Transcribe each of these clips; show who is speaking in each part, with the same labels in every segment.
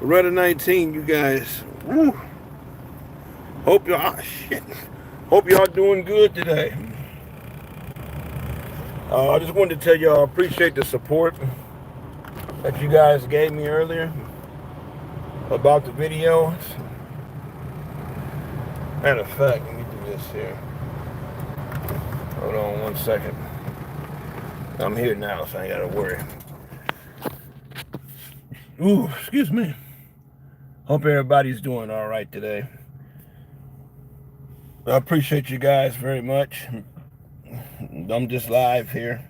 Speaker 1: Beretta 19, you guys. Woo. Hope y'all shit. Hope y'all doing good today. I just wanted to tell y'all I appreciate the support that you guys gave me earlier about the videos. Matter of fact, let me do this here. Hold on 1 second. I'm here now, so I ain't gotta worry. Ooh, excuse me. Hope everybody's doing all right today. I appreciate you guys very much. I'm just live here.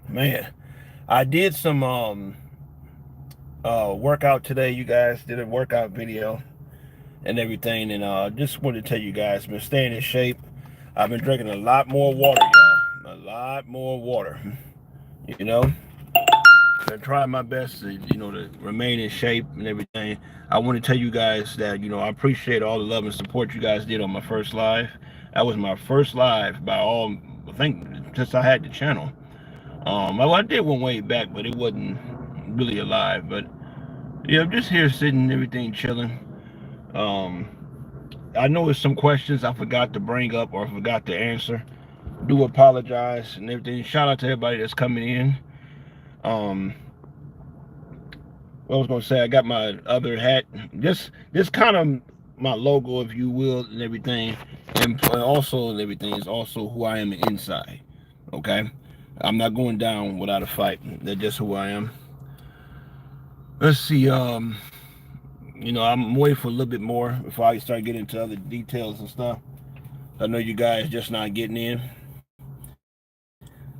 Speaker 1: Man, I did some workout today. You guys did a workout video and everything, and just wanted to tell you guys, I've been staying in shape. I've been drinking a lot more water, y'all. A lot more water. You know, been trying my best to to remain in shape and everything. I want to tell you guys that I appreciate all the love and support you guys did on my first live. That was my first live by all, I think, since I had the channel. I did one way back, but it wasn't really alive. But yeah, I'm just here sitting, everything chilling. Um, I know there's some questions I forgot to bring up or forgot to answer. Do apologize and everything. Shout out to everybody that's coming in. Um, what I was gonna say, I got my other hat. This kind of my logo, if you will, and everything, and also and everything is also who I am inside. Okay, I'm not going down without a fight. That's just who I am. Let's see. I'm waiting for a little bit more before I start getting into other details and stuff. I know you guys just not getting in.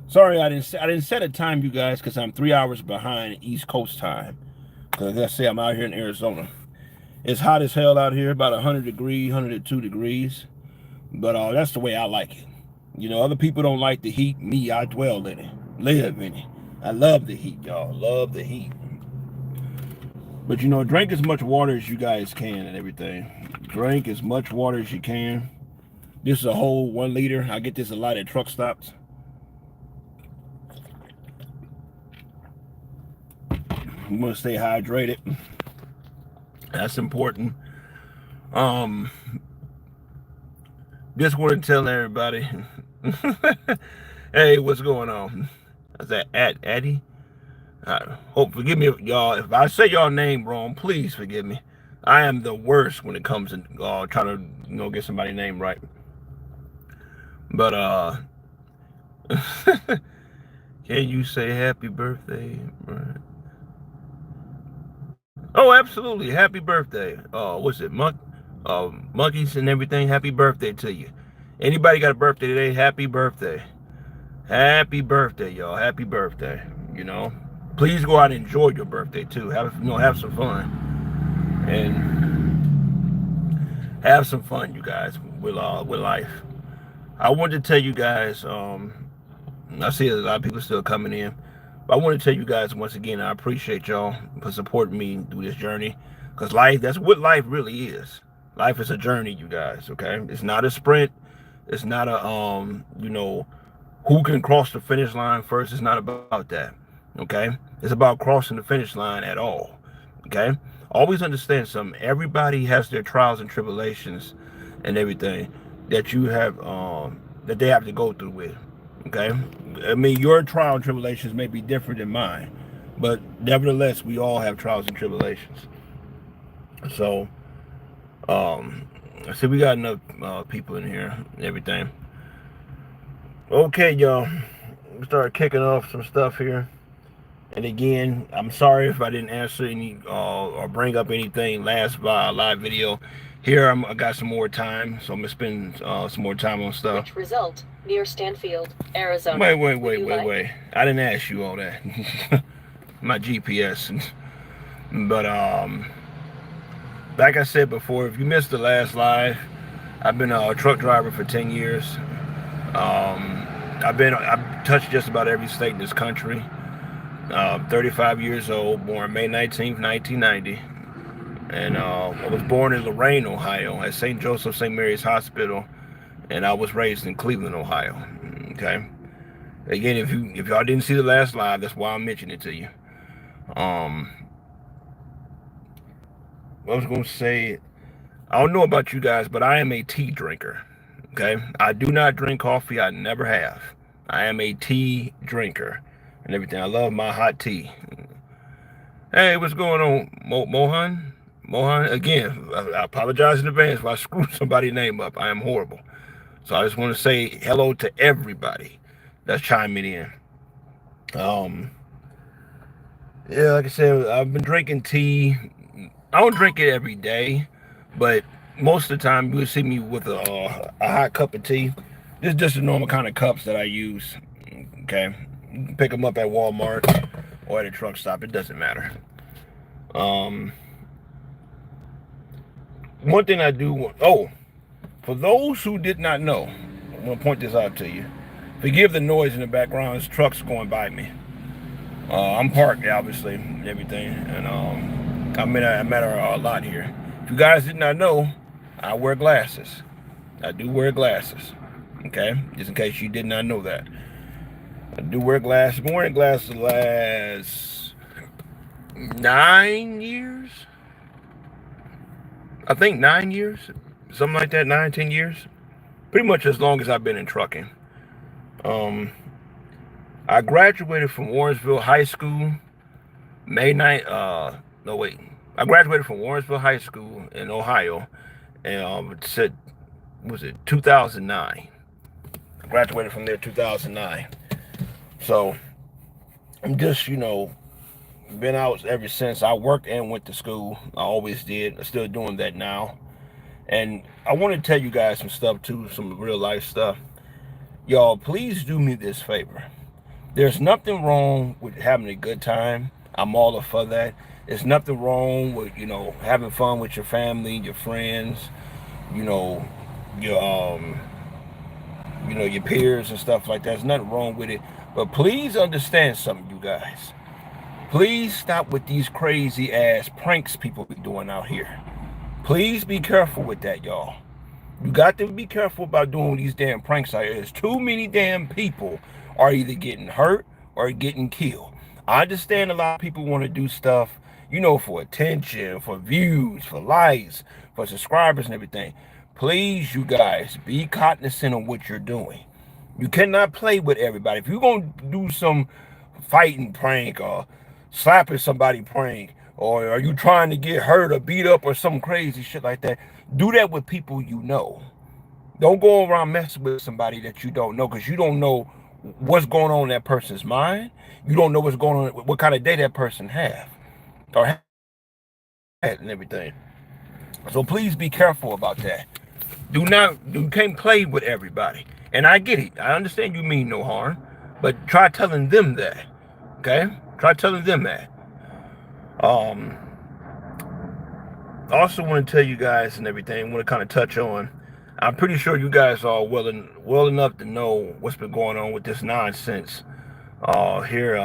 Speaker 1: Sorry, I didn't set a time, you guys, because I'm 3 hours behind East Coast time. Because let's say I'm out here in Arizona. It's hot as hell out here, about 100 degrees, 102 degrees. But that's the way I like it. Other people don't like the heat. Me, I dwell in it, live in it. I love the heat, y'all. Love the heat. But drink as much water as you guys can and everything. Drink as much water as you can. This is a whole 1 liter. I get this a lot at truck stops. You want to stay hydrated. That's important. Um, just want to tell everybody. Hey, what's going on? Is that Addie? Forgive me, y'all. If I say y'all name wrong, please forgive me. I am the worst when it comes to trying to get somebody's name right. But can you say happy birthday? Oh, absolutely, happy birthday. What's it, monkeys and everything? Happy birthday to you. Anybody got a birthday today? Happy birthday. Happy birthday, y'all. Happy birthday. Please go out and enjoy your birthday too. Have some fun and have some fun, you guys, with life. I wanted to tell you guys. I see a lot of people still coming in, but I want to tell you guys once again, I appreciate y'all for supporting me through this journey. Because that's what life really is. Life is a journey, you guys. Okay, it's not a sprint. It's not a who can cross the finish line first. It's not about that. Okay, it's about crossing the finish line at all. Okay, always understand something. Everybody has their trials and tribulations and everything that you have that they have to go through with. Okay, I mean your trial and tribulations may be different than mine, but nevertheless we all have trials and tribulations. So I see we got enough people in here and everything. Okay, y'all. We start kicking off some stuff here. And again, I'm sorry if I didn't answer any or bring up anything last live video. Here I got some more time, so I'm gonna spend some more time on stuff.
Speaker 2: Which result near Stanfield, Arizona.
Speaker 1: Wait. I didn't ask you all that. My GPS. But like I said before, if you missed the last live, I've been a truck driver for 10 years. I've touched just about every state in this country. 35 years old, born May 19th, 1990. And I was born in Lorain, Ohio, at St. Joseph St. Mary's Hospital. And I was raised in Cleveland, Ohio. Okay. Again, if y'all didn't see the last live, that's why I'm mentioning it to you. was going to say, I don't know about you guys, but I am a tea drinker. Okay, I do not drink coffee. I never have. I am a tea drinker and everything. I love my hot tea. Hey, what's going on, Mohan? Mohan, again, I apologize in advance if I screw somebody's name up. I am horrible. So I just want to say hello to everybody that's chiming in. Yeah, like I said, I've been drinking tea. I don't drink it every day, but most of the time you'll see me with a hot cup of tea. This is just the normal kind of cups that I use. Okay, you can pick them up at Walmart or at a truck stop. It doesn't matter. One thing I do. Oh, for those who did not know, I'm gonna point this out to you. Forgive the noise in the background. There's trucks going by me. I'm parked, obviously, and everything, and I'm in a lot here. If you guys did not know, I wear glasses. I do wear glasses. Okay, just in case you did not know that. I do wear glasses. I've been wearing glasses the last 9 years. I think 9 years, something like that. 9, 10 years, pretty much as long as I've been in trucking. I graduated from Warrensville High School May 9th. No, wait. I graduated from Warrensville High School in Ohio, and it said, was it 2009? I graduated from there 2009. So I'm just, been out ever since. I worked and went to school. I always did. I'm still doing that now. And I want to tell you guys some stuff too, some real life stuff. Y'all, please do me this favor. There's nothing wrong with having a good time. I'm all for that. There's nothing wrong with, having fun with your family, your friends, your your peers and stuff like that. There's nothing wrong with it. But please understand something, you guys. Please stop with these crazy ass pranks people be doing out here. Please be careful with that, y'all. You got to be careful about doing these damn pranks out here. There's too many damn people are either getting hurt or getting killed. I understand a lot of people want to do stuff, for attention, for views, for likes, for subscribers and everything. Please, you guys, be cognizant of what you're doing. You cannot play with everybody. If you're going to do some fighting prank or slapping somebody prank, or are you trying to get hurt or beat up or some crazy shit like that, do that with people you know. Don't go around messing with somebody that you don't know, because you don't know what's going on in that person's mind. You don't know what's going on, what kind of day that person have or had and everything. So please be careful about that. You can't play with everybody. And I get it. I understand you mean no harm, but try telling them that. Okay? Try telling them that. Also want to tell you guys and everything, want to kind of touch on, I'm pretty sure you guys are well enough to know what's been going on with this nonsense here,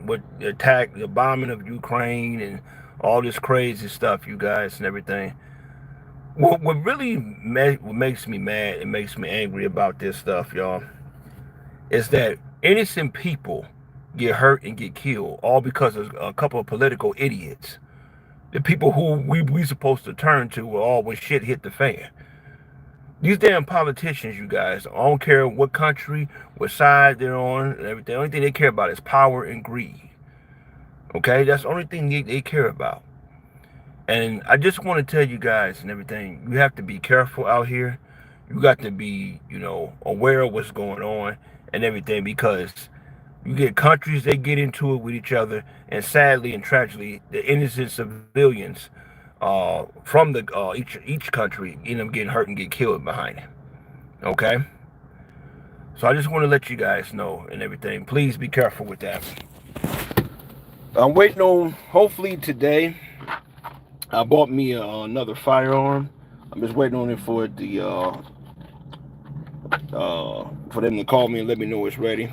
Speaker 1: with the attack, the bombing of Ukraine and all this crazy stuff, you guys, and everything. What really makes me mad and makes me angry about this stuff, y'all, is that innocent people get hurt and get killed, all because of a couple of political idiots. The people who we supposed to turn to all when shit hit the fan. These damn politicians, you guys, I don't care what country, what side they're on, and everything. The only thing they care about is power and greed. Okay? That's the only thing they care about. And I just want to tell you guys and everything, you have to be careful out here. You got to be, aware of what's going on and everything, because you get countries, they get into it with each other, and sadly and tragically, the innocent civilians from the each country end up getting hurt and get killed behind it. Okay? So I just want to let you guys know and everything. Please be careful with that. I'm waiting on, hopefully today, I bought me another firearm. I'm just waiting on it for them to call me and let me know it's ready.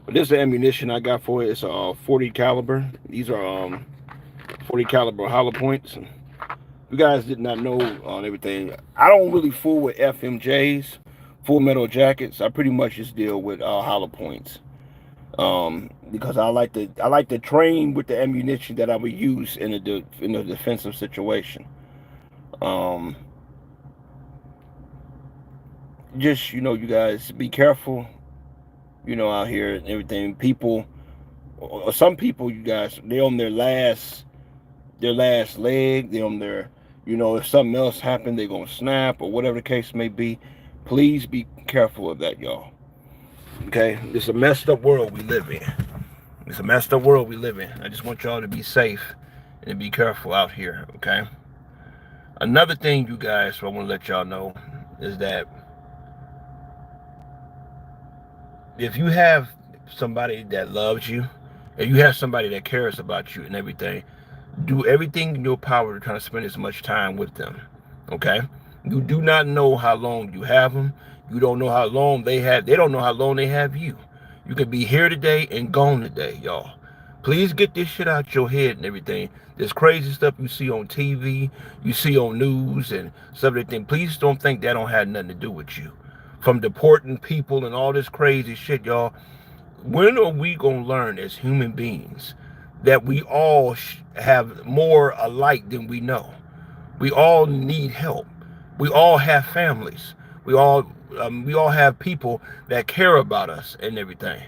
Speaker 1: But this is the ammunition I got for it. It's a 40 caliber. These are 40 caliber hollow points. You guys did not know on everything. I don't really fool with FMJs, full metal jackets. I pretty much just deal with hollow points. Because I like to train with the ammunition that I would use in a defensive situation. Um, just, you guys be careful, out here and everything. People, or some people, you guys, they're on their last leg. They're on their, if something else happened, they're gonna snap or whatever the case may be. Please be careful of that, y'all. Okay, it's a messed up world we live in. It's a messed up world we live in. I just want y'all to be safe and be careful out here. Okay. Another thing, you guys, I want to let y'all know is that if you have somebody that loves you, and you have somebody that cares about you and everything, do everything in your power to try to spend as much time with them. Okay? You do not know how long you have them. You don't know how long they have. They don't know how long they have you. You can be here today and gone today, y'all. Please get this shit out your head and everything. This crazy stuff you see on TV, you see on news and stuff like that. Please don't think that don't have nothing to do with you. From deporting people and all this crazy shit, y'all. When are we going to learn as human beings that we all have more alike than we know? We all need help. We all have families. We all have people that care about us and everything.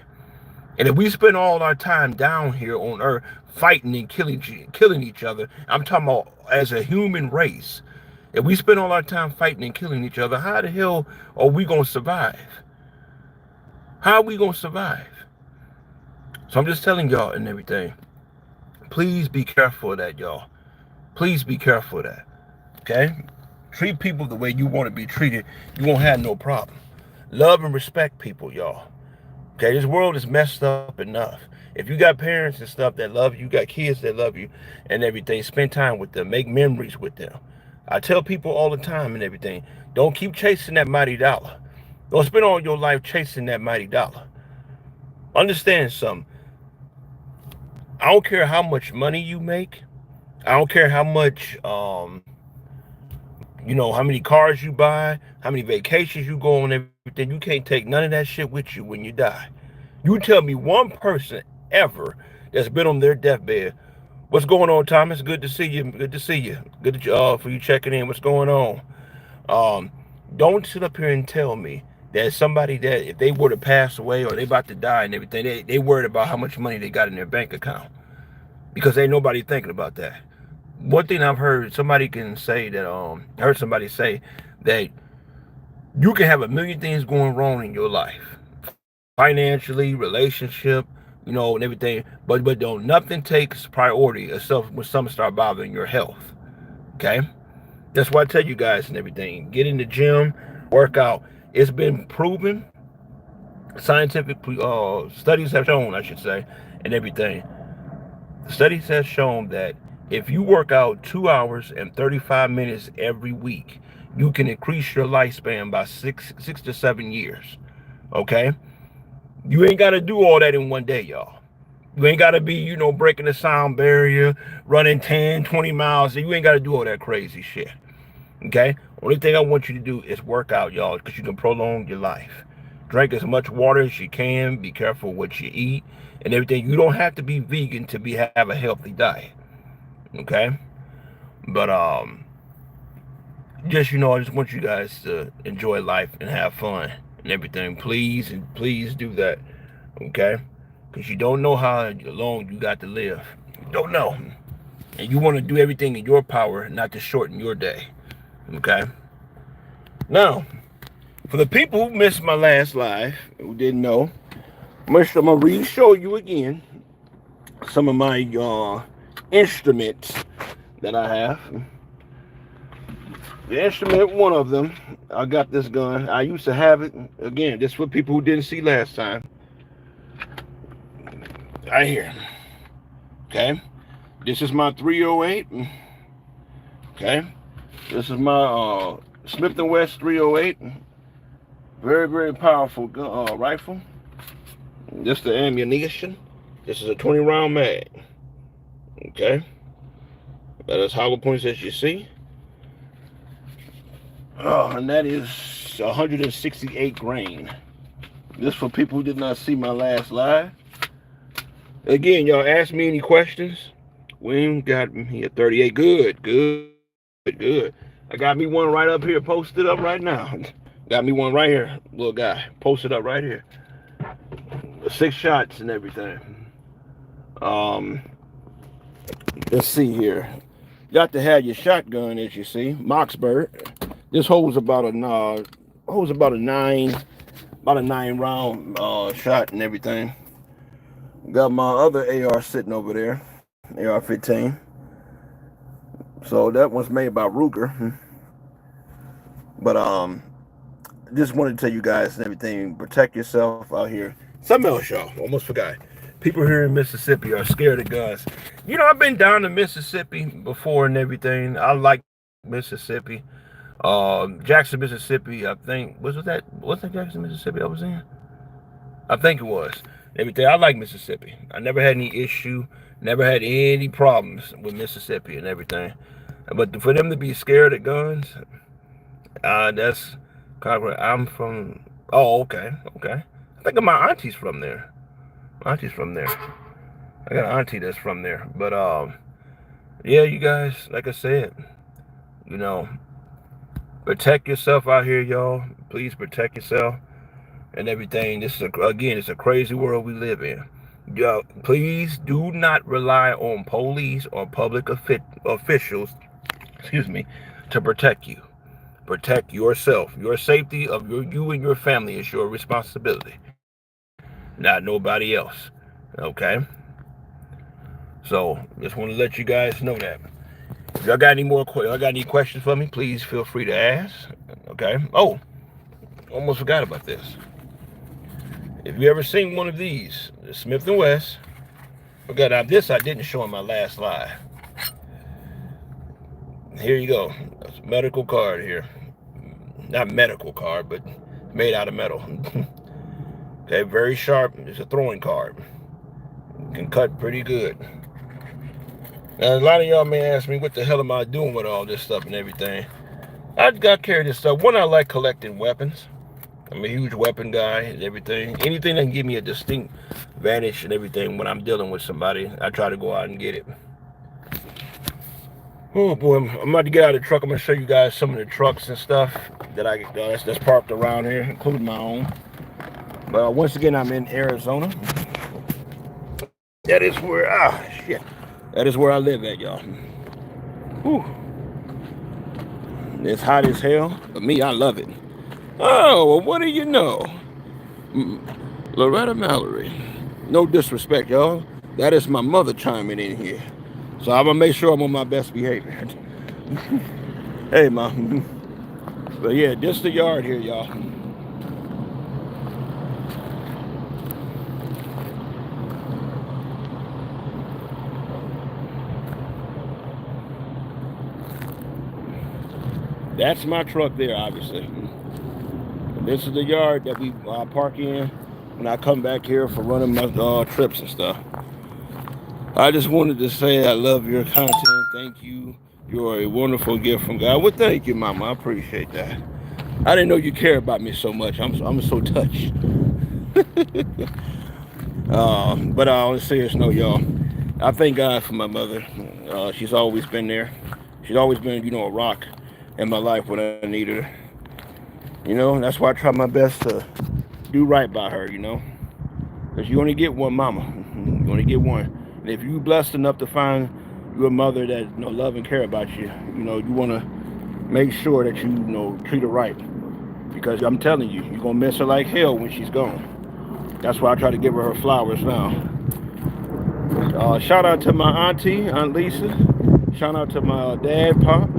Speaker 1: And if we spend all our time down here on earth fighting and killing each other, I'm talking about as a human race. If we spend all our time fighting and killing each other, how the hell are we going to survive? How are we going to survive? So I'm just telling y'all and everything. Please be careful of that, y'all. Please be careful of that. Okay? Treat people the way you want to be treated. You won't have no problem. Love and respect people, y'all. Okay? This world is messed up enough. If you got parents and stuff that love you, got kids that love you and everything, spend time with them. Make memories with them. I tell people all the time and everything, don't keep chasing that mighty dollar. Don't spend all your life chasing that mighty dollar. Understand something. I don't care how much money you make. I don't care how much, how many cars you buy, how many vacations you go on, everything. You can't take none of that shit with you when you die. You tell me one person ever that's been on their deathbed. What's going on, Thomas? Good to see you. Good to see you. Good for you checking in. What's going on? Um, don't sit up here and tell me that somebody that if they were to pass away or they about to die and everything, they worried about how much money they got in their bank account. Because ain't nobody thinking about that. One thing I've heard somebody can say that I heard somebody say that you can have a million things going wrong in your life, financially, relationship, and everything, but don't nothing takes priority except when something start bothering your health. Okay, that's why I tell you guys and everything. Get in the gym, work out. It's been proven, scientific studies have shown, I should say, and everything. Studies have shown that if you work out 2 hours and 35 minutes every week, you can increase your lifespan by 6 to 7 years. Okay? You ain't got to do all that in one day, y'all. You ain't got to be, breaking the sound barrier, running 10, 20 miles. You ain't got to do all that crazy shit. Okay? Only thing I want you to do is work out, y'all, because you can prolong your life. Drink as much water as you can. Be careful what you eat and everything. You don't have to be vegan to have a healthy diet. Okay? But just I just want you guys to enjoy life and have fun and everything. Please and please do that. Okay? Because you don't know how long you got to live. You don't know. And you want to do everything in your power not to shorten your day. Okay? Now, for the people who missed my last live, who didn't know, I'm going to re-show you again some of my instruments that I have. The instrument, one of them, I got this gun. I used to have it. Again, this for people who didn't see last time. Right here. Okay. This is my 308. Okay. This is my Smith & Wesson 308. Very, very powerful rifle. This is the ammunition. This is a 20 round mag. Okay. That is hollow points as you see. And that is 168 grain. This for people who did not see my last live. Again, y'all ask me any questions. William got me at 38. Good. I got me one right up here, posted up right now. Got me one right here, little guy, posted up right here. 6 shots and everything. Let's see here. Got to have your shotgun, as you see, Moxburg. This holds about a 9 round shot and everything. Got my other AR sitting over there, AR-15. So that one's made by Ruger. But just wanted to tell you guys and everything, protect yourself out here. Something else, y'all, almost forgot. People here in Mississippi are scared of guns. You know, I've been down to Mississippi before and everything. I like Mississippi. Jackson, Mississippi, I think. Was that Jackson, Mississippi I was in? I think it was. Everything. I like Mississippi. I never had any issue, never had any problems with Mississippi and everything. But for them to be scared of guns, that's kind of, I'm from, oh, okay. I think my auntie's from there. I got an auntie that's from there. But yeah, you guys, like I said, you know, protect yourself out here, y'all. Please protect yourself and everything. This is it's a crazy world we live in. Y'all, please do not rely on police or public officials, to protect you. Protect yourself. Your safety of you and your family is your responsibility, not nobody else. Okay? So, just want to let you guys know that. If y'all got any questions for me, please feel free to ask. Okay? Oh, almost forgot about this. If you ever seen one of these, the Smith & Wesson, forgot now this I didn't show in my last live. Here you go. That's a medical card here. Not medical card, but made out of metal. Okay, very sharp. It's a throwing card. It can cut pretty good. Now, a lot of y'all may ask me, what the hell am I doing with all this stuff and everything? I got carry this stuff. One, I like collecting weapons. I'm a huge weapon guy and everything. Anything that can give me a distinct advantage and everything when I'm dealing with somebody, I try to go out and get it. Oh boy, I'm about to get out of the truck. I'm gonna show you guys some of the trucks and stuff that that's parked around here, including my own. But once again, I'm in Arizona. That is where that is where I live at, y'all. Whew. It's hot as hell. But me, I love it. Oh, well, what do you know? Loretta Mallory. No disrespect, y'all. That is my mother chiming in here. So I'm going to make sure I'm on my best behavior. Hey, Mom. But yeah, just the yard here, y'all. That's my truck there, obviously. This is the yard that we park in when I come back here for running my trips and stuff. I just wanted to say I love your content. Thank you. You're a wonderful gift from God. Well, thank you, Mama. I appreciate that. I didn't know you care about me so much. I'm so touched. But on a serious note, y'all, I thank God for my mother. She's always been there. She's always been, a rock in my life when I needed her. And that's why I try my best to do right by her, because you only get one mama. You only get one. And if you're blessed enough to find your mother that love and care about you, you want to make sure that you treat her right, because I'm telling you, you're gonna miss her like hell when she's gone. That's why I try to give her flowers now. Shout out to my auntie, Aunt Lisa. Shout out to my dad, Pop.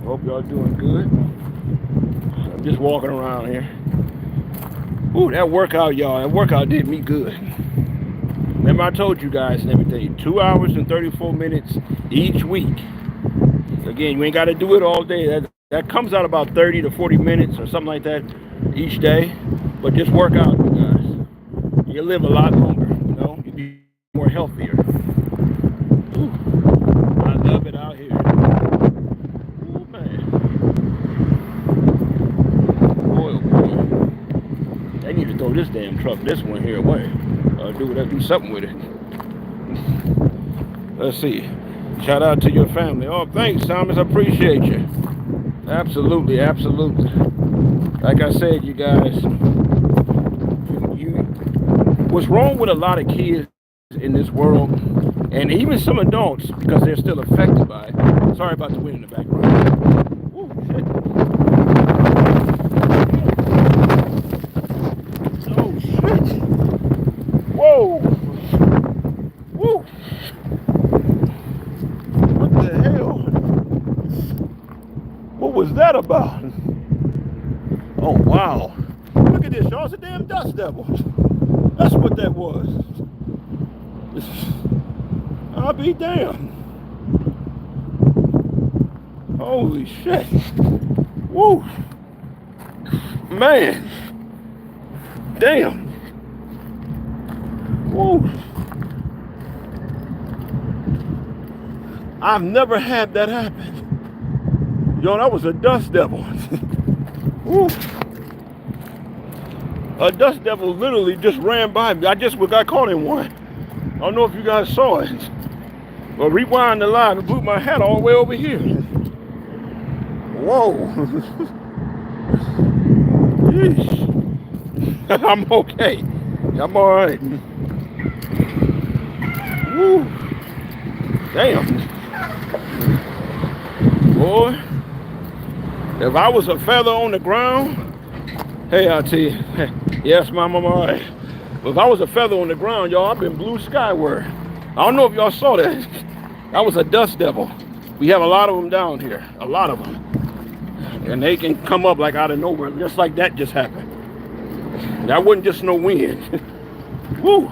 Speaker 1: Hope y'all doing good. I'm just walking around here. Ooh, that workout, y'all. That workout did me good. Remember I told you guys and everything, 2 hours and 34 minutes each week. Again, you ain't got to do it all day. That comes out about 30 to 40 minutes or something like that each day. But just work out, you guys. You'll live a lot longer, You'll be more healthier. Ooh, I love it out here. Ooh, man. Boy, oh boy. They need to throw this damn truck, this one here, away. Do something with it. Let's see. Shout out to your family. Oh, thanks, Thomas. I appreciate you. Absolutely, absolutely. Like I said, you guys, what's wrong with a lot of kids in this world, and even some adults, because they're still affected by it. Sorry about the wind in the background. Ooh, shit. Oh, shit. Whoa. Woo. What the hell? What was that about? Oh, wow. Look at this, y'all. It's a damn dust devil. That's what that was. I'll be damned. Holy shit. Woo. Man. Damn. Woo. I've never had that happen. Yo, that was a dust devil. Woo. A dust devil literally just ran by me. I just got caught in one. I don't know if you guys saw it. Well, rewind the line and blew my hat all the way over here. Whoa. I'm okay. I'm all right. Woo. Damn. Boy, if I was a feather on the ground, hey, I tell you, yes, Mom, I'm all right. But if I was a feather on the ground, y'all, I've been blue skyward. I don't know if y'all saw that. That was a dust devil. We have a lot of them down here, a lot of them. And they can come up like out of nowhere, just like that just happened. That wasn't just no wind. Woo!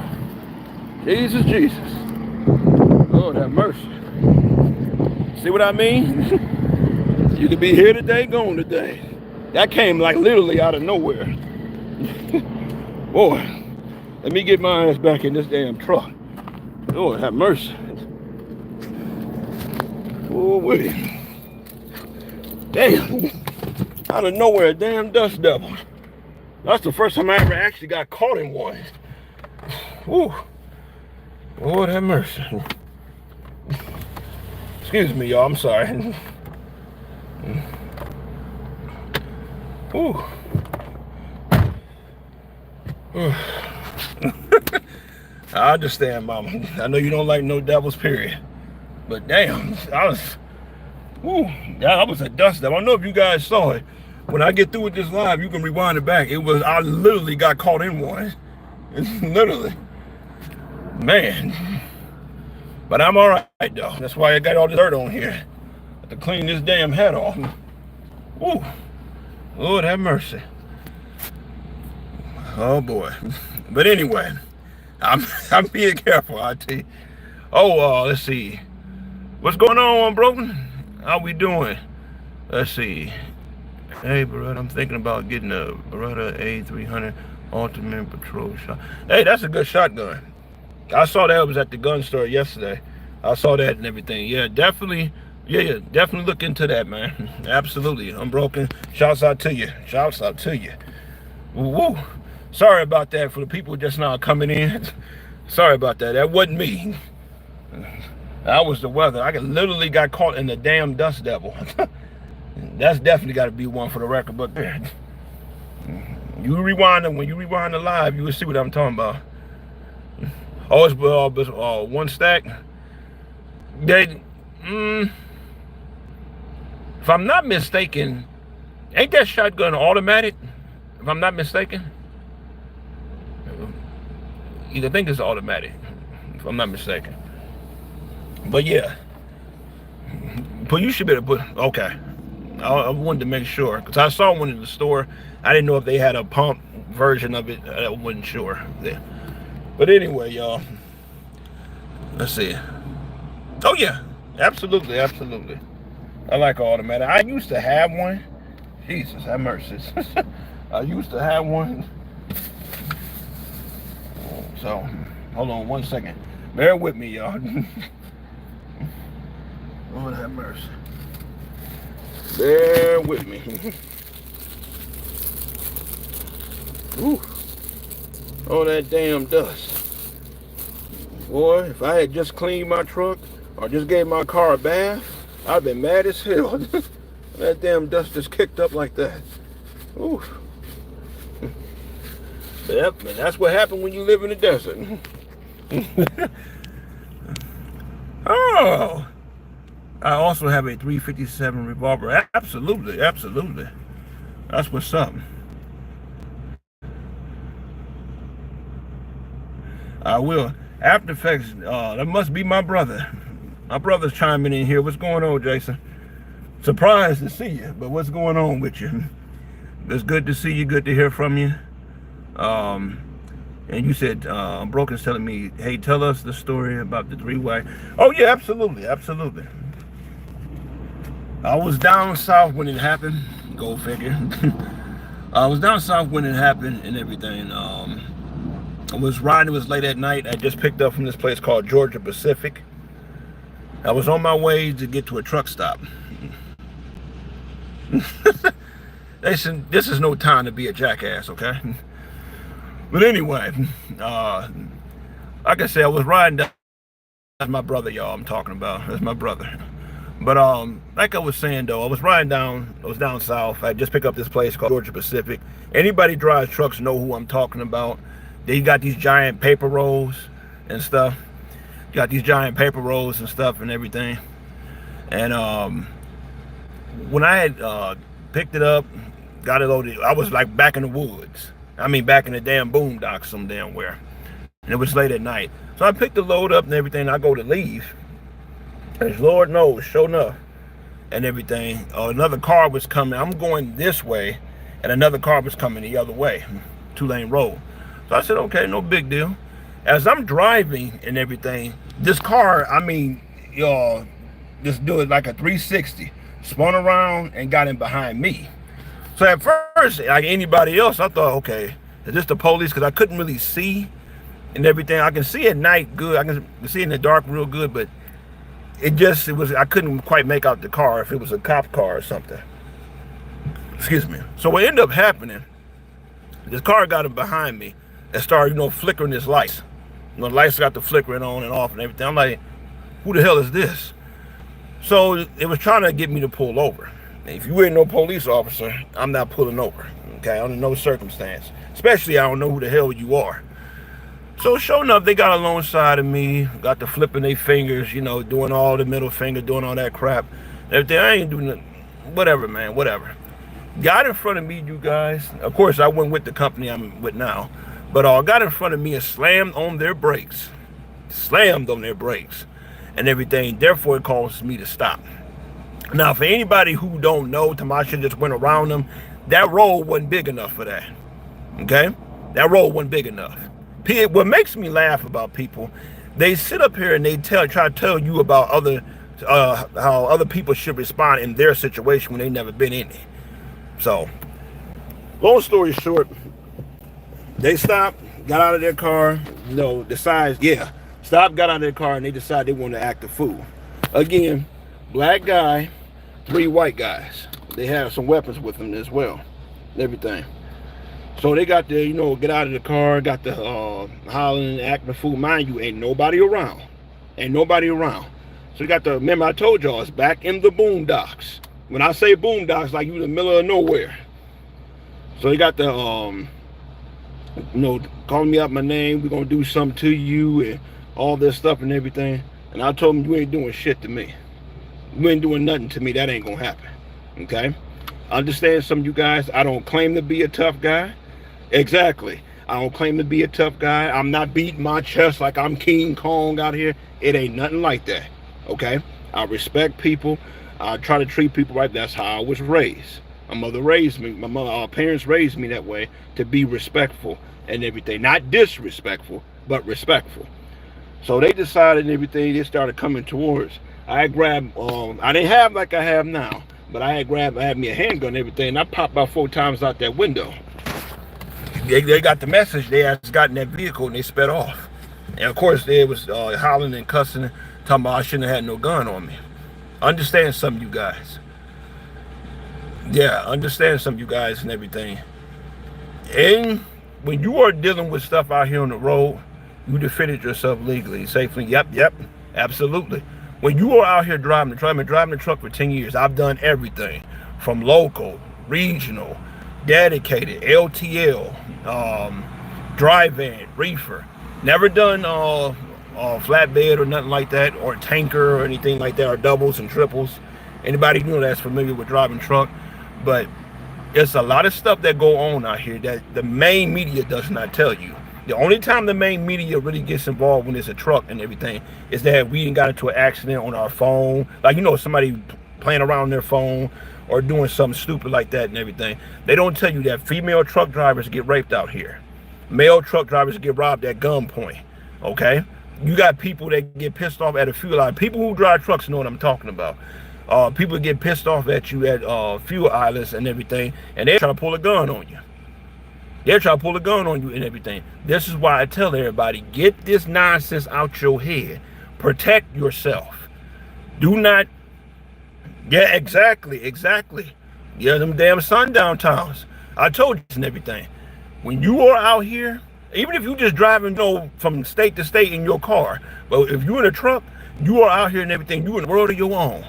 Speaker 1: Jesus, Jesus. Lord have mercy. See what I mean? You could be here today, gone today. That came like literally out of nowhere. Boy, let me get my ass back in this damn truck. Lord have mercy. Oh, wait. Damn. Out of nowhere, a damn dust devil. That's the first time I ever actually got caught in one. Woo. Lord have mercy. Excuse me, y'all. I'm sorry. Woo. I understand, Mama. I know you don't like no devils, period. But damn, I was a dust devil. I don't know if you guys saw it. When I get through with this live, you can rewind it back. I literally got caught in one. Literally. Man. But I'm all right, though. That's why I got all the dirt on here. I have to clean this damn hat off. Woo. Lord have mercy. Oh, boy. But anyway, I'm being careful, I tell you. Oh, let's see. What's going on, bro? How we doing? Let's see. Hey, Beretta, I'm thinking about getting a Beretta A300 Ultimate Patrol shot. Hey, that's a good shotgun. I saw that. It was at the gun store yesterday. I saw that and everything. Yeah, definitely. Yeah, definitely look into that, man. Absolutely. Unbroken. Shouts out to you. Shouts out to you. Woo. Sorry about that for the people just now coming in. Sorry about that. That wasn't me. That was the weather. I literally got caught in the damn dust devil. That's definitely got to be one for the record. But you rewind it. When you rewind the live, you will see what I'm talking about. Oh, it's one stack. They, if I'm not mistaken, ain't that shotgun automatic? If I'm not mistaken, I think it's automatic. If I'm not mistaken. But yeah, but you should be able to put. Okay, I wanted to make sure because I saw one in the store. I didn't know if they had a pump version of it. I wasn't sure. Yeah. But anyway, y'all. Let's see. Oh yeah, absolutely, absolutely. I like automatic. I used to have one. Jesus, have mercy. I used to have one. So, hold on 1 second. Bear with me, y'all. Lord have mercy. Bear with me. Ooh. All that damn dust. Boy, if I had just cleaned my truck or just gave my car a bath, I'd been mad as hell. That damn dust just kicked up like that. Ooh. Yep, and that's what happened when you live in the desert. Oh, I also have a 357 revolver. Absolutely, absolutely. That's what's up. I will. After Effects, that must be my brother. My brother's chiming in here. What's going on, Jason? Surprised to see you, but what's going on with you? It's good to see you, good to hear from you. And you said, Broken's telling me, hey, tell us the story about the three-way. Oh, yeah, absolutely, absolutely. I was down south when it happened. Go figure. I was down south when it happened and everything. I was riding, it was late at night. I just picked up from this place called Georgia Pacific. I was on my way to get to a truck stop. Listen, this is no time to be a jackass, okay? But anyway, like I said, I was riding down. That's my brother, y'all, I'm talking about. That's my brother. But like I was saying, though, I was riding down, I was down south. I just picked up this place called Georgia Pacific. Anybody drives trucks know who I'm talking about. They got these giant paper rolls and stuff. Got these giant paper rolls and stuff and everything. And when I had picked it up, got it loaded, I was like back in the woods. I mean, back in the damn boondocks some damn where. And it was late at night. So I picked the load up and everything. I go to leave. And Lord knows, sure enough, and everything, another car was coming. I'm going this way, and another car was coming the other way, 2-lane road. So I said, okay, no big deal. As I'm driving and everything, this car, I mean, y'all, just do it like a 360, spun around and got in behind me. So at first, like anybody else, I thought, okay, is this the police? Because I couldn't really see and everything. I can see at night good. I can see in the dark real good, but I couldn't quite make out the car if it was a cop car or something. Excuse me. So what ended up happening, this car got in behind me and started, flickering its lights. The lights got the flickering on and off and everything. I'm like, who the hell is this? So it was trying to get me to pull over. If you ain't no police officer, I'm not pulling over, okay, under no circumstance. Especially I don't know who the hell you are. So sure enough, they got alongside of me, got to flipping their fingers, doing all the middle finger, doing all that crap. Everything, I ain't doing whatever, man, whatever. Got in front of me, you guys. Of course, I went with the company I'm with now. But got in front of me and slammed on their brakes. Slammed on their brakes and everything. Therefore, it caused me to stop. Now, for anybody who don't know, Tamasha just went around them. That road wasn't big enough for that. Okay? That road wasn't big enough. What makes me laugh about people, they sit up here and they try to tell you about how other people should respond in their situation when they never been in it. So, long story short, they stopped, got out of their car, stopped, got out of their car, and they decided they wanted to act a fool. Again, black guy, 3 white guys. They had some weapons with them as well, and everything. So they got to, get out of the car, got the hollering, acting a fool. Mind you, ain't nobody around. Ain't nobody around. So you got to, remember I told y'all, it's back in the boondocks. When I say boondocks, like you in the middle of nowhere. So they got the, calling me out my name, we're going to do something to you, and all this stuff and everything. And I told them, you ain't doing shit to me. You ain't doing nothing to me. That ain't going to happen. Okay? Understand some of you guys, I don't claim to be a tough guy. Exactly. I don't claim to be a tough guy. I'm not beating my chest like I'm King Kong out here. It ain't nothing like that. Okay? I respect people. I try to treat people right. That's how I was raised. My mother raised me. Our parents raised me that way, to be respectful and everything. Not disrespectful, but respectful. So they decided and everything. They started coming towards. I grabbed, I didn't have like I have now, but I had me a handgun and everything, and I popped about 4 times out that window. They got the message. They had got in that vehicle and they sped off. And of course, they was hollering and cussing, talking about I shouldn't have had no gun on me. Understand some of you guys. Yeah, understand some of you guys and everything. And when you are dealing with stuff out here on the road, you defended yourself legally, safely. Yep, absolutely. When you are out here driving the truck, I've been driving the truck for 10 years. I've done everything from local, regional, dedicated, LTL, dry van, reefer. Never done flatbed or nothing like that, or tanker or anything like that, or doubles and triples. Anybody that's familiar with driving truck. But there's a lot of stuff that go on out here that the main media does not tell you. The only time the main media really gets involved when it's a truck and everything is that we got into an accident on our phone. Like, somebody playing around on their phone or doing something stupid like that and everything. They don't tell you that female truck drivers get raped out here. Male truck drivers get robbed at gunpoint. Okay? You got people that get pissed off at a fuel island. People who drive trucks know what I'm talking about. People get pissed off at you at fuel islands and everything, and they're trying to pull a gun on you. They're trying to pull a gun on you and everything. This is why I tell everybody, get this nonsense out your head. Protect yourself. Do not... Yeah, exactly. Yeah, them damn sundown towns. I told you and everything. When you are out here, even if you just driving, from state to state in your car, but if you're in a truck, you are out here and everything. You in the world of your own.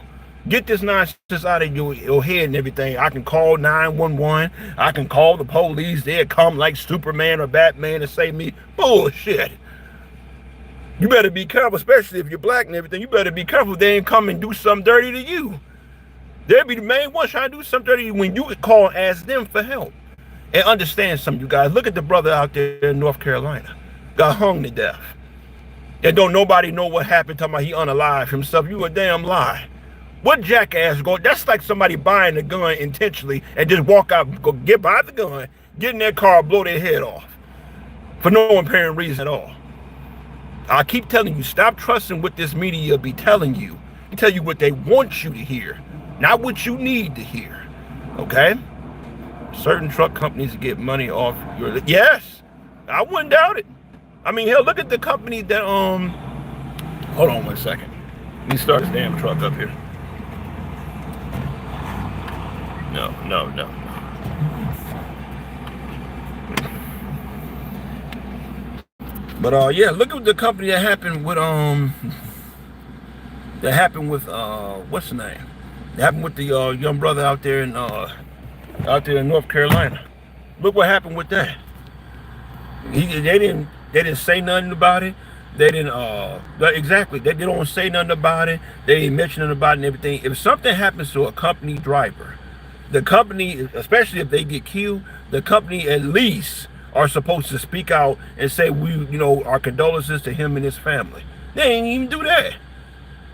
Speaker 1: Get this nonsense out of your head and everything. I can call 911. I can call the police. They'll come like Superman or Batman and save me. Bullshit. You better be careful, especially if you're black and everything. You better be careful if they ain't come and do something dirty to you. They'll be the main ones trying to do something dirty to you when you could call and ask them for help. And understand something, you guys. Look at the brother out there in North Carolina. Got hung to death. And don't nobody know what happened. Talking about he unalive himself. You a damn lie. What jackass go? That's like somebody buying a gun intentionally and just walk out, go get by the gun, get in their car, blow their head off for no apparent reason at all. I keep telling you, stop trusting what this media be telling you. They tell you what they want you to hear, not what you need to hear. Okay? Certain truck companies get money off your... Yes, I wouldn't doubt it. I mean, hell, look at the company that hold on 1 second. Let me start this damn truck up here. No. But yeah, look at the company that happened with what's the name? That happened with the young brother out there in North Carolina. Look what happened with that. They didn't say nothing about it. They didn't exactly. They don't say nothing about it. They didn't mention nothing about it and everything. If something happens to a company driver, the company, especially if they get killed, the company at least are supposed to speak out and say our condolences to him and his family. They ain't even do that.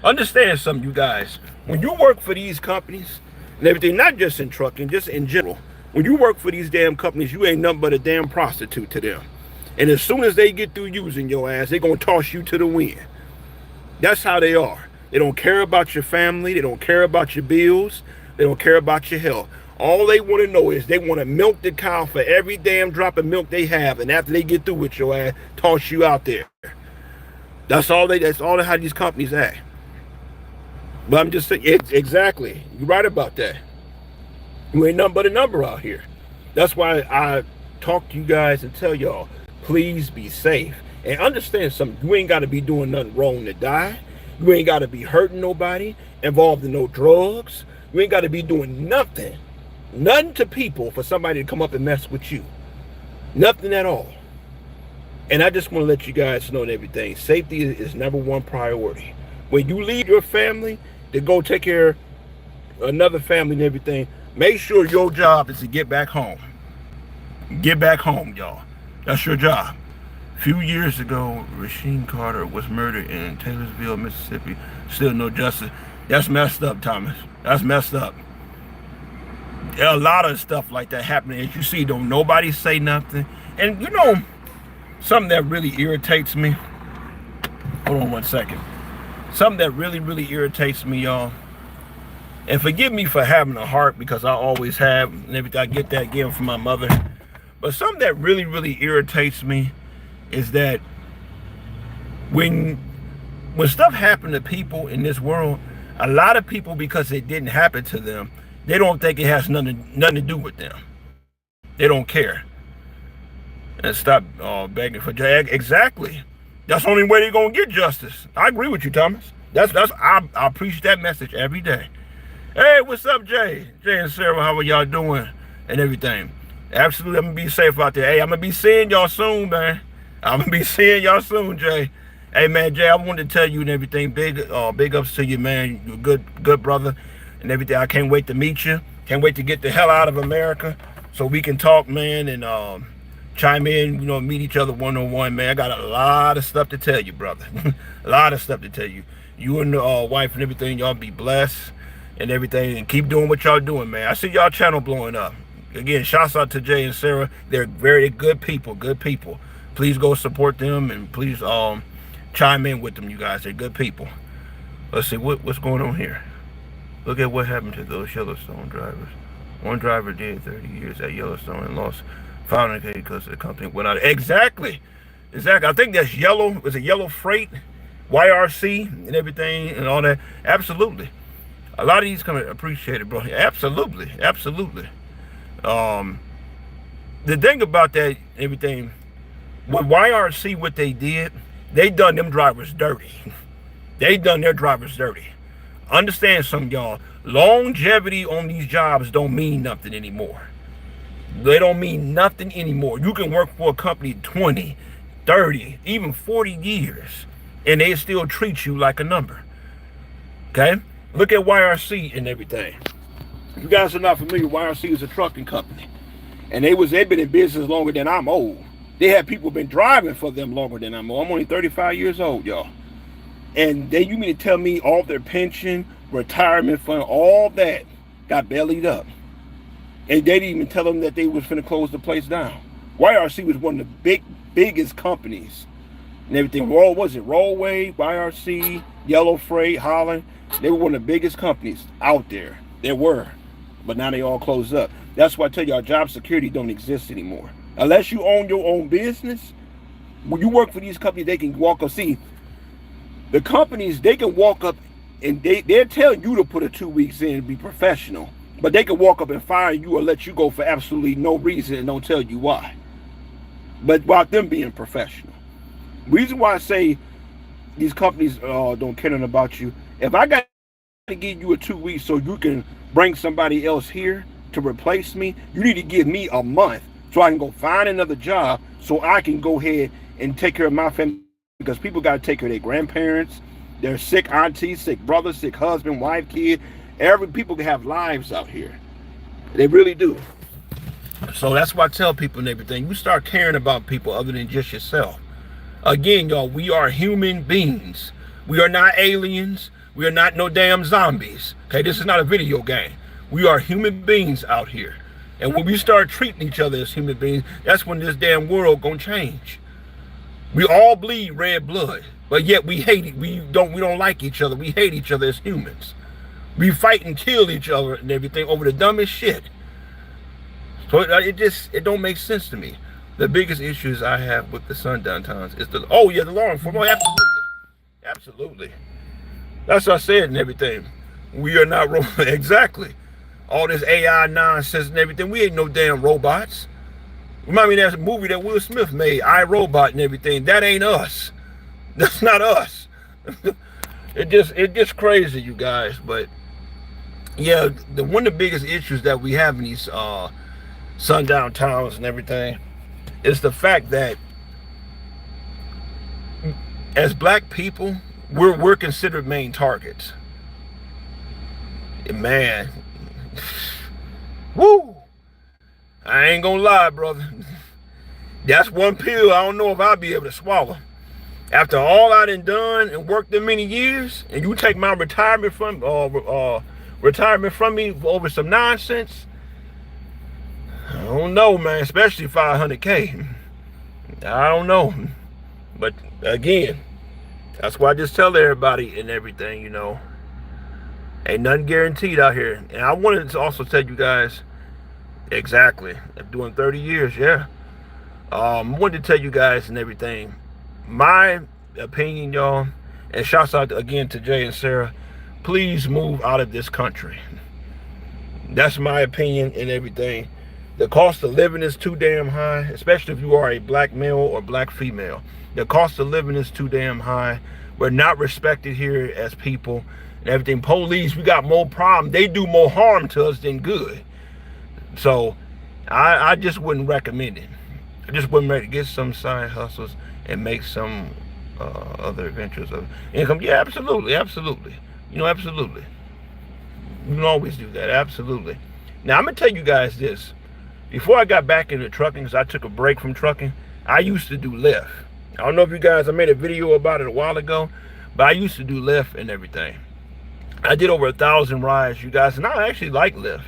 Speaker 1: Understand something, you guys. When you work for these companies and everything, not just in trucking, just in general, when you work for these damn companies, you ain't nothing but a damn prostitute to them. And as soon as they get through using your ass, they're going to toss you to the wind. That's how they are. They don't care about your family. They don't care about your bills. They don't care about your health. All they want to know is they want to milk the cow for every damn drop of milk they have. And after they get through with your ass, toss you out there. That's all how these companies act. But I'm just saying, exactly. You're right about that. You ain't nothing but a number out here. That's why I talk to you guys and tell y'all, please be safe. And understand something. You ain't got to be doing nothing wrong to die. You ain't got to be hurting nobody, involved in no drugs. You ain't got to be doing nothing to people for somebody to come up and mess with you. Nothing at all. And I just want to let you guys know everything. Safety is number one priority. When you leave your family to go take care of another family and everything, make sure your job is to get back home. Get back home, y'all. That's your job. A few years ago, Rasheen Carter was murdered in Taylorsville, Mississippi. Still no justice. That's messed up, Thomas. That's messed up. There are a lot of stuff like that happening. As you see, don't nobody say nothing. And something that really irritates me. Hold on 1 second. Something that really, really irritates me, y'all. And forgive me for having a heart, because I always have. And everything, I get that again from my mother. But something that really, really irritates me is that when stuff happens to people in this world, a lot of people, because it didn't happen to them, they don't think it has nothing to do with them. They don't care. And stop begging for justice. Exactly. That's the only way they're going to get justice. I agree with you, Thomas. I preach that message every day. Hey, what's up, Jay? Jay and Sarah, how are y'all doing and everything? Absolutely, I'm gonna be safe out there. Hey, I'm gonna be seeing y'all soon, man. I'm gonna be seeing y'all soon, Jay. Hey, man, Jay, I wanted to tell you and everything. Big ups to you, man. You're a good brother and everything. I can't wait to meet you. Can't wait to get the hell out of America so we can talk, man, and chime in, meet each other one-on-one, man. I got a lot of stuff to tell you, brother. A lot of stuff to tell you. You and the wife and everything, y'all be blessed and everything, and keep doing what y'all doing, man. I see y'all channel blowing up. Again, shouts out to Jay and Sarah. They're very good people, Please go support them, and please chime in with them, you guys. They're good people. Let's see, what's going on here? Look at what happened to those Yellowstone drivers. One driver did 30 years at Yellowstone and lost 500K because the company went out. Exactly. I think that's Yellow. Was it Yellow Freight, YRC, and everything, and all that? Absolutely. A lot of these come appreciate it, bro. Absolutely. The thing about that, everything, with YRC, what they did, they done them drivers dirty. They done their drivers dirty. Understand some, y'all. Longevity on these jobs don't mean nothing anymore. They don't mean nothing anymore. You can work for a company 20, 30, even 40 years, and they still treat you like a number. Okay? Look at YRC and everything. If you guys are not familiar, YRC is a trucking company. And they've been in business longer than I'm old. They have people been driving for them longer than I'm old. I'm only 35 years old, y'all. And you mean to tell me all their pension, retirement fund, all that got bellied up? And they didn't even tell them that they was finna close the place down. YRC was one of the biggest companies and everything. Rollway, YRC, Yellow Freight, Holland. They were one of the biggest companies out there. There were. But now they all closed up. That's why I tell y'all, job security don't exist anymore. Unless you own your own business, when you work for these companies, they can walk up. See, the companies, they can walk up and they're telling you to put a 2 weeks in and be professional. But they can walk up and fire you or let you go for absolutely no reason and don't tell you why. But about them being professional. Reason why I say these companies don't care nothing about you. If I got to give you a 2 weeks so you can bring somebody else here to replace me, you need to give me a month so I can go find another job so I can go ahead and take care of my family. Because people got to take care of their grandparents, their sick auntie, sick brother, sick husband, wife, kid. People can have lives out here. They really do. So that's why I tell people and everything. You start caring about people other than just yourself. Again, y'all, we are human beings. We are not aliens. We are not no damn zombies. Okay, this is not a video game. We are human beings out here. And when we start treating each other as human beings, that's when this damn world gonna change. We all bleed red blood, but yet we hate it. We don't like each other. We hate each other as humans. We fight and kill each other and everything over the dumbest shit. So it don't make sense to me. The biggest issues I have with the sundown towns is the law enforcement. Absolutely. That's what I said and everything. We are not exactly. All this AI nonsense and everything. We ain't no damn robots. Remind me, there's a movie that Will Smith made, I, Robot and everything. That ain't us. That's not us. It just crazy, you guys. But yeah, one of the biggest issues that we have in these sundown towns and everything is the fact that as black people, we're considered main targets. Man, woo! I ain't gonna lie, brother. That's one pill I don't know if I'll be able to swallow. After all I done and worked them many years, and you take my retirement from me over some nonsense, I don't know, man. Especially 500K. I don't know. But again, that's why I just tell everybody and everything, ain't nothing guaranteed out here. And I wanted to also tell you guys, exactly, I'm doing 30 years, yeah. I wanted to tell you guys and everything, my opinion, y'all, and shouts out again to Jay and Sarah, please move out of this country. That's my opinion and everything. The cost of living is too damn high, especially if you are a black male or black female. The cost of living is too damn high. We're not respected here as people and everything. Police, we got more problems. They do more harm to us than good. So I just wouldn't recommend it. I just wouldn't get some side hustles and make some other ventures of income. Yeah, absolutely, absolutely. Absolutely. You can always do that, absolutely. Now, I'm going to tell you guys this. Before I got back into trucking, because I took a break from trucking, I used to do Lyft. I don't know if you guys, I made a video about it a while ago, but I used to do Lyft and everything. I did over 1,000 rides, you guys, and I actually like Lyft.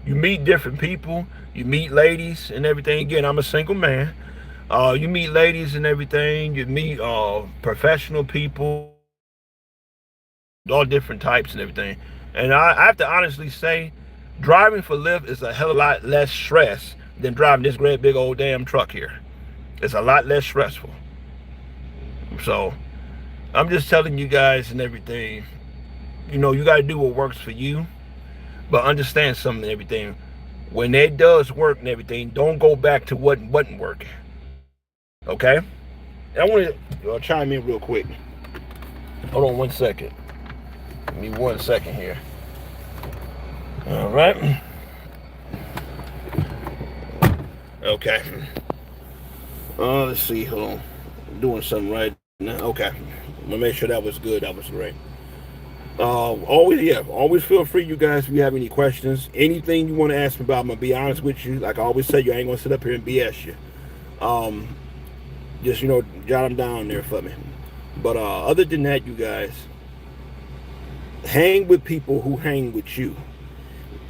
Speaker 1: You meet different people, you meet ladies and everything. Again, I'm a single man. You meet ladies and everything, you meet professional people, all different types and everything. And I have to honestly say, driving for Lyft is a hell of a lot less stress than driving this great big old damn truck here. It's a lot less stressful. So I'm just telling you guys and everything, you got to do what works for you, but understand something and everything. When it does work and everything, don't go back to what wasn't working. Okay? And I want to chime in real quick. Hold on 1 second. Give me 1 second here. All right. Okay. Let's see. Hold on. I'm doing something right now. Okay. I'm gonna make sure that was good. That was great. Always feel free, you guys, if you have any questions, anything you want to ask me about. I'm gonna be honest with you. Like I always say, you ain't gonna sit up here and BS you. Just jot them down there for me. But other than that, you guys, hang with people who hang with you.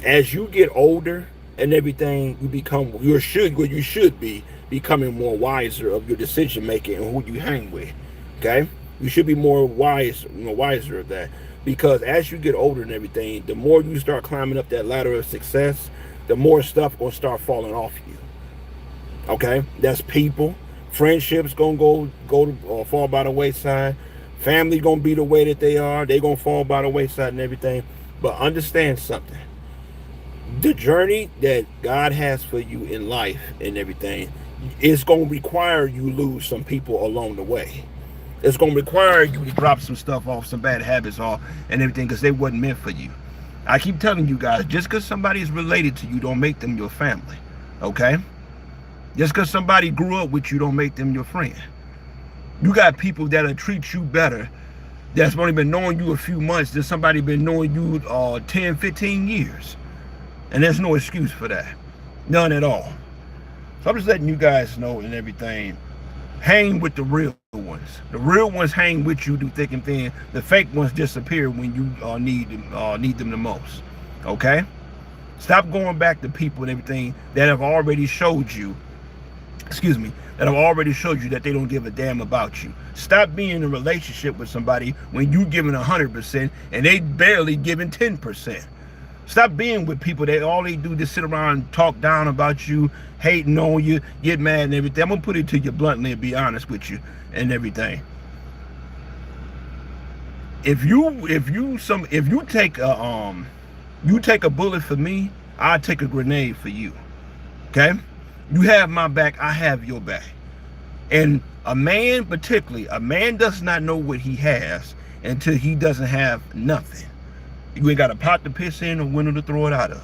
Speaker 1: As you get older and everything, you should be becoming more wiser of your decision making and who you hang with. Okay, you should be more wiser of that, because as you get older and everything, the more you start climbing up that ladder of success, the more stuff gonna start falling off you. Okay, that's people, friendships gonna go to fall by the wayside. Family gonna be the way that they are. They gonna fall by the wayside and everything. But understand something. The journey that God has for you in life and everything is going to require you lose some people along the way. It's going to require you to drop some stuff off, some bad habits off and everything, because they wasn't meant for you. I keep telling you guys, just because somebody is related to you don't make them your family. Okay? Just because somebody grew up with you don't make them your friend. You got people that'll treat you better that's only been knowing you a few months than somebody been knowing you 10, 15 years. And there's no excuse for that. None at all. So I'm just letting you guys know and everything. Hang with the real ones. The real ones hang with you through thick and thin. The fake ones disappear when you need them the most. Okay? Stop going back to people and everything that have already showed you, that they don't give a damn about you. Stop being in a relationship with somebody when you giving 100% and they barely giving 10%. Stop being with people that all they do is sit around and talk down about you, hating on you, get mad and everything. I'm gonna put it to you bluntly and be honest with you and everything. If you take a bullet for me, I'll take a grenade for you. Okay? You have my back, I have your back. And a man does not know what he has until he doesn't have nothing. You ain't got a pot to piss in or window to throw it out of.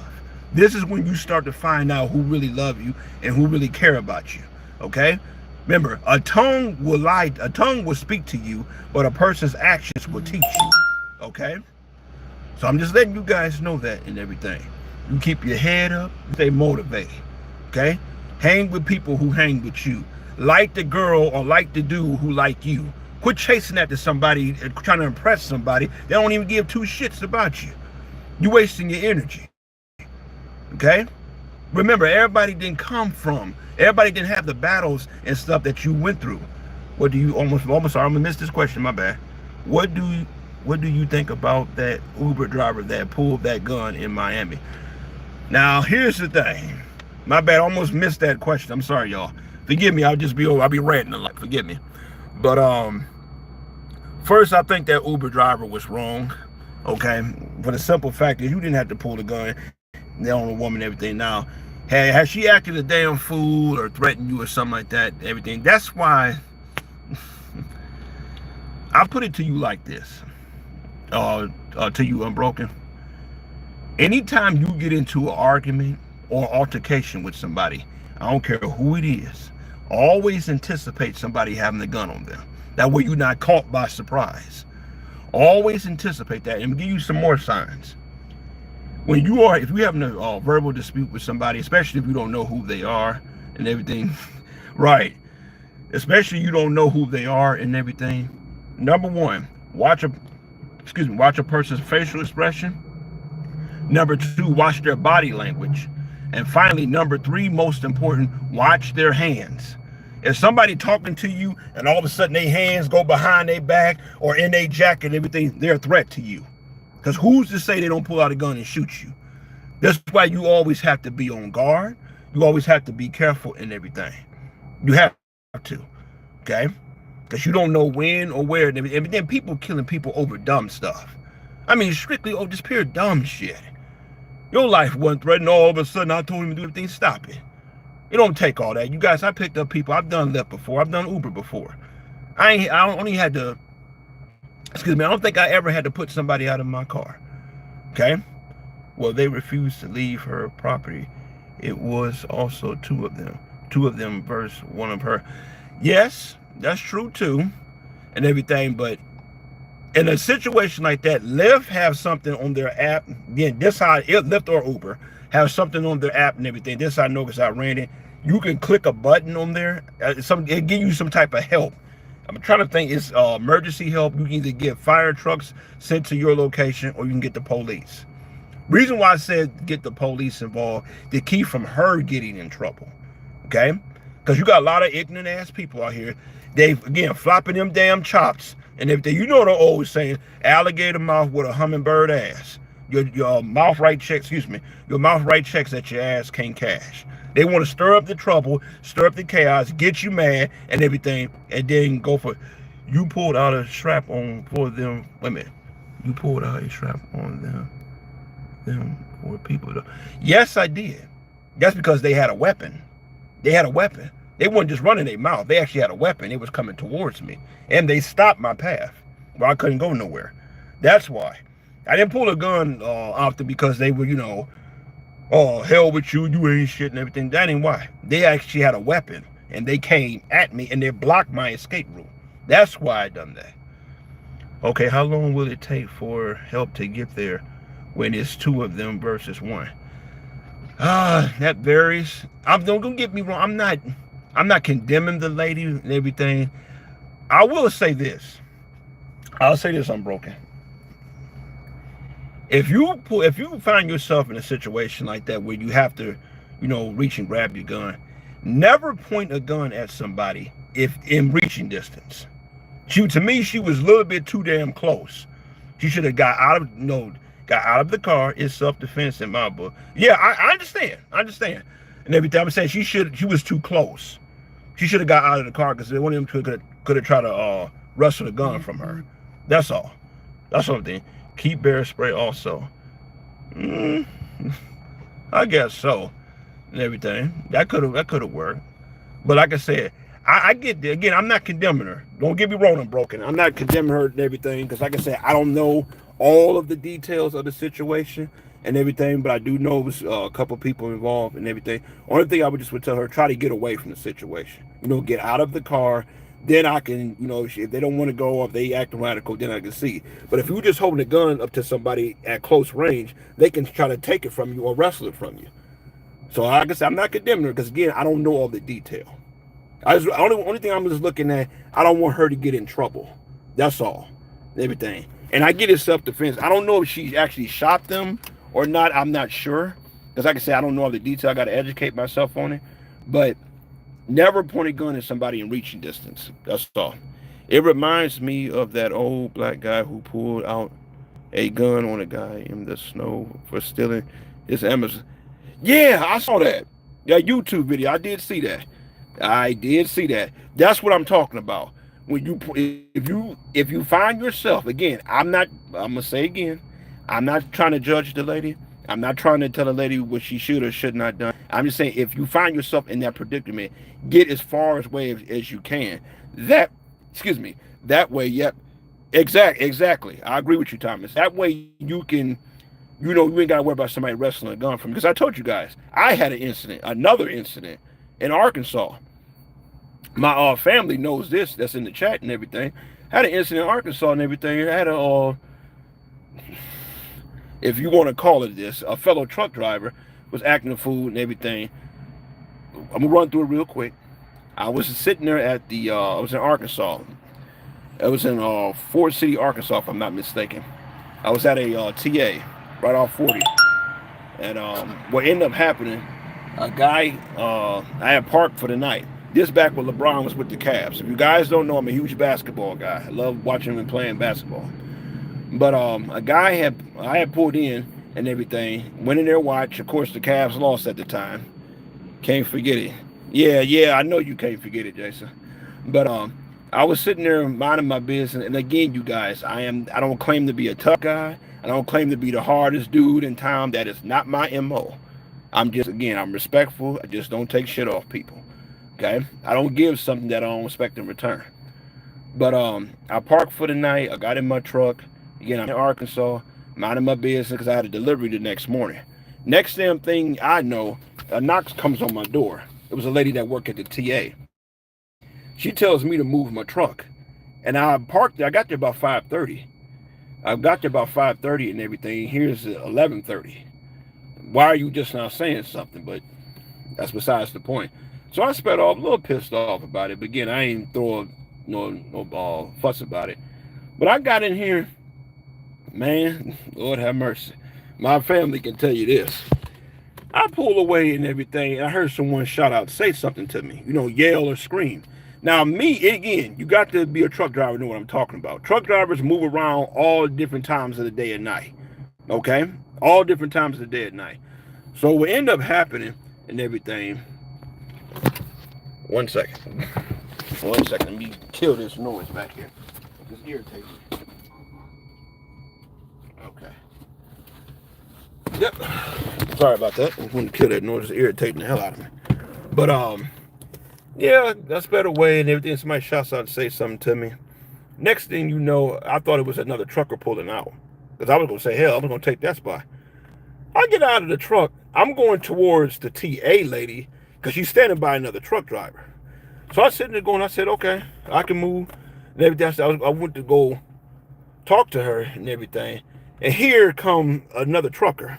Speaker 1: This is when you start to find out who really love you and who really care about you. Okay? Remember, a tongue will speak to you, but a person's actions will teach you. Okay? So I'm just letting you guys know that and everything. You keep your head up, stay motivated. Okay? Hang with people who hang with you. Like the girl or like the dude who like you. Quit chasing after somebody, trying to impress somebody. They don't even give two shits about you. You're wasting your energy. Okay? Remember, everybody didn't have the battles and stuff that you went through. What do you, almost sorry, I'm gonna miss this question, my bad. What do you think about that Uber driver that pulled that gun in Miami? Now, here's the thing. My bad, I almost missed that question. I'm sorry, y'all. Forgive me, I'll be ranting a lot, forgive me. But, first, I think that Uber driver was wrong, okay? For the simple fact that you didn't have to pull the gun on a woman and everything. Now, has she acted a damn fool or threatened you or something like that, everything, that's why I put it to you like this, to you Unbroken. Anytime you get into an argument or altercation with somebody, I don't care who it is, always anticipate somebody having a gun on them. That way you're not caught by surprise. Always anticipate that, and give you some more signs. If you're having a verbal dispute with somebody, especially if you don't know who they are and everything, right? Especially you don't know who they are and everything. Number one, watch a person's facial expression. Number two, watch their body language. And finally, number three, most important, watch their hands. If somebody talking to you and all of a sudden their hands go behind their back or in their jacket and everything, they're a threat to you. Because who's to say they don't pull out a gun and shoot you? That's why you always have to be on guard. You always have to be careful in everything. You have to, okay? Because you don't know when or where. And then people killing people over dumb stuff. I mean, strictly over just pure dumb shit. Your life wasn't threatened. All of a sudden, I told him to do everything. Stop it. It don't take all that. You guys, I picked up people. I've done Lyft before. I've done Uber before. I only had to, I don't think I ever had to put somebody out of my car. Okay? Well, they refused to leave her property. It was also two of them. Two of them versus one of her. Yes, that's true too. And everything, but in a situation like that, Lyft have something on their app. Again, this how Lyft or Uber have something on their app and everything. This I know because I ran it. You can click a button on there. It give you some type of help. I'm trying to think. It's emergency help. You can either get fire trucks sent to your location, or you can get the police. Reason why I said get the police involved to keep from her getting in trouble. Okay, because you got a lot of ignorant ass people out here. They again flopping them damn chops and everything. You know they're always saying alligator mouth with a hummingbird ass. Your mouth right checks, your mouth right checks that your ass can't cash. They want to stir up the trouble, stir up the chaos, get you mad and everything, and then go for it. You pulled out a strap on for them. Wait a minute. You pulled out a strap on them for people. Yes, I did. That's because they had a weapon. They had a weapon. They weren't just running their mouth. They actually had a weapon. It was coming towards me. And they stopped my path where I couldn't go nowhere. That's why. I didn't pull a gun out there because they were, oh, hell with you, you ain't shit and everything. That ain't why. They actually had a weapon. And they came at me and they blocked my escape route. That's why I done that. Okay, how long will it take for help to get there when it's two of them versus one? That varies. Don't get me wrong. I'm not condemning the lady and everything. I will say this. I'll say this, Unbroken. If you find yourself in a situation like that where you have to, reach and grab your gun, never point a gun at somebody if in reaching distance. To me, she was a little bit too damn close. She should have got out of the car. It's self-defense in my book. Yeah, I understand. And every time I'm saying she was too close. She should have got out of the car because one of them could have tried to wrestle the gun from her. That's all. That's something. Keep bear spray also. I guess so. And everything. That could have worked. But like I said, I get there. Again, I'm not condemning her. Don't get me wrong, Unbroken. I'm not condemning her and everything because like I said, I don't know all of the details of the situation and everything, but I do know it was a couple people involved and everything. Only thing I would tell her, try to get away from the situation. Get out of the car. Then I can, if they don't want to go or if they act radical, then I can see. But if you're just holding a gun up to somebody at close range, they can try to take it from you or wrestle it from you. So like I said, I'm not condemning her because again, I don't know all the detail. Only thing I'm just looking at, I don't want her to get in trouble. That's all. Everything. And I get it self-defense. I don't know if she actually shot them or not. I'm not sure. Because like I said, I don't know all the detail. I got to educate myself on it. But never point a gun at somebody in reaching distance. That's all. It reminds me of that old black guy who pulled out a gun on a guy in the snow for stealing his Amazon. Yeah, I saw that. That YouTube video. I did see that. That's what I'm talking about. When if you find yourself, again, I'm gonna say again, I'm not trying to judge the lady. I'm not trying to tell a lady what she should or should not done. I'm just saying if you find yourself in that predicament, get as far away as you can. That way, yep, Exactly. I agree with you, Thomas. That way you can, you ain't got to worry about somebody wrestling a gun from you. Because I told you guys, I had an incident, another incident in Arkansas. My family knows this. That's in the chat and everything. Had an incident in Arkansas and everything. I had a, if you want to call it this, a fellow truck driver was acting a fool and everything. I'm gonna run through it real quick. I was sitting there at the, I was in Arkansas. It was in Ford City, Arkansas, if I'm not mistaken. I was at a TA right off 40, and what ended up happening, a guy, I had parked for the night. This back when LeBron was with the Cavs. If you guys don't know, I'm a huge basketball guy. I love watching him and playing basketball. But a guy I had pulled in and everything. Went in there, watch. Of course, the Cavs lost at the time. Can't forget it. Yeah, I know you can't forget it, Jason. But I was sitting there minding my business, and again, you guys, I don't claim to be a tough guy. I don't claim to be the hardest dude in town. That is not my MO. I'm respectful. I just don't take shit off people. Okay? I don't give something that I don't expect in return. But I parked for the night. I got in my truck. Again, I'm in Arkansas, minding my business because I had a delivery the next morning. Next damn thing I know, a knock comes on my door. It was a lady that worked at the TA. She tells me to move my truck. And I parked there. I got there about 5:30. I got there about 5:30 and everything. Here's 11:30. Why are you just now saying something? But that's besides the point. So I sped off, a little pissed off about it. But again, I ain't throw no fuss about it. But I got in here, man, Lord have mercy. My family can tell you this. I pull away and everything, and I heard someone shout out, say something to me, yell or scream. Now, me, again, you got to be a truck driver to know what I'm talking about. Truck drivers move around all different times of the day and night, okay? All different times of the day and night. So what ended up happening and everything, one second, let me kill this noise back here. It's irritating. Okay. Yep. Sorry about that. I want to kill that noise. It's irritating the hell out of me. But yeah, that's better way and everything. Somebody shouts out and say something to me. Next thing you know, I thought it was another trucker pulling out. Because I was going to say, hell, I'm going to take that spot. I get out of the truck. I'm going towards the TA lady because she's standing by another truck driver. So I was sitting there going, I said, okay, I can move. And everything. I went to go talk to her and everything. And here come another trucker.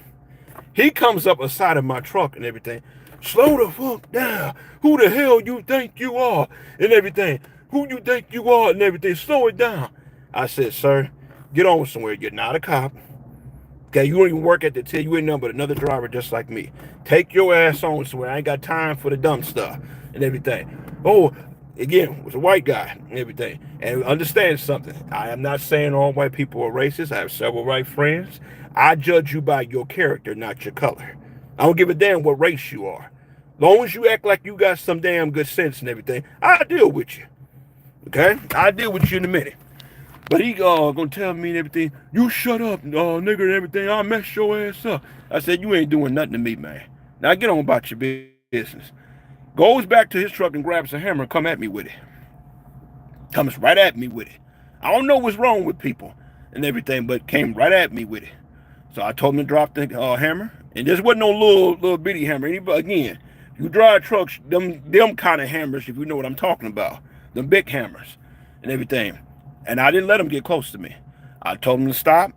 Speaker 1: He comes up aside of my truck and everything. Slow the fuck down. Who the hell you think you are? And everything. Who you think you are and everything. Slow it down. I said, sir, get on somewhere. You're not a cop. Okay, you don't even work at the till. You ain't nothing but another driver just like me. Take your ass on somewhere. I ain't got time for the dumb stuff and everything. Oh, again, was a white guy and everything. And understand something. I am not saying all white people are racist. I have several white friends. I judge you by your character, not your color. I don't give a damn what race you are. As long as you act like you got some damn good sense and everything, I'll deal with you. Okay? I'll deal with you in a minute. But he gonna tell me and everything, you shut up, nigga, and everything, I'll mess your ass up. I said, you ain't doing nothing to me, man. Now get on about your business. Goes back to his truck and grabs a hammer and come at me with it. Comes right at me with it. I don't know what's wrong with people and everything, but came right at me with it. So I told him to drop the hammer. And this wasn't no little bitty hammer. Again, you drive trucks, them kind of hammers, if you know what I'm talking about. Them big hammers and everything. And I didn't let him get close to me. I told him to stop.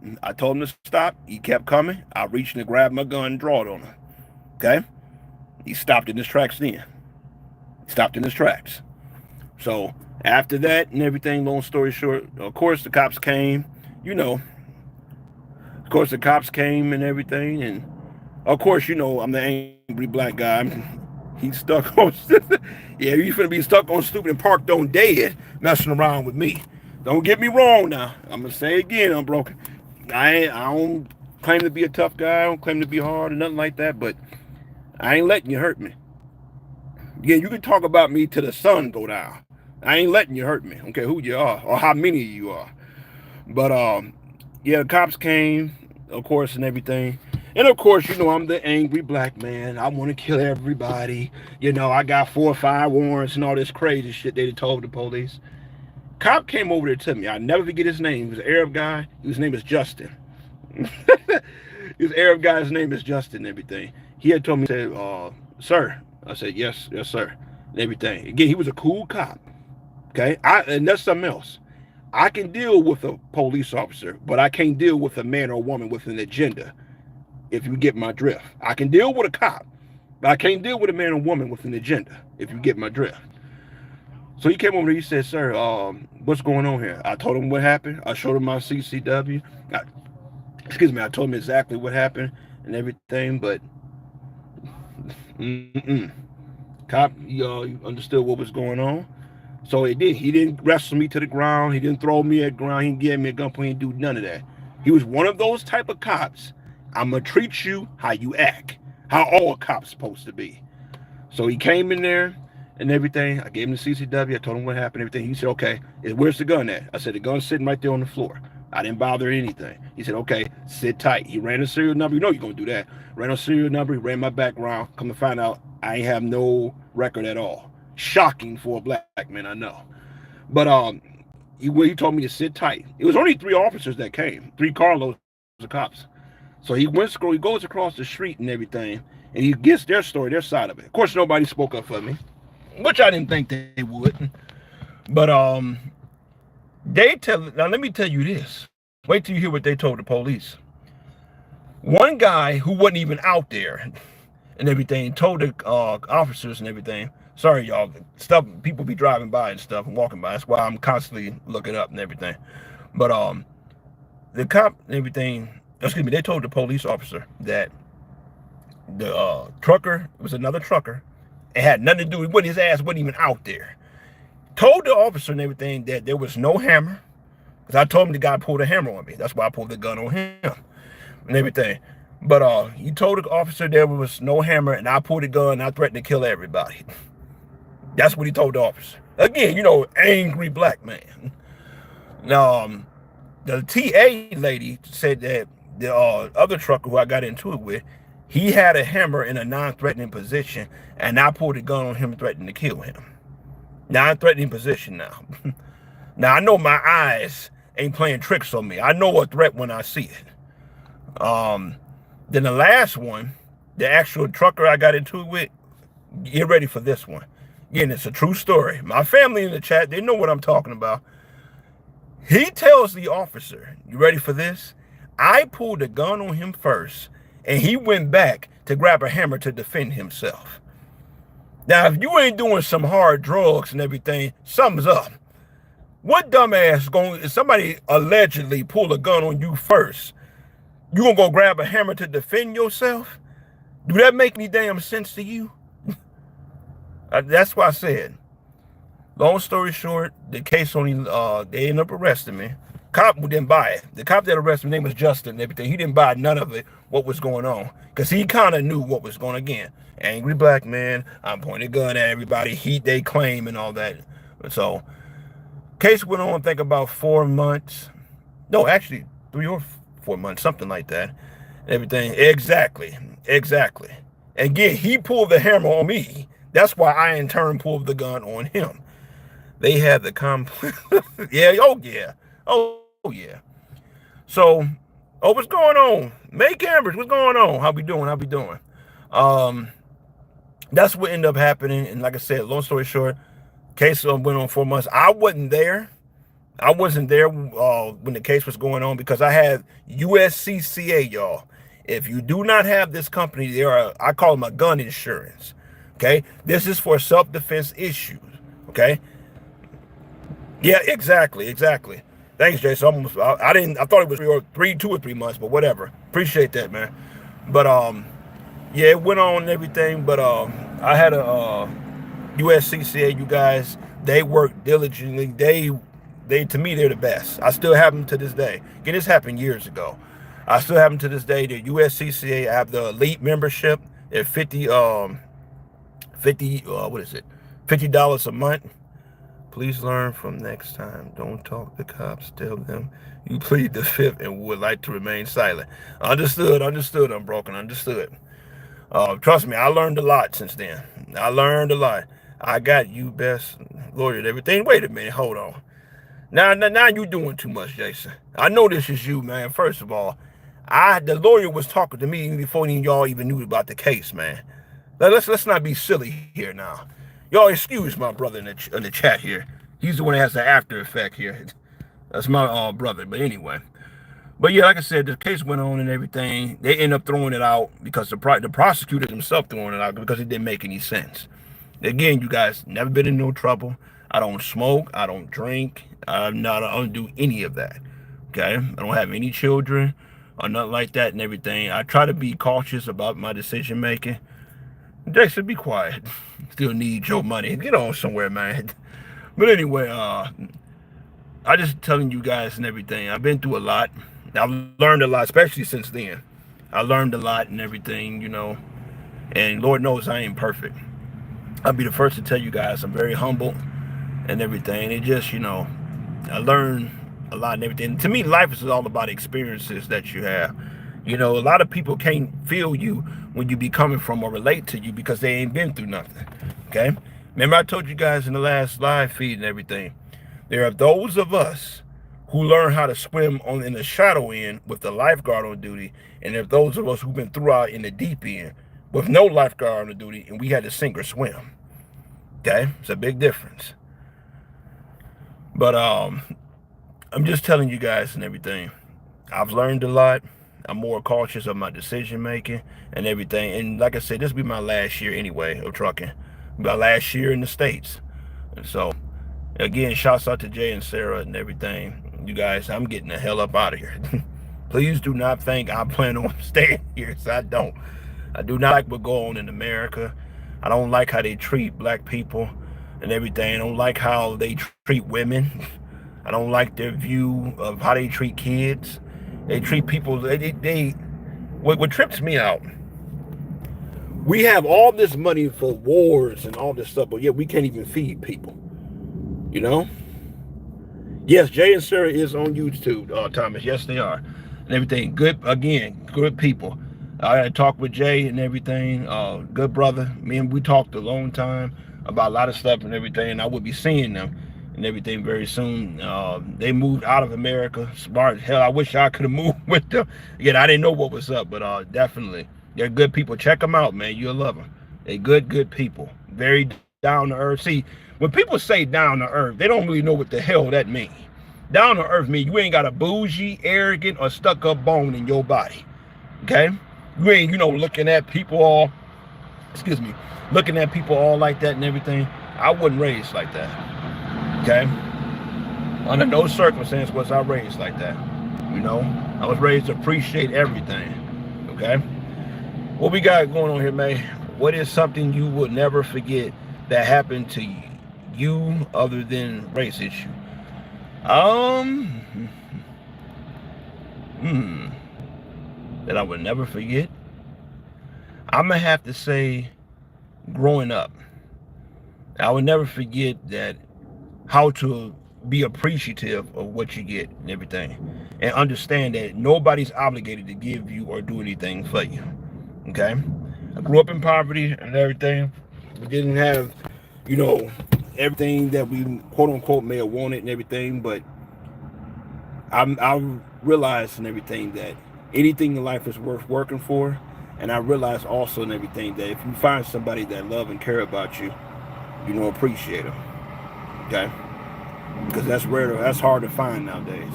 Speaker 1: He kept coming. I reached and grabbed my gun and draw it on him. Okay? He stopped in his tracks then. So after that and everything, long story short, of course the cops came. Of course the cops came and everything. And of course, I'm the angry black guy. He's stuck on, yeah, you finna be stuck on stupid and parked on dead messing around with me. Don't get me wrong now. I'm going to say again, I'm broken. I don't claim to be a tough guy. I don't claim to be hard or nothing like that, but I ain't letting you hurt me. Yeah, you can talk about me till the sun go down. I ain't letting you hurt me. Okay, who you are or how many of you are. But, yeah, the cops came, of course, and everything. And, of course, I'm the angry black man. I want to kill everybody. I got 4 or 5 warrants and all this crazy shit they told the police. Cop came over there to me. I never forget his name. He was an Arab guy. His name is Justin. His Arab guy's name is Justin and everything. He had told me, said, sir. I said, yes, sir. And everything. Again, he was a cool cop. Okay? And that's something else. I can deal with a police officer, but I can't deal with a man or woman with an agenda, if you get my drift. I can deal with a cop, but I can't deal with a man or woman with an agenda, if you get my drift. So he came over there, he said, sir, what's going on here? I told him what happened. I showed him my CCW. I told him exactly what happened and everything, but cop, he understood what was going on. So he didn't wrestle me to the ground. He didn't throw me at the ground. He didn't give me a gunpoint. He didn't do none of that. He was one of those type of cops. I'm going to treat you how you act, how all cops supposed to be. So he came in there and everything. I gave him the CCW. I told him what happened, everything. He said, okay, where's the gun at? I said, the gun's sitting right there on the floor. I didn't bother anything. He said, okay, sit tight. He ran a serial number. You know you're going to do that. Ran a serial number. He ran my background. Come to find out, I ain't have no record at all. Shocking for a black man, I know. But he told me to sit tight. It was only 3 officers that came, 3 carloads of cops. So he goes across the street and everything, and he gets their story, their side of it. Of course, nobody spoke up for me, which I didn't think they would. But now let me tell you this. Wait till you hear what they told the police. One guy who wasn't even out there and everything told the officers and everything, sorry y'all, stuff, people be driving by and stuff and walking by. That's why I'm constantly looking up and everything. But the cop and everything, they told the police officer that the trucker, it was another trucker, it had nothing to do with his ass, wasn't even out there. Told the officer and everything that there was no hammer, because I told him the guy pulled a hammer on me. That's why I pulled the gun on him and everything. But he told the officer there was no hammer, and I pulled the gun and I threatened to kill everybody. That's what he told the officer. Again, angry black man. Now, the TA lady said that the other trucker who I got into it with, he had a hammer in a non-threatening position, and I pulled the gun on him, threatening to kill him. Non-threatening position now. Now, I know my eyes ain't playing tricks on me. I know a threat when I see it. Then the last one, the actual trucker I got into it with, get ready for this one. Again, it's a true story. My family in the chat, they know what I'm talking about. He tells the officer, you ready for this? I pulled the gun on him first, and he went back to grab a hammer to defend himself. Now, if you ain't doing some hard drugs and everything, something's up. What dumbass if somebody allegedly pull a gun on you first, you gonna go grab a hammer to defend yourself? Do that make any damn sense to you? That's why I said, long story short, the case only, they ended up arresting me. Cop didn't buy it. The cop that arrested me, name was Justin and everything. He didn't buy none of it, what was going on. Because he kind of knew what was going on. Again, angry black man, I'm pointing a gun at everybody, heat they claim and all that. So, case went on, I think about 4 months. No, actually, 3 or 4 months, something like that. Everything, exactly. Again, he pulled the hammer on me. That's why I, in turn, pulled the gun on him. They had the Oh, yeah. So, what's going on? Make cameras, what's going on? How we doing? That's what ended up happening. And like I said, long story short, case went on 4 months. I wasn't there. When the case was going on because I had USCCA, y'all. If you do not have this company, I call them a gun insurance. Okay? This is for self-defense issues. Okay? Yeah, exactly. Thanks, Jason. I thought it was 2 or 3 months, but whatever. Appreciate that, man. But yeah, it went on and everything. But I had a USCCA. You guys, they work diligently. They to me, they're the best. I still have them to this day. Again, this happened years ago. I still have them to this day. The USCCA, I have the elite membership. They're $50 a month. Please learn from next time. Don't talk to cops. Tell them you plead the fifth and would like to remain silent. Understood, unbroken, understood. Trust me, I learned a lot since then. I got you best lawyer and everything. Wait a minute, hold on. Now you doing too much, Jason. I know this is you, man. First of all, the lawyer was talking to me even before y'all even knew about the case, man. Let's not be silly here now. Y'all excuse my brother in the chat here. He's the one that has the after effect here. That's my brother. But anyway. But yeah, like I said, the case went on and everything. They end up throwing it out because the prosecutor himself throwing it out because it didn't make any sense. Again, you guys, never been in no trouble. I don't smoke. I don't drink. I don't do any of that. Okay? I don't have any children or nothing like that and everything. I try to be cautious about my decision making. Jason, be quiet. Still need your money. Get on somewhere, man. But anyway, I just telling you guys and everything. I've been through a lot. I've learned a lot, especially since then. I learned a lot and everything, you know. And Lord knows I ain't perfect. I'll be the first to tell you guys I'm very humble and everything. It just, you know, I learned a lot and everything. To me, life is all about experiences that you have. You know, a lot of people can't feel you when you be coming from or relate to you because they ain't been through nothing. Okay? Remember I told you guys in the last live feed and everything. There are those of us who learn how to swim in the shallow end with the lifeguard on duty, and there are those of us who've been through out in the deep end with no lifeguard on the duty, and we had to sink or swim. Okay? It's a big difference. But I'm just telling you guys and everything. I've learned a lot. I'm more cautious of my decision making and everything. And like I said, this will be my last year anyway of trucking. My last year in the States. And so, again, shouts out to Jay and Sarah and everything. You guys, I'm getting the hell up out of here. Please do not think I plan on staying here. So I don't. I do not like what goes on in America. I don't like how they treat black people and everything. I don't like how they treat women. I don't like their view of how they treat kids. They treat people, what trips me out, we have all this money for wars and all this stuff, but yet we can't even feed people, you know? Yes, Jay and Sarah is on YouTube, Thomas. Yes, they are. And everything. Good, again, good people. I had talked with Jay and everything. Good brother. Me and we talked a long time about a lot of stuff and everything. And I would be seeing them and everything very soon. They moved out of America. Smart. Hell, I wish I could have moved with them. Again, I didn't know what was up, but definitely. They're good people. Check them out, man. You'll love them. They're good people. Very down to earth. See, when people say down to earth, they don't really know what the hell that means. Down to earth means you ain't got a bougie, arrogant, or stuck up bone in your body. Okay? You ain't, you know, looking at people all, looking at people all like that and everything. I wasn't raised like that. Okay? Under no circumstance was I raised like that. You know? I was raised to appreciate everything. Okay? What we got going on here, man? What is something you would never forget that happened to you other than race issue? That I would never forget. I'm gonna have to say growing up. I would never forget that how to be appreciative of what you get and everything. And understand that nobody's obligated to give you or do anything for you. Okay? I grew up in poverty and everything. We didn't have, you know, everything that we quote unquote may have wanted and everything, but I realized and everything that anything in life is worth working for. And I realized also and everything that if you find somebody that love and care about you, you know, appreciate them. Okay? Because that's rare, that's hard to find nowadays.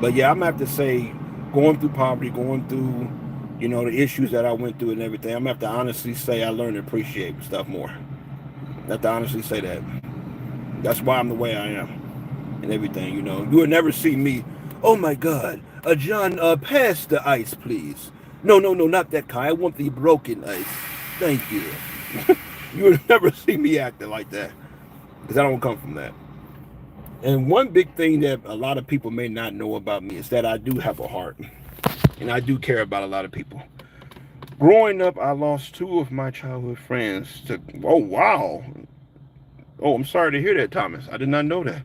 Speaker 1: But yeah, I'm gonna have to say, going through poverty, going through, you know, the issues that I went through and everything, I'm gonna have to honestly say I learned to appreciate stuff more. I have to honestly say that. That's why I'm the way I am and everything, you know. You would never see me, oh my God, John, pass the ice, please. No, not that kind. I want the broken ice. Thank you. You would never see me acting like that because I don't come from that. And one big thing that a lot of people may not know about me is that I do have a heart and I do care about a lot of people. Growing up, I lost 2 of my childhood friends to, oh, wow. Oh, I'm sorry to hear that, Thomas. I did not know that.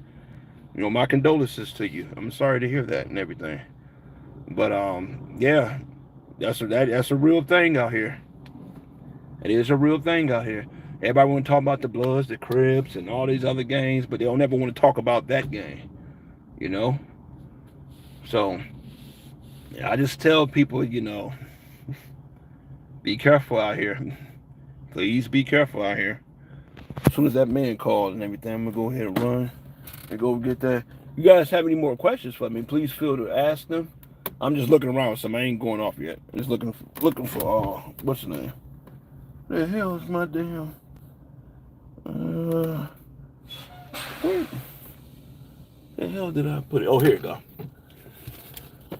Speaker 1: You know, my condolences to you. I'm sorry to hear that and everything. But, yeah, that's a real thing out here. It is a real thing out here. Everybody want to talk about the Bloods, the Crips, and all these other gangs, but they don't ever want to talk about that gang. you know. So yeah, I just tell people, be careful out here. Please be careful out here. As soon as that man called and everything, I'm gonna go ahead and run and go get that. You guys have any more questions for me? Please feel to ask them. I'm just looking around, so I ain't going off yet. I'm just looking for what's the name? The hell is my damn where the hell did I put it? Oh, here you go.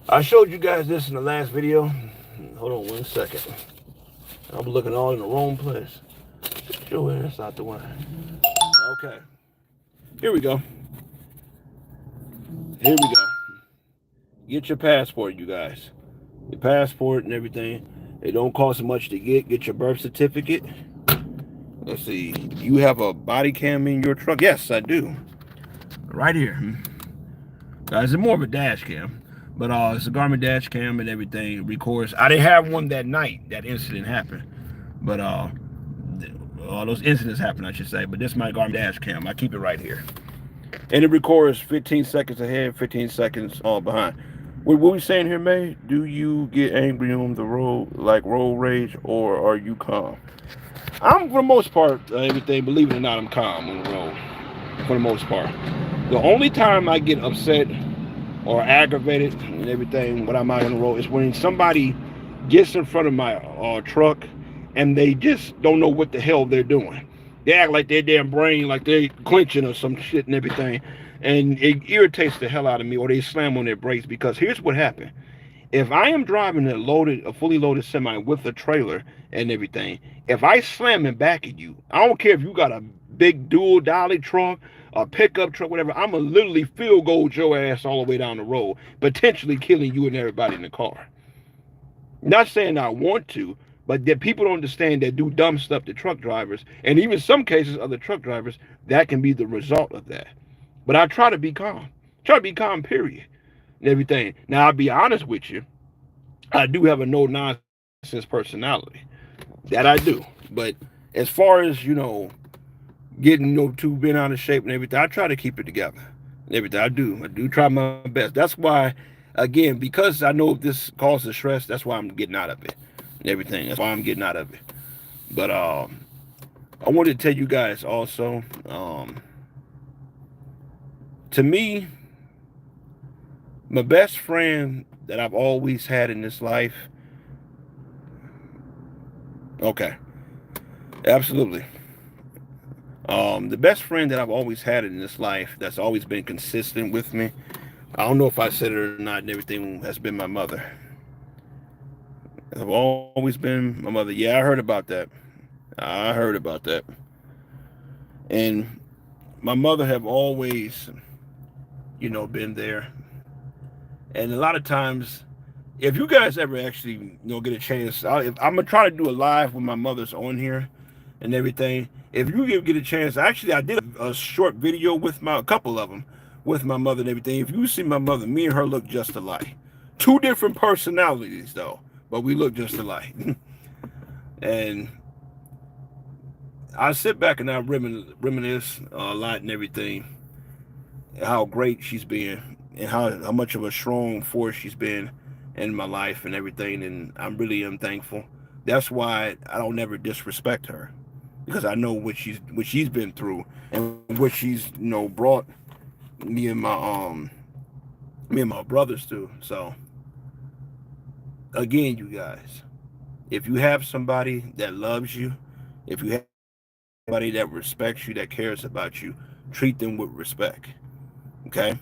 Speaker 1: I showed you guys this in the last video. Hold on 1 second. I'm looking all in the wrong place. Get your ass out the way. Okay. Here we go. Here we go. Get your passport, you guys. Your passport and everything. It don't cost much to get. Get your birth certificate. Let's see. You have a body cam in your truck? Yes, I do. Right here. Guys, it's more of a dash cam. But it's a Garmin dash cam and everything. It records. I didn't have one that night. That incident happened. But all those incidents happened, I should say. But this is my Garmin dash cam. I keep it right here. And it records 15 seconds ahead, 15 seconds all behind. What we saying here, May? Do you get angry on the road, like road rage, or are you calm? I'm, for the most part, everything, believe it or not, I'm calm on the road. For the most part. The only time I get upset or aggravated and everything when I'm out on the road is when somebody gets in front of my truck and they just don't know what the hell they're doing. They act like their damn brain, like they're clenching or some shit and everything. And it irritates the hell out of me, or they slam on their brakes, because here's what happened. If I am driving a fully loaded semi with a trailer and everything, if I slam in back at you, I don't care if you got a big dual dolly truck, a pickup truck, whatever, I'm going to literally field goal your ass all the way down the road, potentially killing you and everybody in the car. Not saying I want to, but that people don't understand that do dumb stuff to truck drivers, and even some cases other truck drivers, that can be the result of that. But I try to be calm. Try to be calm, period. And everything. Now, I'll be honest with you. I do have a no-nonsense personality. That I do. But as far as, getting too bent out of shape and everything, I try to keep it together. And everything. I do try my best. That's why, again, because I know this causes stress, that's why I'm getting out of it. And everything. That's why I'm getting out of it. But I wanted to tell you guys also, to me, my best friend that I've always had in this life. Okay. Absolutely. The best friend that I've always had in this life that's always been consistent with me. I don't know if I said it or not and everything, has been my mother. I've always been my mother. Yeah, I heard about that. And my mother have always, been there. And a lot of times, if you guys ever actually, get a chance, I'm going to try to do a live when my mother's on here and everything. If you get a chance, actually, I did a short video with a couple of them, with my mother and everything. If you see my mother, me and her look just alike. Two different personalities, though, but we look just alike. And I sit back and I reminisce a lot and everything, how great she's been, and how much of a strong force she's been in my life and everything, and I really am thankful. That's why I don't never disrespect her, because I know what she's been through and what she's brought me and my brothers through. So again, you guys, if you have somebody that loves you, if you have somebody that respects you, that cares about you, treat them with respect. Okay.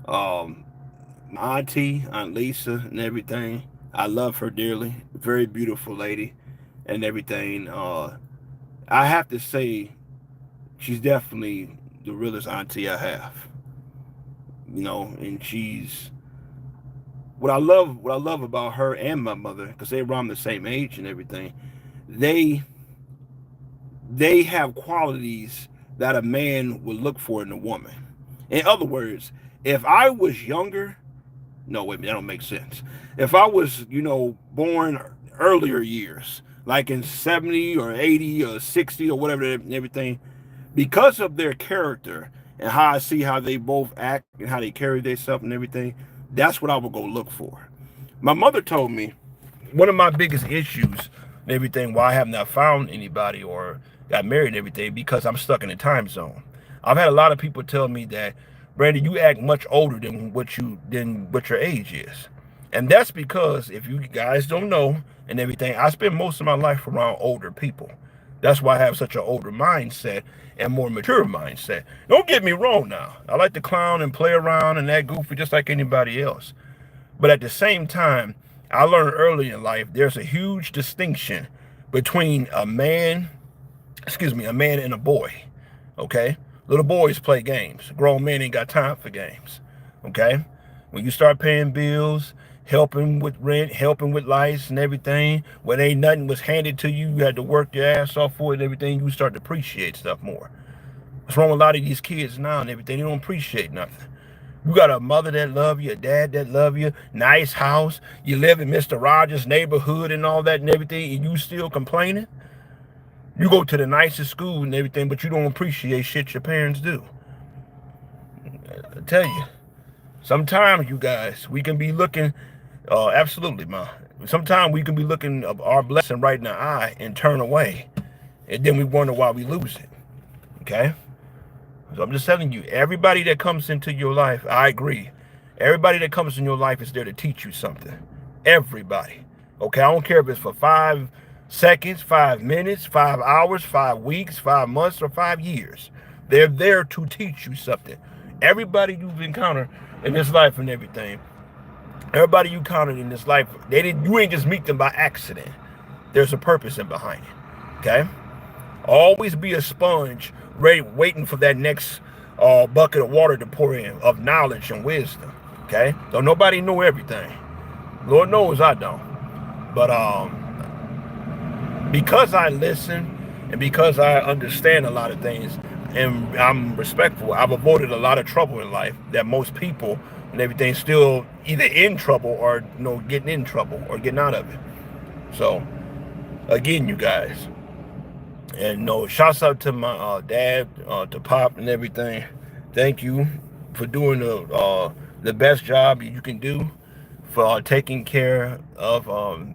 Speaker 1: My auntie, Aunt Lisa, and everything, I love her dearly. Very beautiful lady and everything. I have to say, she's definitely the realest auntie I have. And she's what I love about her and my mother, because they're around the same age and everything. They have qualities that a man would look for in a woman. In other words, if I was younger, no, wait a minute, that don't make sense. If I was, born earlier years, like in 70 or 80 or 60 or whatever and everything, because of their character and how I see how they both act and how they carry themselves and everything, that's what I would go look for. My mother told me one of my biggest issues and everything why I have not found anybody or got married and everything, because I'm stuck in a time zone. I've had a lot of people tell me that, Brandon, you act much older than what your age is. And that's because, if you guys don't know and everything, I spend most of my life around older people. That's why I have such an older mindset and more mature mindset. Don't get me wrong now. I like to clown and play around and act goofy just like anybody else. But at the same time, I learned early in life there's a huge distinction between a man and a boy. Okay? Little boys play games. Grown men ain't got time for games. Okay? When you start paying bills, helping with rent, helping with lights and everything, when ain't nothing was handed to you, you had to work your ass off for it and everything, you start to appreciate stuff more. What's wrong with a lot of these kids now and everything? They don't appreciate nothing. You got a mother that love you, a dad that love you, nice house, you live in Mr. Rogers' neighborhood and all that and everything, and you still complaining? You go to the nicest school and everything, but you don't appreciate shit your parents do. I tell you, sometimes, you guys, we can be looking, absolutely, ma. Sometimes we can be looking of our blessing right in the eye and turn away, and then we wonder why we lose it. Okay? So I'm just telling you, everybody that comes into your life, I agree. Everybody that comes in your life is there to teach you something. Everybody. Okay? I don't care if it's for 5 seconds, 5 minutes, 5 hours, 5 weeks, 5 months, or 5 years. They're there to teach you something. Everybody you've encountered in this life and everything, everybody you encountered in this life, you ain't just meet them by accident. There's a purpose in behind it. Okay? Always be a sponge, ready, waiting for that next bucket of water to pour in, of knowledge and wisdom. Okay? Don't nobody know everything. Lord knows I don't. But because I listen and because I understand a lot of things and I'm respectful, I've avoided a lot of trouble in life that most people and everything still either in trouble or getting in trouble or getting out of it. So again, you guys, and shouts out to my dad, to Pop and everything. Thank you for doing the best job you can do for taking care of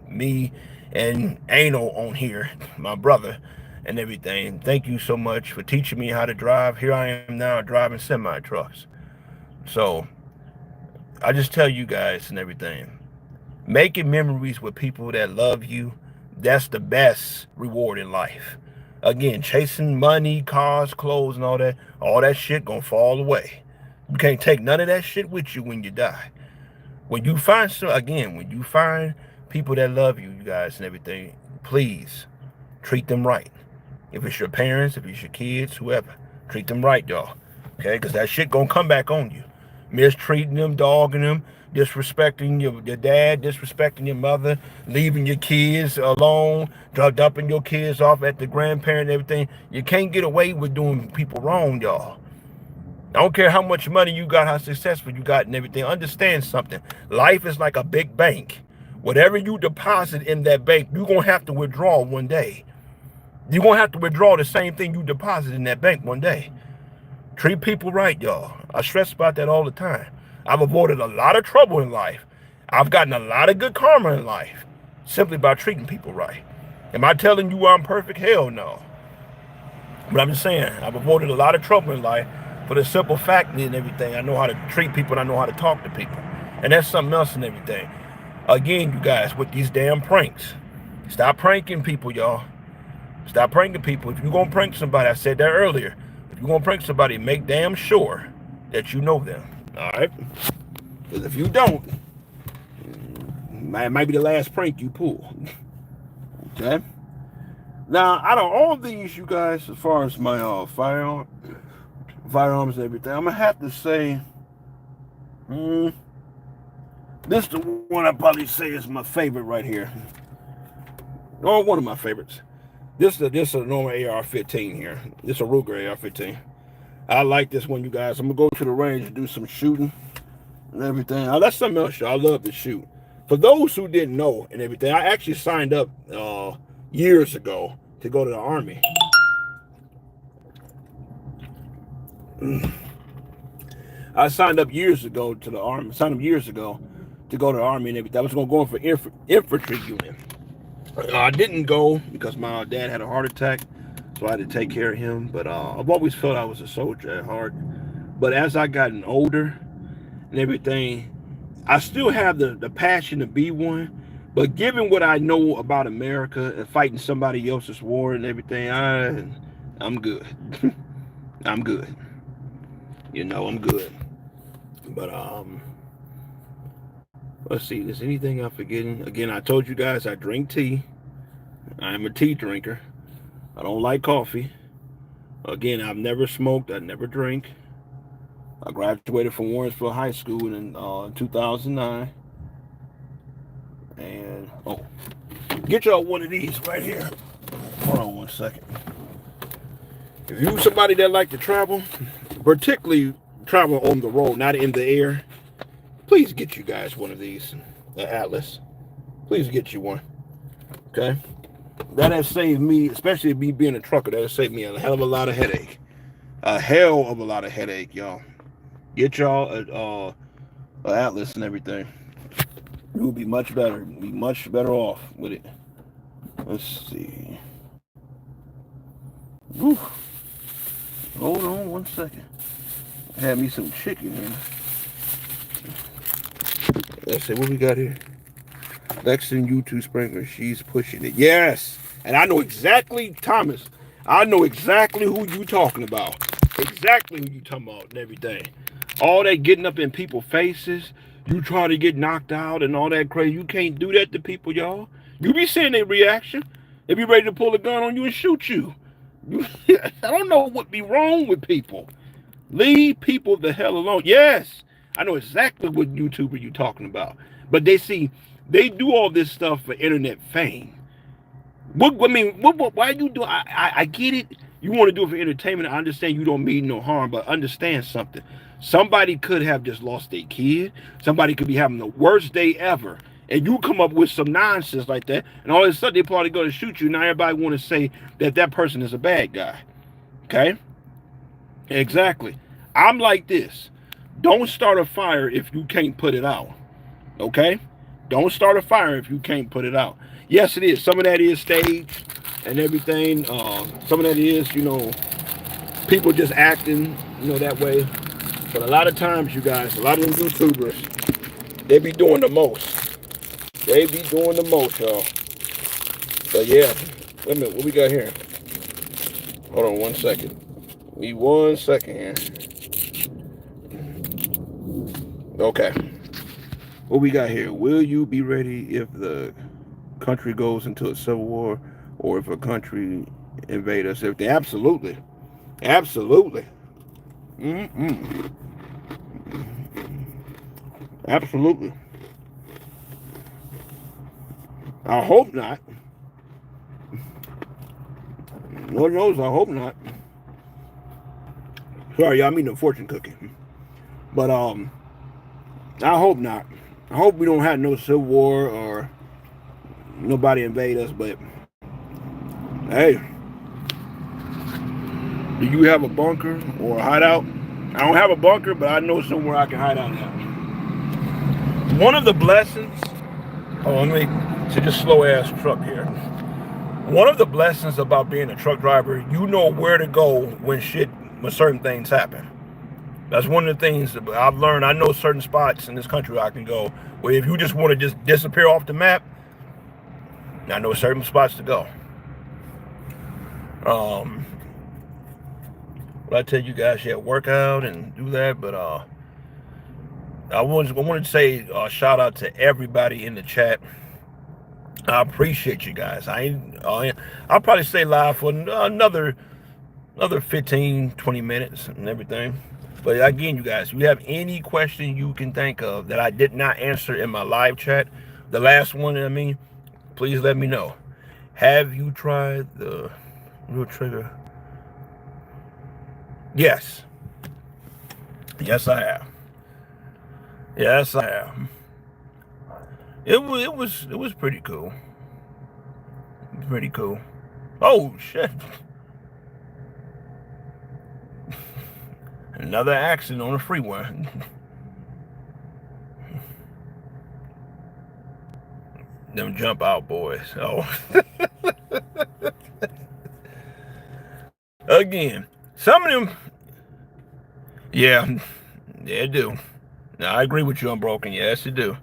Speaker 1: me and Anal on here, my brother, and everything. Thank you so much for teaching me how to drive. Here I am now driving semi-trucks. So I just tell you guys and everything, making memories with people that love you, that's the best reward in life. Again, chasing money, cars, clothes, and all that shit gonna fall away. You can't take none of that shit with you when you die. When you find people that love you, you guys, and everything, please treat them right. If it's your parents, if it's your kids, whoever, treat them right, y'all. Okay? Because that shit gonna come back on you. Mistreating them, dogging them, disrespecting your dad, disrespecting your mother, leaving your kids alone, dumping your kids off at the grandparent and everything. You can't get away with doing people wrong, y'all. I don't care how much money you got, how successful you got and everything. Understand something. Life is like a big bank. Whatever you deposit in that bank, you're going to have to withdraw one day. You're going to have to withdraw the same thing you deposited in that bank one day. Treat people right, y'all. I stress about that all the time. I've avoided a lot of trouble in life. I've gotten a lot of good karma in life simply by treating people right. Am I telling you I'm perfect? Hell no. But I'm just saying, I've avoided a lot of trouble in life for the simple fact and everything. I know how to treat people and I know how to talk to people. And that's something else and everything. Again, you guys, with these damn pranks, stop pranking people, y'all. Stop pranking people. If you're going to prank somebody, I said that earlier, if you're going to prank somebody, make damn sure that you know them. All right? Because if you don't, it might be the last prank you pull. Okay? Now, out of all these, you guys, as far as my firearms and everything, I'm going to have to say, this is the one I probably say is my favorite right here. Or one of my favorites. This is a normal AR-15 here. This is a Ruger AR-15. I like this one, you guys. I'm going to go to the range and do some shooting and everything. Now, that's something else, y'all. I love to shoot. For those who didn't know and everything, I actually signed up years ago to go to the Army. I signed up years ago to the army. Signed up years ago to go to the army and everything. I was going to go in for infantry unit. I didn't go because my dad had a heart attack, so I had to take care of him. But I've always felt I was a soldier at heart. But as I gotten older and everything, I still have the passion to be one. But given what I know about America and fighting somebody else's war and everything, I'm good. I'm good. You know, I'm good. But let's see. Is anything I'm forgetting? Again, I told you guys I drink tea. I am a tea drinker. I don't like coffee. Again, I've never smoked. I never drink. I graduated from Warrensville High School in 2009. And get y'all one of these right here. Hold on one second. If you somebody that like to travel, particularly travel on the road, not in the air, please get you guys one of these, the Atlas. Please get you one. Okay? That has saved me, especially me being a trucker, that has saved me a hell of a lot of headache. A hell of a lot of headache, y'all. Get y'all a Atlas and everything. You will be much better. Be much better off with it. Let's see. Whew. Hold on one second. I had me some chicken here. Let's see what we got here. Lexington YouTube sprinkler. She's pushing it. Yes. And I know exactly, Thomas. I know exactly who you talking about. Exactly who you talking about and everything. All that getting up in people's faces. You try to get knocked out and all that crazy. You can't do that to people, y'all. You be seeing their reaction. They be ready to pull a gun on you and shoot you. I don't know what be wrong with people. Leave people the hell alone. Yes, I know exactly what YouTuber you talking about. But they do all this stuff for internet fame. Why you do? I get it. You want to do it for entertainment. I understand you don't mean no harm, but understand something. Somebody could have just lost their kid. Somebody could be having the worst day ever. And you come up with some nonsense like that, and all of a sudden they probably going to shoot you. Now everybody want to say that that person is a bad guy. Okay? Exactly. I'm like this. Don't start a fire if you can't put it out. Okay? Don't start a fire if you can't put it out. Yes, it is. Some of that is staged and everything. Some of that is, people just acting, that way. But a lot of times, you guys, a lot of them YouTubers, they be doing the most. They be doing the most, y'all. But yeah, wait a minute, what we got here? Hold on one second. One second here. Okay. What we got here? Will you be ready if the country goes into a civil war or if a country invade us? If they absolutely. Absolutely. Absolutely. I hope not. Lord knows I hope not. Sorry, y'all, I'm eating a fortune cookie. But I hope not. I hope we don't have no civil war or nobody invade us, but hey, do you have a bunker or a hideout? I don't have a bunker, but I know somewhere I can hide out at. One of the blessings, let me see this slow ass truck here. One of the blessings about being a truck driver, you know where to go when certain things happen. That's one of the things that I've learned. I know certain spots in this country I can go where if you just want to just disappear off the map, I know certain spots to go. But I tell you guys, yeah, work out and do that. But I wanted to say shout out to everybody in the chat. I appreciate you guys. I'll probably stay live for another 15, 20 minutes and everything. But again, you guys, if you have any question you can think of that I did not answer in my live chat, the last one, please let me know. Have you tried the new trigger? Yes. Yes, I have. Yes, I have. It was pretty cool. Pretty cool. Oh shit. Another accident on the freeway. Them jump out boys. Oh. Again, some of them, yeah, they do. Now, I agree with you, Unbroken. Yes, they do.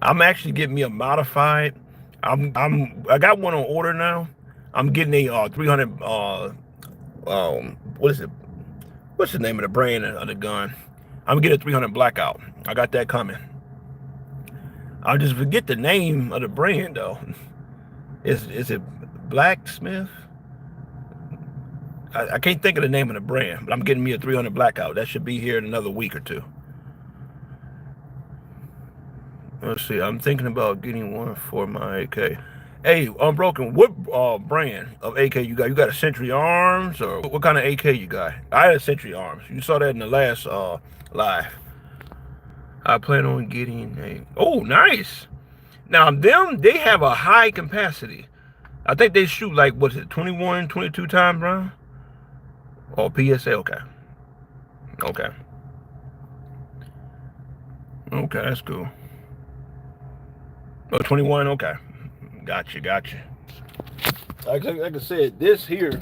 Speaker 1: I'm actually getting me a modified. I got one on order now. I'm getting a 300. What is it? What's the name of the brand of the gun? I'm getting a 300 blackout. I got that coming. I'll just forget the name of the brand though. Is it Blacksmith? I can't think of the name of the brand, but I'm getting me a 300 blackout. That should be here in another week or two. Let's see. I'm thinking about getting one for my AK. Hey, Unbroken, what brand of AK you got? You got a Century Arms, or what kind of AK you got? I had a Century Arms. You saw that in the last live. I plan on getting a... Oh, nice. Now, they have a high capacity. I think they shoot like, what's it, 21, 22 times round? Or PSA, okay. Okay. Okay, that's cool. Oh, 21, okay. Gotcha. Like I said, this here,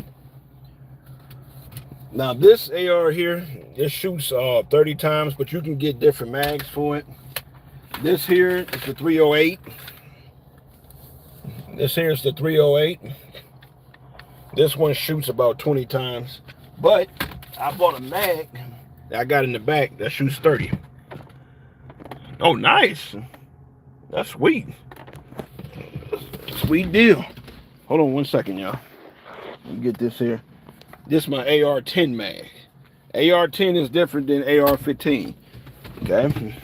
Speaker 1: now this AR here, it shoots 30 times, but you can get different mags for it. This here is the 308. This here is the 308. This one shoots about 20 times, but I bought a mag that I got in the back that shoots 30. Oh, nice. That's sweet. Sweet deal. Hold on one second, y'all. Let me get this here. This is my AR-10 mag. AR-10 is different than AR-15. Okay?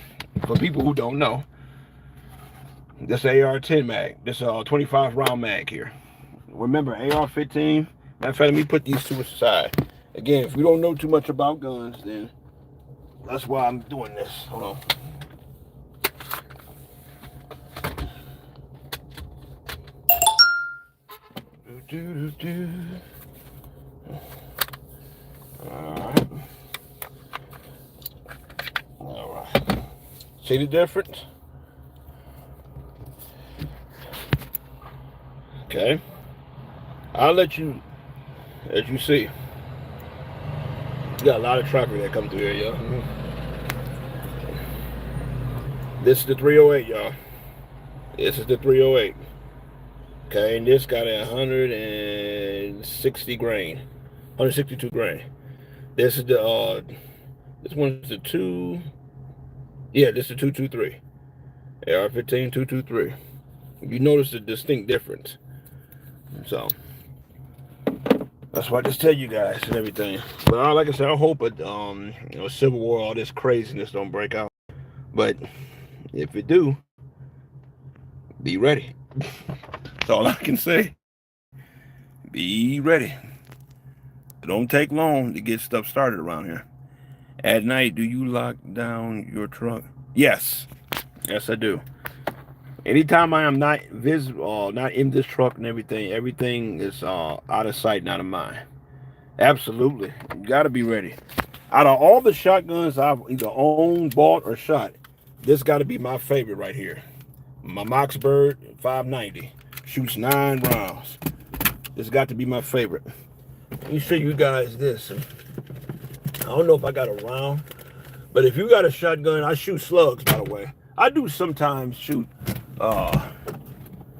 Speaker 1: For people who don't know, this AR-10 mag. This is a 25 round mag here. Remember, AR-15. Matter of fact, let me put these two aside. Again, if we don't know too much about guns, then that's why I'm doing this. Hold on. All right. See the difference? Okay. I'll let you, as you see, you got a lot of traffic that come through here, y'all. This is the 308, y'all. This is the 308. Okay, and this got a 160 grain, 162 grain. This is the this one's the this is the 223. AR-15 223. You notice the distinct difference. So that's why I just tell you guys and everything. But like I said, I hope it Civil War, all this craziness don't break out. But if it do, be ready. That's all I can say. Be ready. It don't take long to get stuff started around here. At night, do you lock down your truck? Yes. Yes, I do. Anytime I am not not in this truck and everything is out of sight, not of mind. Absolutely. You gotta be ready. Out of all the shotguns I've either owned, bought, or shot, this gotta be my favorite right here. My Moxbird 590. Shoots 9 rounds. This got to be my favorite. Let me show you guys this. I don't know if I got a round, but if you got a shotgun, I shoot slugs, by the way. I do sometimes shoot,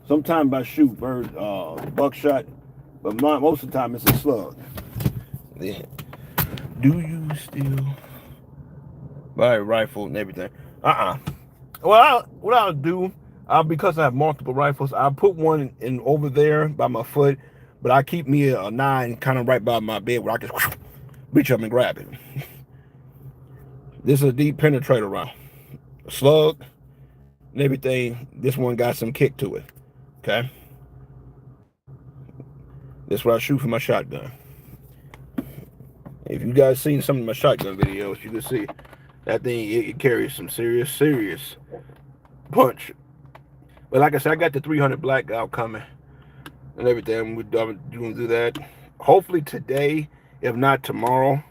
Speaker 1: sometimes I shoot buckshot, but most of the time it's a slug. Yeah. Do you still buy a rifle and everything? Well, what I'll do, because I have multiple rifles, I'll put one in over there by my foot, but I keep me a 9 kind of right by my bed where I can reach up and grab it. This is a deep penetrator round. A slug and everything. This one got some kick to it. Okay? This is what I shoot for my shotgun. If you guys seen some of my shotgun videos, you can see that thing, it carries some serious punch. But like I said, I got the 300 blackout coming and everything. We're going to do that hopefully today, if not tomorrow.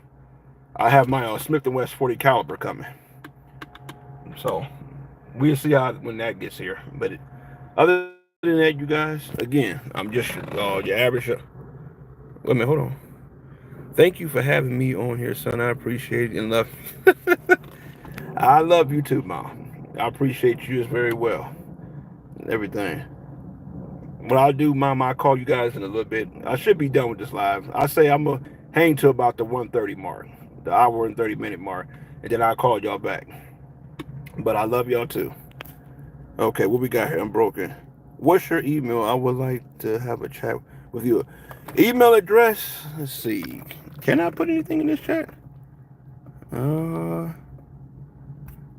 Speaker 1: I have my Smith & West 40 caliber coming. So we'll see how when that gets here. But other than that, you guys, again, I'm just your average. Wait a minute, hold on. Thank you for having me on here, son. I appreciate it and love you. I love you too, Mom. I appreciate you as very well. Everything. What I'll do, Mom, I'll call you guys in a little bit. I should be done with this live. I say I'm going to hang to about the 1:30 mark, the hour and 30-minute mark, and then I'll call y'all back. But I love y'all too. Okay, what we got here? I'm broken. What's your email? I would like to have a chat with you. Email address? Let's see. Can I put anything in this chat? No,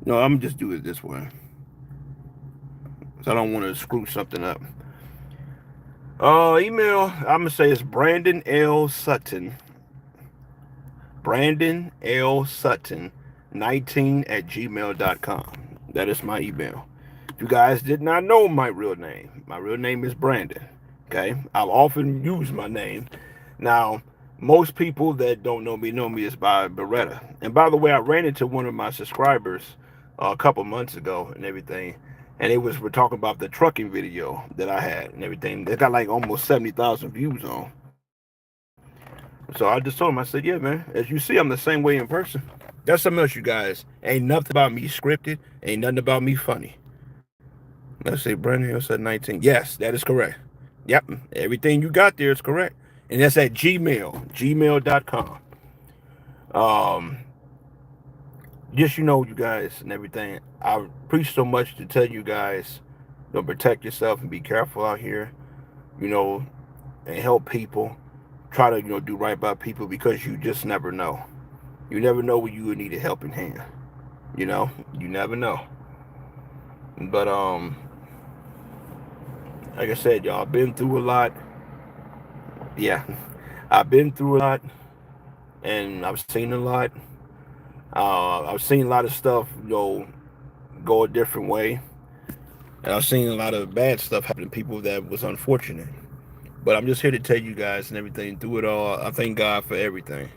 Speaker 1: I'm just do it this way. So I don't want to screw something up. Email, I'm gonna say it's Brandon L. Sutton. Brandon L. Sutton 19@gmail.com. That is my email. If you guys did not know my real name is Brandon. Okay, I'll often use my name. Now, most people that don't know me is by Beretta. And by the way, I ran into one of my subscribers a couple months ago and everything. And we're talking about the trucking video that I had and everything. They got like almost 70,000 views on. So I just told him, I said, yeah, man, as you see, I'm the same way in person. That's something else, you guys. Ain't nothing about me scripted. Ain't nothing about me funny. Let's say Brandon Hill said 19. Yes, that is correct. Yep, everything you got there is correct. And that's at gmail.com. Just, you guys and everything, I preach so much to tell you guys, protect yourself and be careful out here, and help people. Try to, do right by people because you just never know. You never know when you would need a helping hand. You never know. But, like I said, y'all, I've been through a lot. Yeah, I've been through a lot, and I've seen a lot. I've seen a lot of stuff, go a different way. And I've seen a lot of bad stuff happen to people that was unfortunate. But I'm just here to tell you guys and everything through it all. I thank God for everything.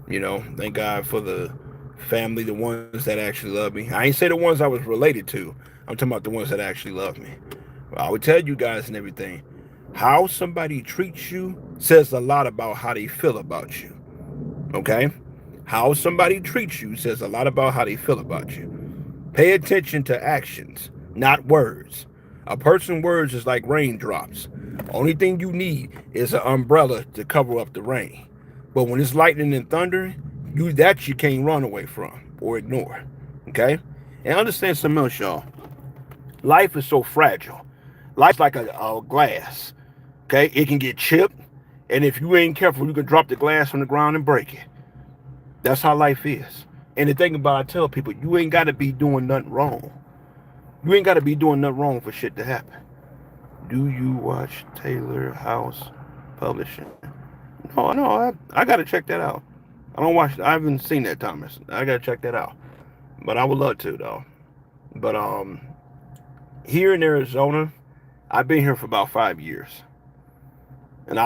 Speaker 1: Thank God for the family, the ones that actually love me. I ain't say the ones I was related to. I'm talking about the ones that actually love me. I would tell you guys and everything. How somebody treats you says a lot about how they feel about you. Okay? How somebody treats you says a lot about how they feel about you. Pay attention to actions, not words. A person's words is like raindrops. Only thing you need is an umbrella to cover up the rain. But when it's lightning and thunder, you can't run away from or ignore. Okay? And understand something else, y'all. Life is so fragile. Life's like a glass. Okay? It can get chipped, and if you ain't careful, you can drop the glass on the ground and break it. That's how life is. And the thing about I tell people, you ain't got to be doing nothing wrong. You ain't got to be doing nothing wrong for shit to happen. Do you watch Taylor House Publishing? No, I got to check that out. I haven't seen that, Thomas. I got to check that out. But I would love to, though. But here in Arizona, I've been here for about 5 years. And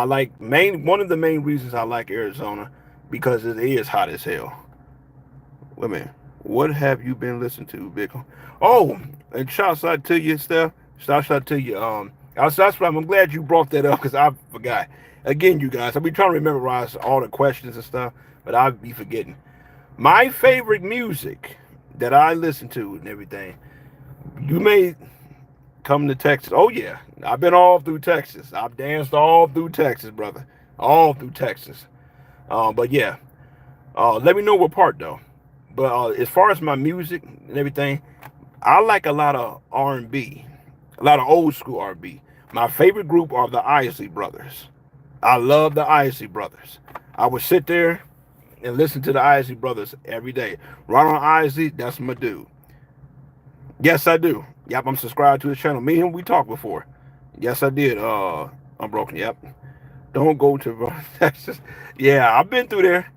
Speaker 1: one of the main reasons I like Arizona, because it is hot as hell. Wait a minute. What have you been listening to, Bickle? Oh, and shouts out to you, Steph. Shouts out to you. I'm glad you brought that up because I forgot. Again, you guys, I'll be trying to memorize all the questions and stuff, but I'll be forgetting. My favorite music that I listen to and everything, you may come to Texas. Oh, yeah. I've been all through Texas. I've danced all through Texas, brother. All through Texas. But yeah, let me know what part, though. But as far as my music and everything, I like a lot of R&B, a lot of old school R&B. My favorite group are the Isley Brothers. I love the Isley Brothers. I would sit there and listen to the Isley Brothers every day. Ronald Isley, that's my dude. Yes, I do. Yep, I'm subscribed to his channel. Me and him, we talked before. Yes, I did. I'm broken. Yep. Don't go to Texas. Yeah, I've been through there.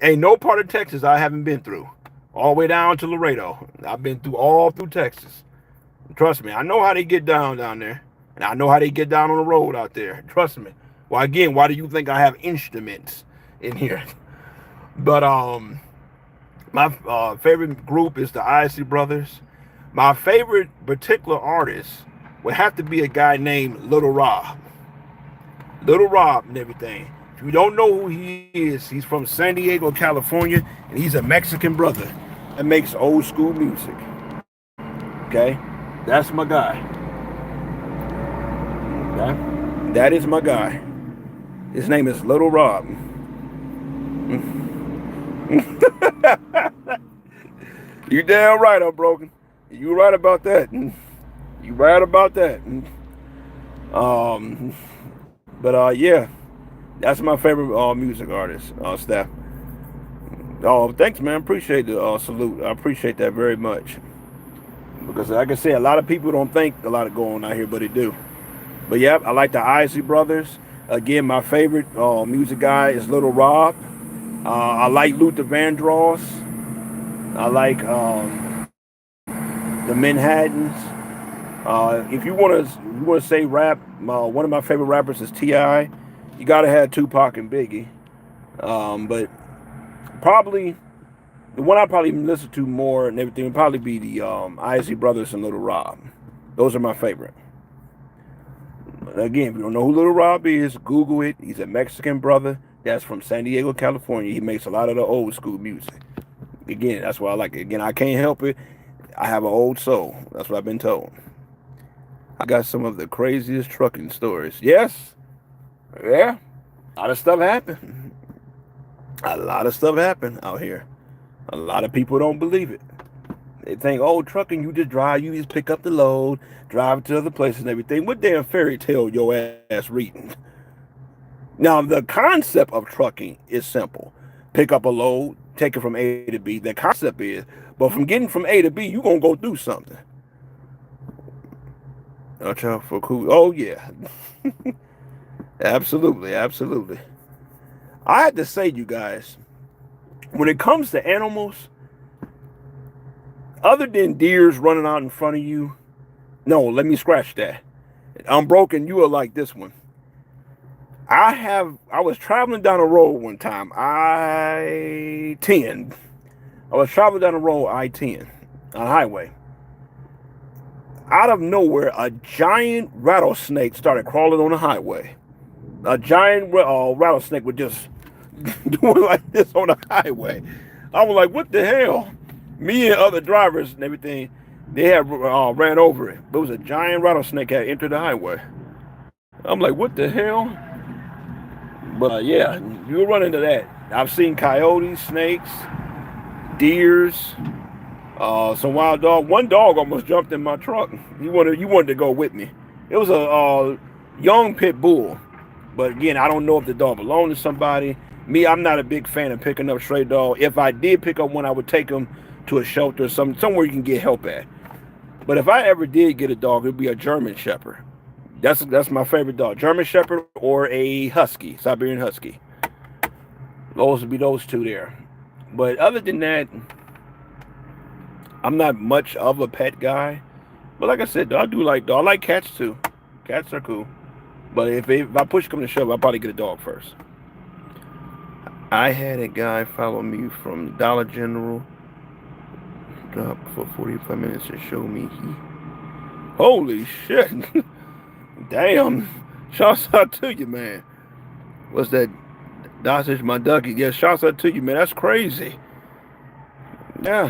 Speaker 1: Ain't no part of Texas I haven't been through. All the way down to Laredo. I've been all through Texas. Trust me, I know how they get down there. And I know how they get down on the road out there. Trust me. Well, again, why do you think I have instruments in here? But My favorite group is the Isley Brothers. My favorite particular artist would have to be a guy named Little Rob. Little Rob and everything. If you don't know who he is, he's from San Diego, California, and he's a Mexican brother that makes old school music. Okay? That's my guy. Okay? That is my guy. His name is Little Rob. You damn right I'm broken. You right about that. You right about that. Yeah. That's my favorite music artist, Steph. Oh, thanks, man. Appreciate the salute. I appreciate that very much. Because, like I said, a lot of people don't think a lot of going on out here, but they do. But, yeah, I like the Isley Brothers. Again, my favorite music guy is Little Rob. I like Luther Vandross. I like the Manhattans. If you want to say rap, one of my favorite rappers is T.I. You gotta have Tupac and Biggie, but probably the one I probably listen to more and everything would probably be the Isley Brothers and Little Rob. Those are my favorite. But again, if you don't know who Little Rob is, Google it. He's a Mexican brother that's from San Diego, California. He makes a lot of the old school music. Again, that's why I like it. Again, I can't help it. I have an old soul. That's what I've been told. I got some of the craziest trucking stories. Yes. Yeah. A lot of stuff happened. A lot of stuff happened out here. A lot of people don't believe it. They think, oh, trucking, you just drive, you just pick up the load, drive to other places and everything. What damn fairy tale your ass reading? Now, the concept of trucking is simple. Pick up a load, take it from A to B. The concept is, but from getting from A to B, you're going to go through something. For cool. Oh, yeah. Absolutely, absolutely. I had to say, you guys, when it comes to animals, other than deers running out in front of you, no, let me scratch that. I'm broken. You are like this one. I was traveling down a road one time, I-10. I was traveling down the road, I-10, on a highway. Out of nowhere, a giant rattlesnake started crawling on the highway. A giant rattlesnake was just doing like this on the highway. I was like, what the hell? Me and other drivers and everything, they had ran over it. But it was a giant rattlesnake had entered the highway. I'm like, what the hell? But yeah, you'll run into that. I've seen coyotes, snakes, deers, some wild dog. One dog almost jumped in my truck. You wanted to go with me. It was a young pit bull. But again, I don't know if the dog belonged to somebody. Me, I'm not a big fan of picking up stray dogs. If I did pick up one, I would take them to a shelter or somewhere you can get help at. But if I ever did get a dog, it would be a German Shepherd. That's my favorite dog. German Shepherd or a Husky, Siberian Husky. Those would be those two there. But other than that, I'm not much of a pet guy. But like I said, I do like dogs. I like cats too. Cats are cool. But if I push come to shove, I'll probably get a dog first. I had a guy follow me from Dollar General. Drop for 45 minutes to show me. Holy shit. Damn. Shouts out to you, man. What's that? Dosage my ducky. Yeah, shouts out to you, man. That's crazy. Yeah,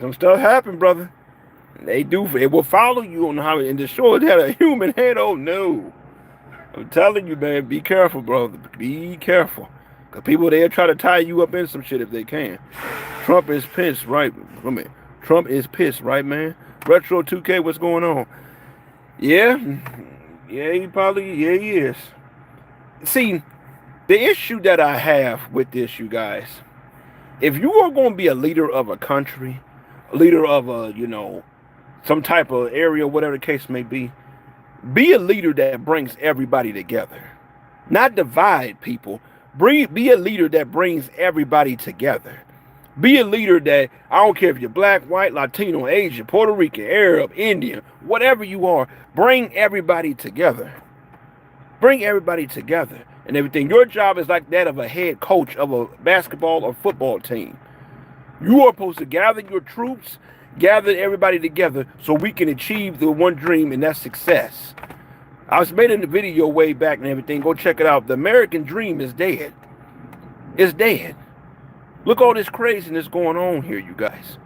Speaker 1: some stuff happened, brother. They do. It will follow you on the highway. And the shore it had a human head. Oh, no. I'm telling you, man, be careful, brother. Be careful. Because people, they'll try to tie you up in some shit if they can. Trump is pissed, right? Trump is pissed, right, man? Retro 2K, what's going on? Yeah, he is. See, the issue that I have with this, you guys, if you are going to be a leader of a country, a leader of a, some type of area, whatever the case may be a leader that brings everybody together. Not divide people. Be a leader that brings everybody together. Be a leader that, I don't care if you're black, white, Latino, Asian, Puerto Rican, Arab, Indian, whatever you are, bring everybody together. Bring everybody together and everything. Your job is like that of a head coach of a basketball or football team. You are supposed to gather your troops, gather everybody together so we can achieve the one dream, and that's success. I was made in the video way back and everything. Go check it out. The American dream is dead. It's dead. Look all this craziness going on here, you guys.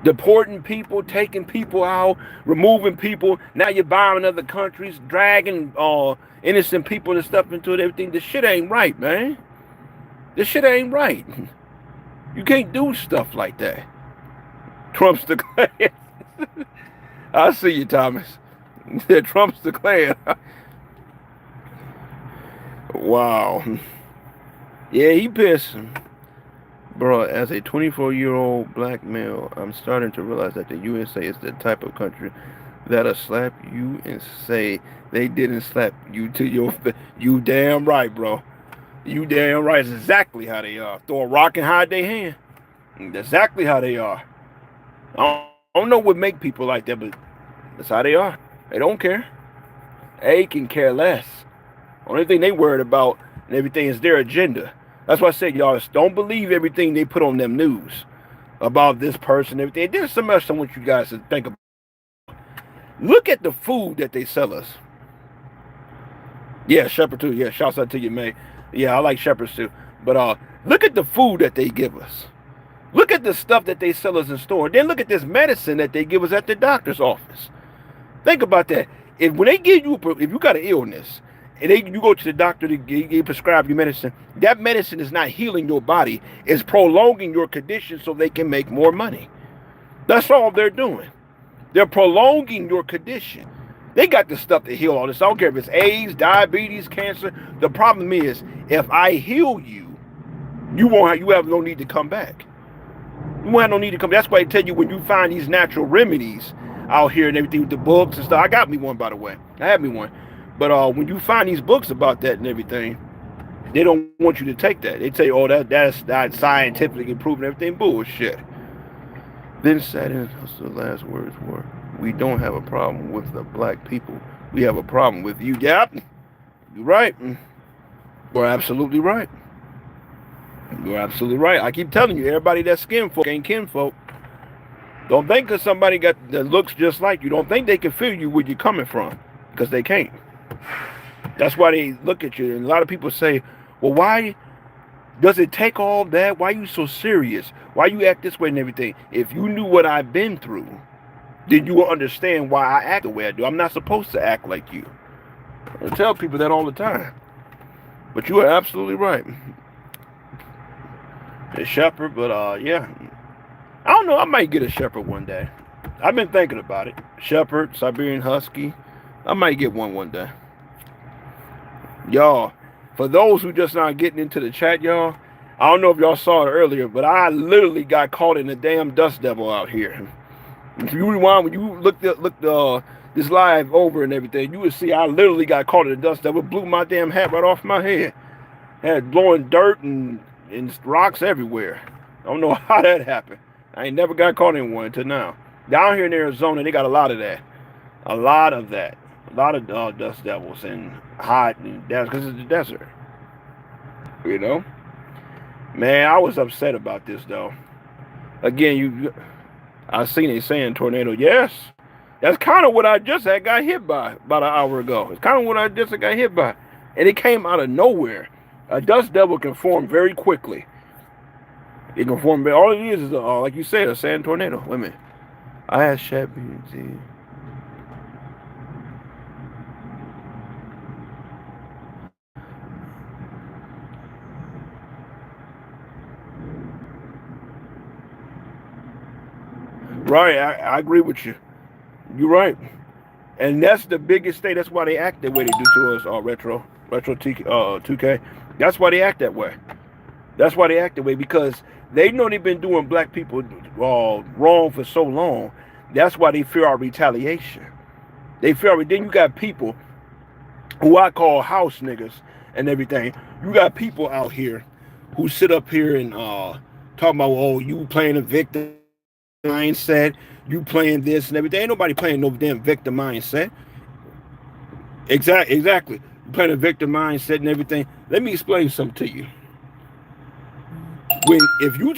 Speaker 1: Deporting people, taking people out, removing people. Now you're bombing other countries, dragging innocent people and stuff into it, everything. This shit ain't right, man. This shit ain't right. You can't do stuff like that. Trump's the Klan. I see you, Thomas. Trump's the Klan. Wow. Yeah, he pissed. Bro, as a 24-year-old black male, I'm starting to realize that the USA is the type of country that'll slap you and say they didn't slap you to your face. You damn right, bro. You damn right. It's exactly how they are. Throw a rock and hide their hand. That's exactly how they are. I don't know what make people like that, but that's how they are. They don't care. They can care less. Only thing they worried about and everything is their agenda. That's why I said, y'all, don't believe everything they put on them news about this person and everything. There's something else I want you guys to think about. Look at the food that they sell us. Yeah, Shepherd too. Yeah, shouts out to you, man. Yeah, I like Shepherds too. But look at the food that they give us. Look at the stuff that they sell us in store. Then look at this medicine that they give us at the doctor's office. Think about that. When they give you, if you got an illness, and you go to the doctor to prescribe you medicine, that medicine is not healing your body. It's prolonging your condition so they can make more money. That's all they're doing. They're prolonging your condition. They got the stuff to heal all this. I don't care if it's AIDS, diabetes, cancer. The problem is, if I heal you, you have no need to come back. You won't have no need to come back. That's why I tell you, when you find these natural remedies out here and everything with the books and stuff. I got me one, by the way. I had me one. But when you find these books about that and everything, they don't want you to take that. They tell you, oh, that's not scientifically proven, everything bullshit. Then sat in, the last words were, we don't have a problem with the black people. We have a problem with you. Yep. You're right. You're absolutely right. You're absolutely right. I keep telling you, everybody that's skinfolk ain't kinfolk. Don't think because somebody that looks just like you, don't think they can feel you where you're coming from, because they can't. That's why they look at you. And a lot of people say, well, why does it take all that? Why are you so serious? Why you act this way and everything? If you knew what I've been through, then you will understand why I act the way I do. I'm not supposed to act like you. I tell people that all the time. But you are absolutely right. A shepherd, but yeah. I don't know, I might get a shepherd one day. I've been thinking about it. Shepherd, Siberian Husky. I might get one day. Y'all, for those who just not getting into the chat, y'all, I don't know if y'all saw it earlier, but I literally got caught in a damn dust devil out here. If you rewind, when you look this live over and everything, you would see I literally got caught in a dust devil. Blew my damn hat right off my head. Had blowing dirt and rocks everywhere. I don't know how that happened. I ain't never got caught in one until now. Down here in Arizona, they got a lot of that. A lot of that. A lot of dust devils and hot and desert, because it's the desert. You know? Man, I was upset about this, though. Again, I seen a saying tornado. Yes. That's kind of what I just had got hit by about an hour ago. It's kind of what I just got hit by. And it came out of nowhere. A dust devil can form very quickly. It can form, all it is like you said, a sand tornado. Wait a minute. I had Shabby. Right, I agree with you. You're right. And that's the biggest thing. That's why they act that way they do to us, Retro 2K. That's why they act that way. That's why they act that way, because they know they've been doing black people wrong for so long. That's why they fear our retaliation. They fear. Then you got people who I call house niggas and everything. You got people out here who sit up here and talk about, oh, you playing a victim mindset, you playing this and everything. Ain't nobody playing no damn victim mindset. Exactly. You playing a victim mindset and everything. Let me explain something to you. When if you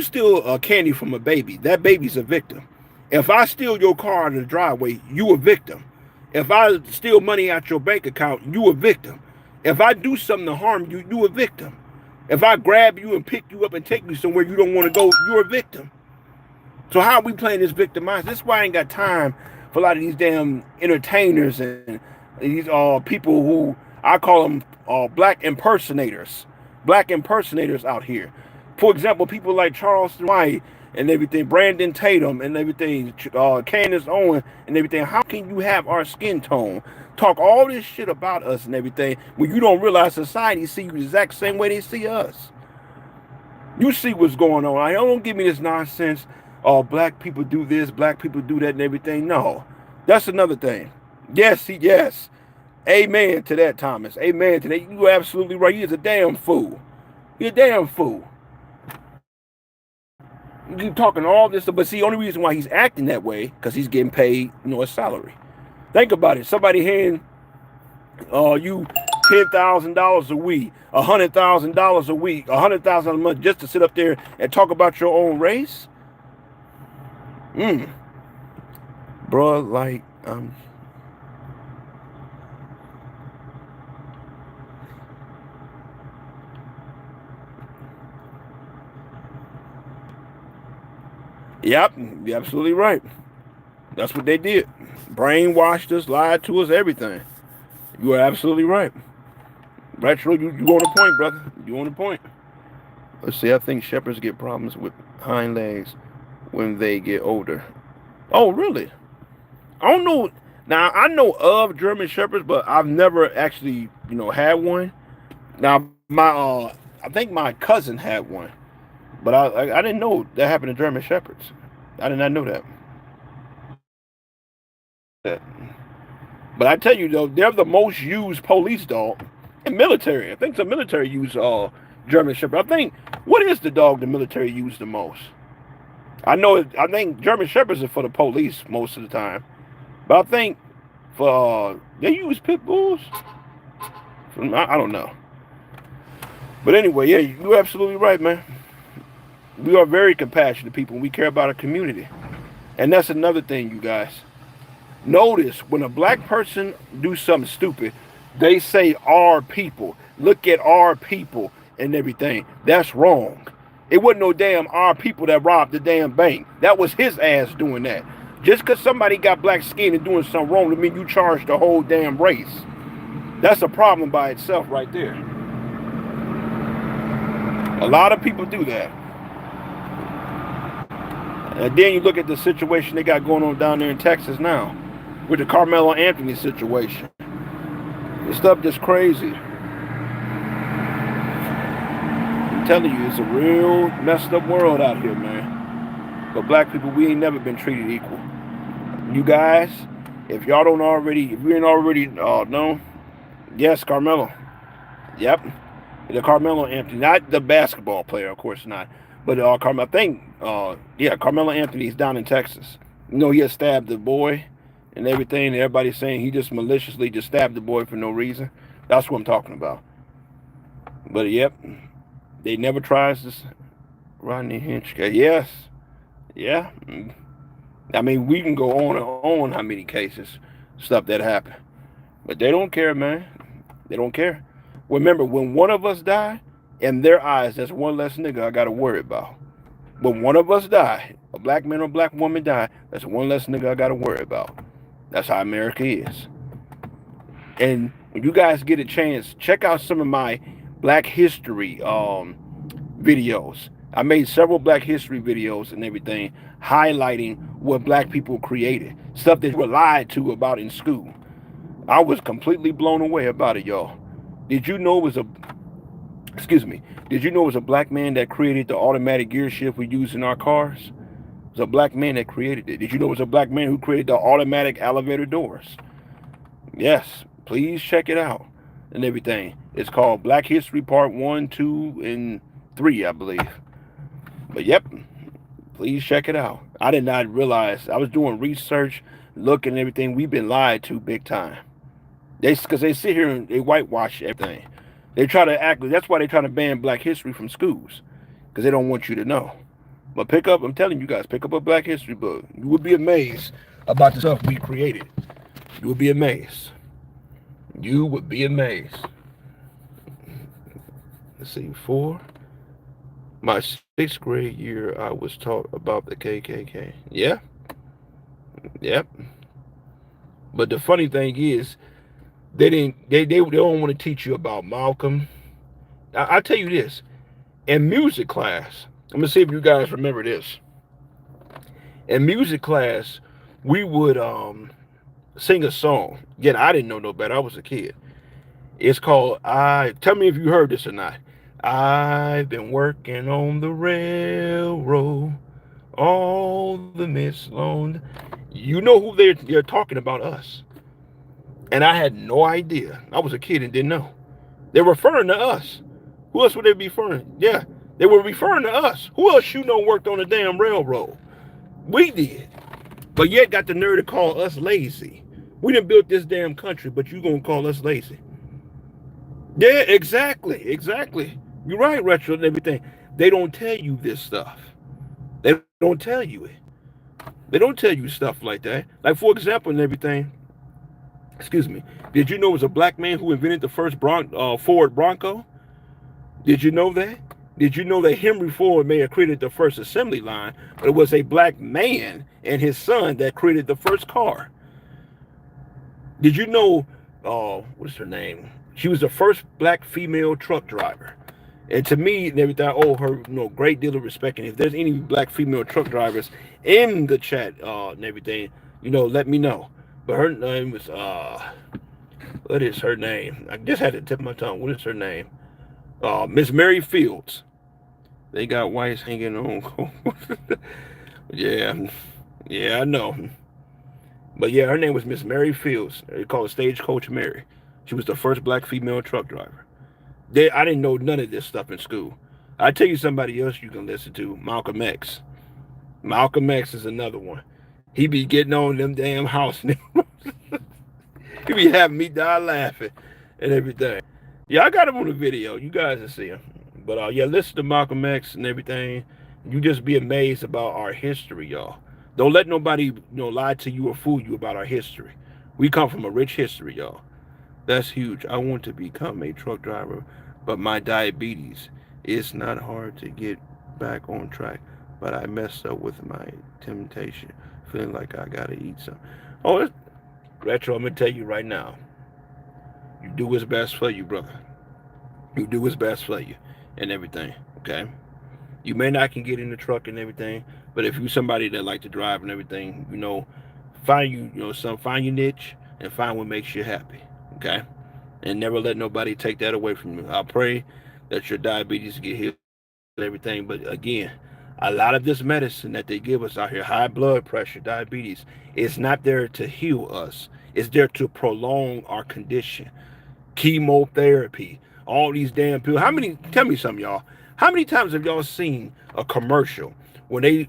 Speaker 1: steal candy from a baby, that baby's a victim. If I steal your car out of the driveway, you a victim. If I steal money out your bank account, you a victim. If I do something to harm you, you a victim. If I grab you and pick you up and take you somewhere you don't want to go, you're a victim. So how are we playing this victimized? This is why I ain't got time for a lot of these damn entertainers and these people who I call them black impersonators. Black impersonators out here. For example, people like Charleston White and everything, Brandon Tatum and everything, Candace Owen and everything. How can you have our skin tone, talk all this shit about us and everything when you don't realize society see you the exact same way they see us? You see what's going on. I don't give me this nonsense. Black people do this, black people do that and everything. No, that's another thing. Yes. Amen to that, Thomas. Amen to that. You're absolutely right. He is a damn fool. You're a damn fool. You keep talking all this stuff, but see, the only reason why he's acting that way because he's getting paid, a salary. Think about it. Somebody handing you $10,000 a week, $100,000 a week, $100,000 a month just to sit up there and talk about your own race. Bro, like Yep, you're absolutely right. That's what they did. Brainwashed us, lied to us, everything. You are absolutely right. Retro, you on the point, brother. You on the point. Let's see, I think shepherds get problems with hind legs when they get older. Oh, really? I don't know. Now, I know of German shepherds, but I've never actually, had one. Now, I think my cousin had one. But I didn't know that happened to German shepherds. I did not know that. But I tell you though, they're the most used police dog in military. I think the military use German shepherd. I think what is the dog the military use the most? I think German shepherds are for the police most of the time. But I think for they use pit bulls. I don't know. But anyway, yeah, you're absolutely right, man. We are very compassionate people. We care about our community. And that's another thing, you guys. Notice when a black person do something stupid, they say our people. Look at our people and everything. That's wrong. It wasn't no damn our people that robbed the damn bank. That was his ass doing that. Just because somebody got black skin and doing something wrong doesn't mean you charge the whole damn race. That's a problem by itself right there. A lot of people do that. And then you look at the situation they got going on down there in Texas now with the Carmelo Anthony situation. This stuff just crazy. I'm telling you, it's a real messed up world out here, man. But black people, we ain't never been treated equal. You guys, if you ain't already know, yes, Carmelo. Yep. The Carmelo Anthony, not the basketball player, of course not. But Carmelo Anthony's down in Texas. He had stabbed the boy and everything. And everybody's saying he just maliciously just stabbed the boy for no reason. That's what I'm talking about. But yep, they never tries this. Rodney Hinch. Yes. Yeah. I mean, we can go on and on how many cases, stuff that happened. But they don't care, man. They don't care. Remember, when one of us die, in their eyes, that's one less nigga I got to worry about. When one of us die, a black man or a black woman die, that's one less nigga I got to worry about. That's how America is. And when you guys get a chance, check out some of my Black History videos. I made several Black History videos and everything highlighting what black people created. Stuff that were lied to about in school. I was completely blown away about it, y'all. Did you know it was a black man that created the automatic gear shift we use in our cars? It was a black man that created it. Did you know it was a black man who created the automatic elevator doors? Yes, please check it out and everything. It's called Black History Part 1, 2, and 3, I believe. But yep, please check it out. I did not realize. I was doing research, looking at everything. We've been lied to big time. Because they sit here and they whitewash everything. They try to act. That's why they try to ban Black history from schools. because they don't want you to know. But pick up, I'm telling you guys, pick up a Black History book. You would be amazed about the stuff we created. You would be amazed. You would be amazed. Let's see, my 6th grade year, I was taught about the KKK. Yeah, yep. But the funny thing is, they don't want to teach you about Malcolm. I tell you this, in music class, I'm gonna see if you guys remember this. In music class, we would sing a song. Again, I didn't know no better. I was a kid. It's called tell me if you heard this or not. I've been working on the railroad all the miss long. You know who they're talking about, us. And I had no idea. I was a kid and didn't know. They're referring to us. Who else would they be referring? Yeah, they were referring to us. Who else you know worked on the damn railroad? We did. But yet got the nerve to call us lazy. We done built this damn country, but you gonna call us lazy. Yeah, exactly. You're right, Retro, and everything. They don't tell you this stuff. They don't tell you it. They don't tell you stuff like that. Like, for example, and everything, excuse me, did you know it was a black man who invented the first Ford Bronco? Did you know that? Did you know that Henry Ford may have created the first assembly line, but it was a black man and his son that created the first car? Did you know, what's her name? She was the first black female truck driver. And to me, and everything, I owe her great deal of respect. And if there's any black female truck drivers in the chat and everything, let me know. But her name was, what is her name? I just had to tip my tongue. What is her name? Miss Mary Fields. They got whites hanging on. Yeah, I know. But yeah, her name was Miss Mary Fields. They call her Stagecoach Mary. She was the first black female truck driver. I didn't know none of this stuff in school. I tell you somebody else you can listen to, Malcolm X. Malcolm X is another one. He be getting on them damn house neighbors. He be having me die laughing and everything. Yeah, I got him on the video. You guys will see him. But yeah, listen to Malcolm X and everything. You just be amazed about our history, y'all. Don't let nobody lie to you or fool you about our history. We come from a rich history, y'all. That's huge. I want to become a truck driver, but my diabetes, it's not hard to get back on track, but I messed up with my temptation, feeling like I gotta eat some. Oh, Retro, I'm gonna tell you right now. You do what's best for you, brother. You do what's best for you and everything, okay? You may not can get in the truck and everything, but if you're somebody that like to drive and everything, find find your niche and find what makes you happy. Okay, and never let nobody take that away from you. I pray that your diabetes get healed and everything. But again, a lot of this medicine that they give us out here, high blood pressure, diabetes, is not there to heal us. It's there to prolong our condition. Chemotherapy, all these damn pills. Tell me something, y'all. How many times have y'all seen a commercial when a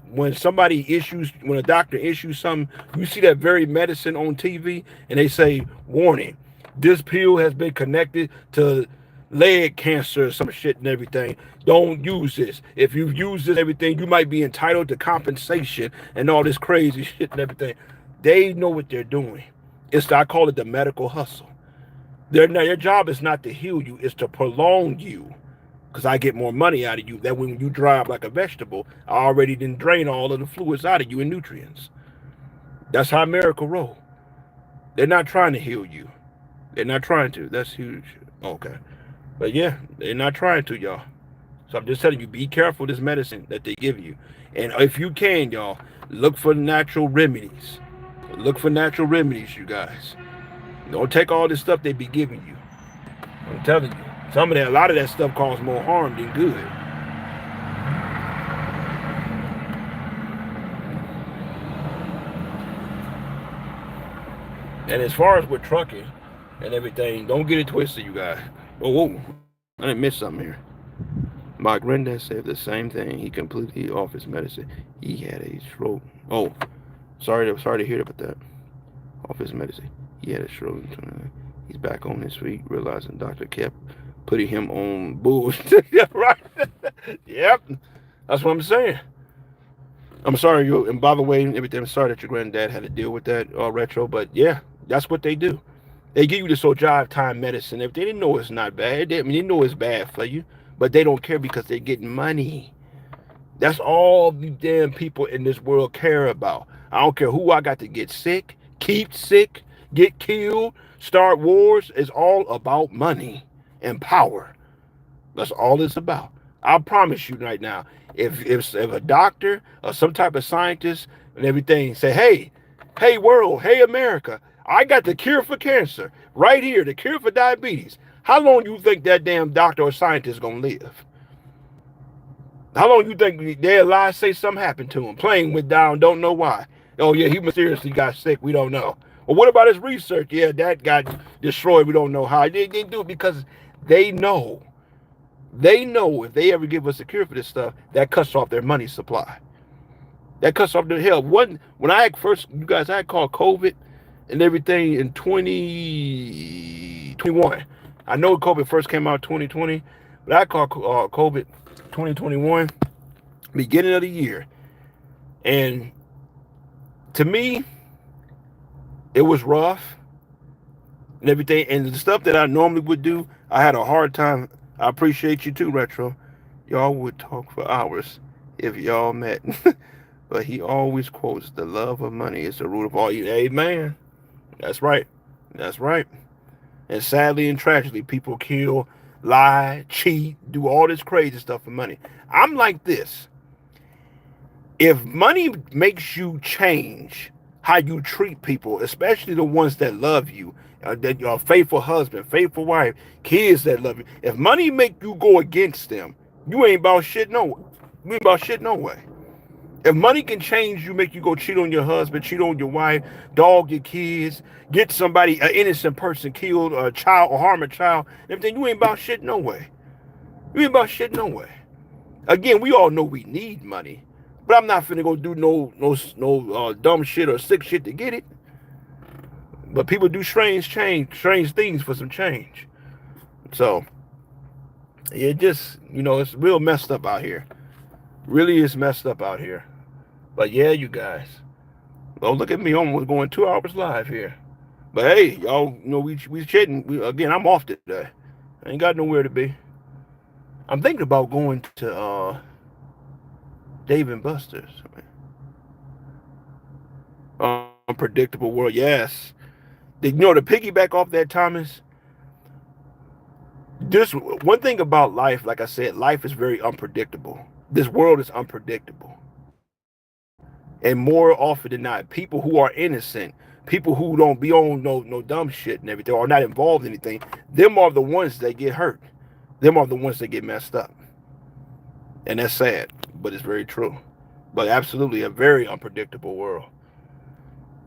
Speaker 1: doctor issues something, you see that very medicine on TV and they say, warning, this pill has been connected to leg cancer or some shit and everything. Don't use this. If you've used this everything, you might be entitled to compensation and all this crazy shit and everything. They know what they're doing. I call it the medical hustle. Their job is not to heal you, it's to prolong you. Because I get more money out of you. That when you dry up like a vegetable, I already didn't drain all of the fluids out of you and nutrients. That's how America roll. They're not trying to heal you. They're not trying to. That's huge. Okay. But yeah, they're not trying to, y'all. So I'm just telling you, be careful with this medicine that they give you. And if you can, y'all, look for natural remedies. Look for natural remedies, you guys. Don't take all this stuff they be giving you. I'm telling you. A lot of that stuff causes more harm than good. And as far as with trucking and everything, don't get it twisted, you guys. Whoa, I didn't miss something here. My granddad said the same thing. He completely off his medicine. He had a stroke. Oh, sorry to hear about that. Off his medicine. He had a stroke. He's back on his feet, realizing doctor kept putting him on bullshit. Right? Yep. That's what I'm saying. I'm sorry you. And by the way, everything. I'm sorry that your granddad had to deal with that retro. But yeah, that's what they do. They give you this old drive time medicine. If they didn't know it's not bad, they know it's bad for you, but they don't care because they're getting money. That's all the damn people in this world care about. I don't care who I got to get sick, keep sick, get killed, start wars. It's all about money and power. That's all it's about. I promise you right now. If a doctor or some type of scientist and everything say, hey world, hey America, I got the cure for cancer right here, the cure for diabetes. How long you think that damn doctor or scientist gonna live? How long you think they'll lie, say something happened to him? Plane went down, don't know why. Oh yeah, he mysteriously got sick, we don't know. Well, what about his research? Yeah, that got destroyed, we don't know how. They didn't do it because they know. They know if they ever give us a cure for this stuff, that cuts off their money supply. That cuts off their hell. When I had first, you guys, I had called COVID and everything in 2021. I know COVID first came out 2020, but I called COVID 2021, beginning of the year. And to me, it was rough and everything. And the stuff that I normally would do, I had a hard time. I appreciate you too, Retro. Y'all would talk for hours if y'all met. But he always quotes, the love of money is the root of all evil. Amen. That's right. That's right. And sadly and tragically, people kill, lie, cheat, do all this crazy stuff for money. I'm like this. If money makes you change how you treat people, especially the ones that love you, that your faithful husband, faithful wife, kids that love you, if money make you go against them, you ain't about shit no. You ain't about shit no way. If money can change you, make you go cheat on your husband, cheat on your wife, dog your kids, get somebody, an innocent person killed, a child, or harm a child, everything, you ain't about shit no way. You ain't about shit no way. Again, we all know we need money, but I'm not finna go do no dumb shit or sick shit to get it. But people do strange things for some change. So it just, it's real messed up out here. Really is messed up out here. But yeah, you guys. Oh, look at me, almost going 2 hours live here. But hey, y'all, we chatting. Again, I'm off today. I ain't got nowhere to be. I'm thinking about going to Dave and Buster's. Unpredictable world, yes. To piggyback off that, Thomas. Just one thing about life, like I said, life is very unpredictable. This world is unpredictable. And more often than not, people who are innocent, people who don't be on no dumb shit and everything, or not involved in anything, them are the ones that get hurt. Them are the ones that get messed up. And that's sad, but it's very true. But absolutely a very unpredictable world.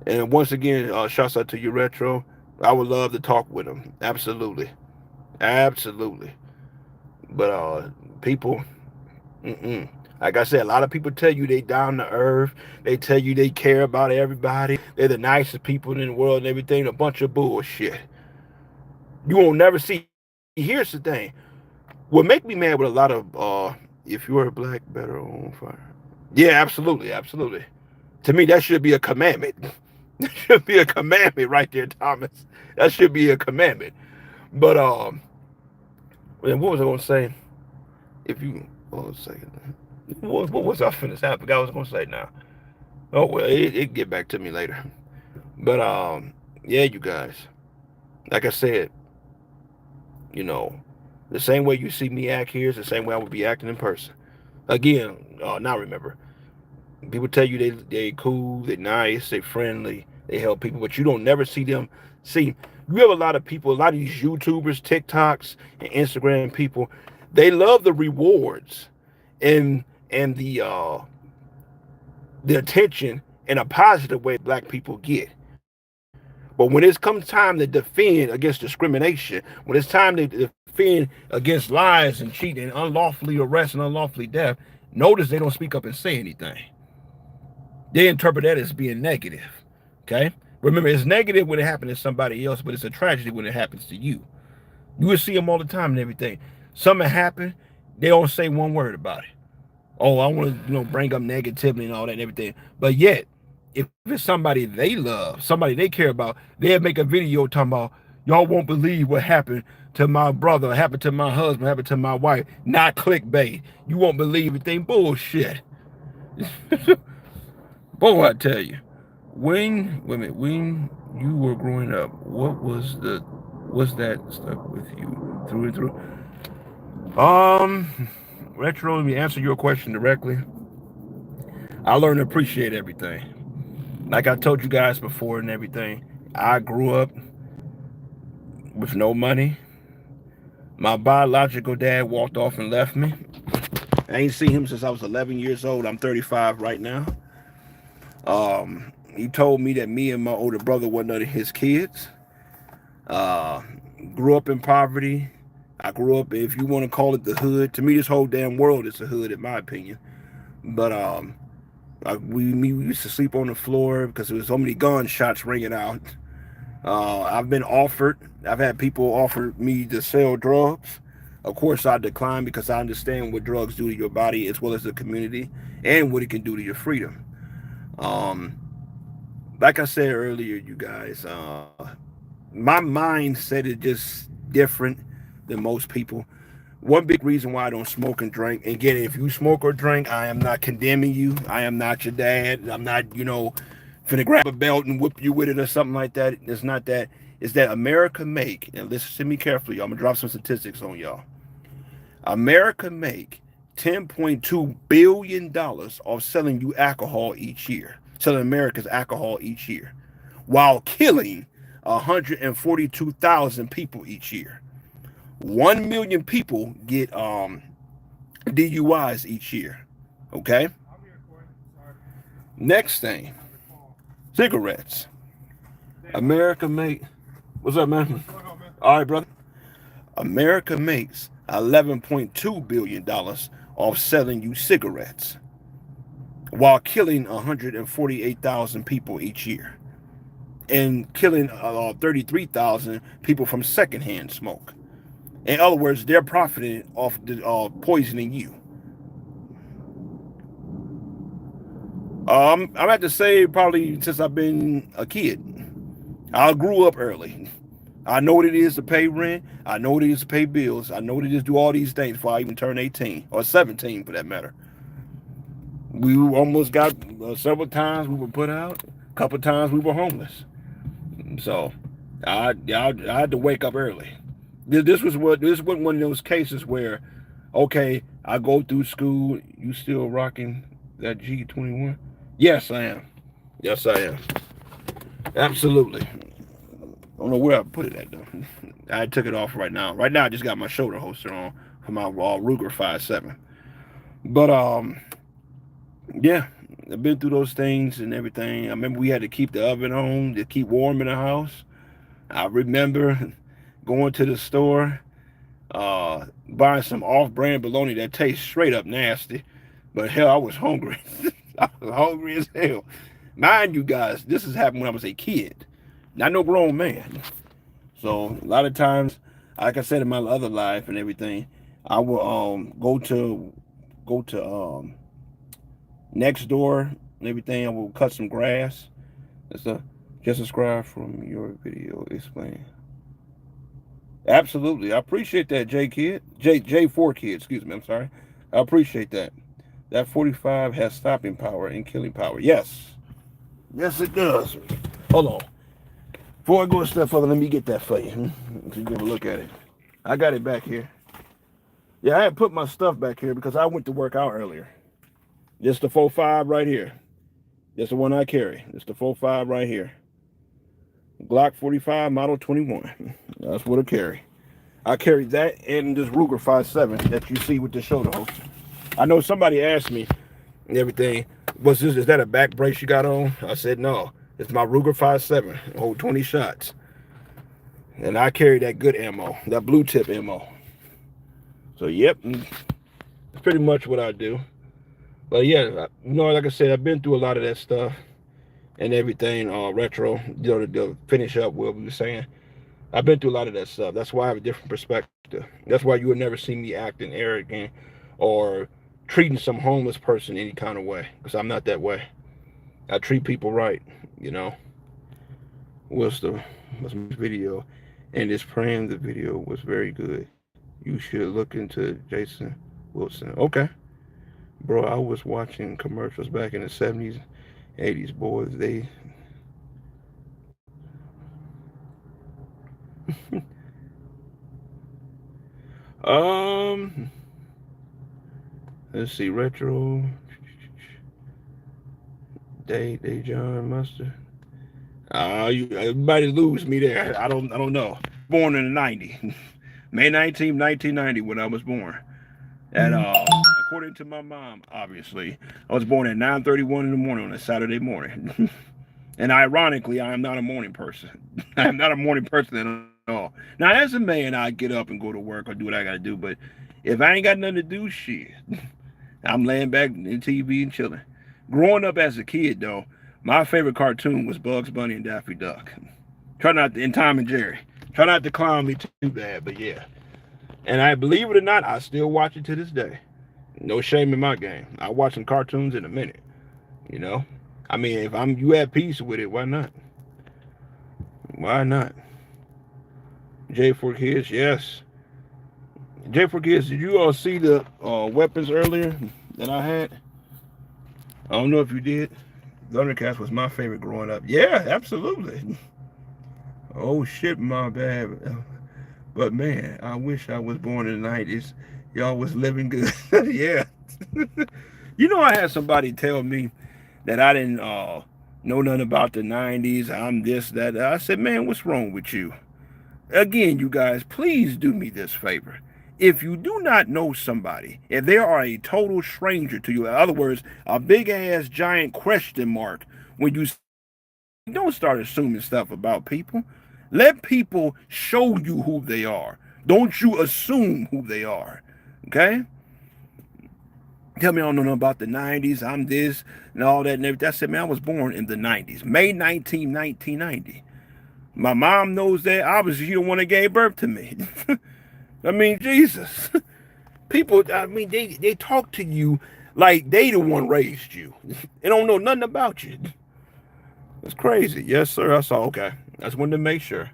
Speaker 1: And once again, shouts out to you, Retro. I would love to talk with him. Absolutely. Absolutely. But people, like I said, a lot of people tell you they down to earth. They tell you they care about everybody. They're the nicest people in the world and everything. A bunch of bullshit. You won't never see. Here's the thing. What make me mad with a lot of, if you're a black, better on fire. Yeah, absolutely, absolutely. To me, that should be a commandment. That should be a commandment right there, Thomas. That should be a commandment. But what was I gonna say? If you, hold on a second. What was I finna say? I forgot what I was gonna say now. Oh well, it get back to me later. But yeah, you guys. Like I said, the same way you see me act here is the same way I would be acting in person. Again, now remember, people tell you they cool, they nice, they friendly, they help people, but you don't never see them. See, you have a lot of people, a lot of these YouTubers, TikToks, and Instagram people. They love the rewards and the attention in a positive way black people get. But when it comes time to defend against discrimination, when it's time to defend against lies and cheating, unlawfully arrest and unlawfully death, notice they don't speak up and say anything. They interpret that as being negative. Okay? Remember, it's negative when it happens to somebody else, but it's a tragedy when it happens to you. You will see them all the time and everything. Something happen, they don't say one word about it. Oh, I want to, bring up negativity and all that and everything. But yet, if it's somebody they love, somebody they care about, they'll make a video talking about, y'all won't believe what happened to my brother, happened to my husband, happened to my wife. Not clickbait. You won't believe anything. Bullshit. Boy, I tell you. Wait a minute, when you were growing up, was that stuck with you through and through? Retro, let me answer your question directly. I learned to appreciate everything. Like I told you guys before and everything, I grew up with no money. My biological dad walked off and left me. I ain't seen him since I was 11 years old. I'm 35 right now. He told me that me and my older brother were none of his kids. Uh, Grew up in poverty. I grew up, if you want to call it the hood. To me, this whole damn world is a hood, in my opinion. But we used to sleep on the floor because there was so many gunshots ringing out. I've had people offer me to sell drugs. Of course, I declined because I understand what drugs do to your body as well as the community and what it can do to your freedom. Um, like I said earlier, you guys, my mindset is just different than most people. One big reason why I don't smoke and drink, and again, if you smoke or drink, I am not condemning you. I am not your dad. I'm not, finna grab a belt and whip you with it or something like that. It's not that. It's that America make, and listen to me carefully, y'all. I'm gonna drop some statistics on y'all. America make $10.2 billion off selling you alcohol each year, selling America's alcohol each year, while killing 142,000 people each year. 1 million people get DUIs each year. Okay? Next thing, cigarettes. America make, what's up, man? All right, brother. America makes $11.2 billion off selling you cigarettes while killing 148,000 people each year and killing 33,000 people from secondhand smoke. In other words, they're profiting off the, poisoning you. I'm at to say probably since I've been a kid. I grew up early. I know what it is to pay rent. I know what it is to pay bills. I know what it is to do all these things before I even turn 18 or 17 for that matter. We almost got several times we were put out. A couple times we were homeless. So I had to wake up early. This was one of those cases where, okay, I go through school. You still rocking that G21? Yes, I am. Yes, I am. Absolutely. I don't know where I put it at though. I took it off right now. Right now, I just got my shoulder holster on for my Ruger 5.7. But yeah, I've been through those things and everything. I remember we had to keep the oven on to keep warm in the house. I remember going to the store, buying some off-brand bologna that tastes straight up nasty. But hell, I was hungry. I was hungry as hell. Mind you guys, this has happened when I was a kid, not no grown man. So a lot of times, like I said in my other life and everything, I will go to next door and everything. I will cut some grass and stuff. Just subscribe from your video explain. Absolutely, I appreciate that, J4 kid. Excuse me, I'm sorry. I appreciate that. That 45 has stopping power and killing power. Yes, yes, it does. Hold on. Before I go a step further, let me get that for you. So you give a look at it. I got it back here. Yeah, I had put my stuff back here because I went to work out earlier. This the 45 right here. That's the one I carry. It's the 45 right here. Glock 45 Model 21. That's what I carry. I carry that and this Ruger 5.7 that you see with the shoulder holster. I know somebody asked me and everything, is that a back brace you got on? I said, no. It's my Ruger 5.7. Hold 20 shots. And I carry that good ammo, that blue tip ammo. So, yep. That's pretty much what I do. But yeah, like I said, I've been through a lot of that stuff and everything, retro, to finish up what we were saying. I've been through a lot of that stuff. That's why I have a different perspective. That's why you would never see me acting arrogant or treating some homeless person any kind of way, because I'm not that way. I treat people right, you know. What's my video? And this praying the video was very good. You should look into Jason Wilson. Okay. Bro, I was watching commercials back in the 70s, 80s, boys. They um let's see, retro Day John Mustard. You everybody lose me there. I don't know. Born in the 90s. May 19th, 1990 when I was born. And according to my mom, obviously, I was born at 9:31 in the morning on a Saturday morning. And ironically, I am not a morning person. I am not a morning person at all. Now, as a man, I get up and go to work or do what I gotta do. But if I ain't got nothing to do, shit, I'm laying back in TV and chilling. Growing up as a kid, though, my favorite cartoon was Bugs Bunny and Daffy Duck. Try not to, and Tom and Jerry. Try not to clown me too bad, but yeah. And I believe it or not, I still watch it to this day. No shame in my game. I watch some cartoons in a minute. You know? I mean, if you at peace with it, why not? Why not? J4Kids, yes. J4Kids, did you all see the weapons earlier that I had? I don't know if you did. Thundercats was my favorite growing up. Yeah, absolutely. Oh shit, my bad. But man, I wish I was born in the 90s. Y'all was living good. Yeah. You know, I had somebody tell me that I didn't know nothing about the 90s. I'm this, that. I said, man, what's wrong with you? Again, you guys, please do me this favor. If you do not know somebody, if they are a total stranger to you, in other words, a big ass giant question mark, when you don't start assuming stuff about people. Let people show you who they are. Don't you assume who they are. Okay? Tell me I don't know nothing about the 90s. I'm this and all that and everything. I said, man, I was born in the 90s. May 19, 1990. My mom knows that. Obviously, she the one that gave birth to me. I mean, Jesus. People, I mean, they talk to you like they the one raised you. They don't know nothing about you. It's crazy. Yes, sir. I saw. Okay. I just wanted to make sure.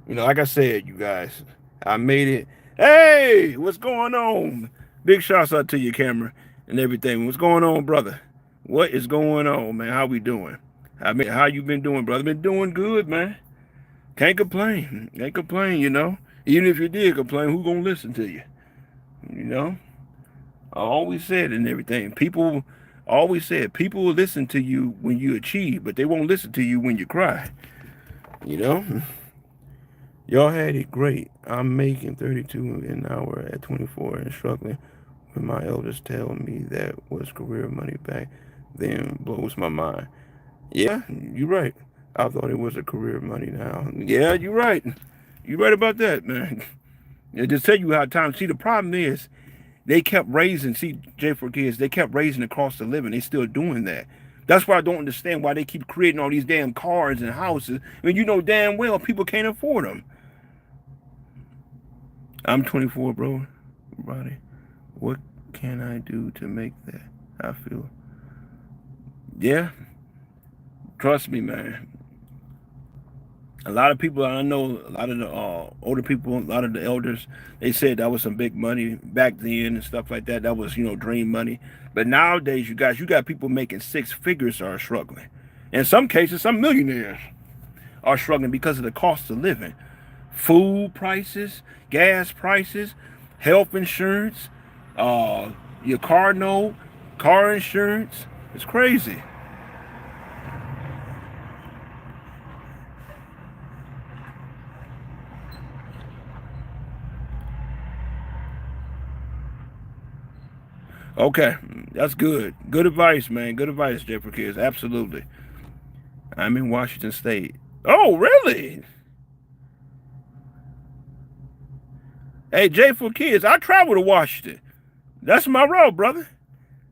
Speaker 1: You know, like I said, you guys, I made it. Hey, what's going on? Big shouts out to your camera and everything. What's going on, brother? What is going on, man? How we doing? I mean, how you been doing, brother? Been doing good, man. Can't complain. Can't complain, you know. Even if you did complain, who gonna listen to you? You know? I always said and everything. People always said people will listen to you when you achieve, but they won't listen to you when you cry. You know? Y'all had it great. I'm making 32 an hour at 24 and struggling when my elders tell me that was career money back then blows my mind. Yeah, you're right. I thought it was a career money now. Yeah, you're right. You're right about that, man. It just tell you how time. See, the problem is they kept raising. See, J4Kids, they kept raising the cost of living. They still doing that. That's why I don't understand why they keep creating all these damn cars and houses. I mean, you know damn well people can't afford them. I'm 24, bro. Roddy, what can I do to make that? I feel. Yeah, trust me, man. A lot of people I know, a lot of the older people, a lot of the elders, they said that was some big money back then and stuff like that. That was, you know, dream money. But nowadays, you guys, you got people making six figures are struggling. In some cases, some millionaires are struggling because of the cost of living. Food prices, gas prices, health insurance, your car note, car insurance. It's crazy. Okay, that's good. Good advice, man. Good advice, J4Kids. Absolutely. I'm in Washington State. Oh, really? Hey, J4Kids, I travel to Washington. That's my route, brother.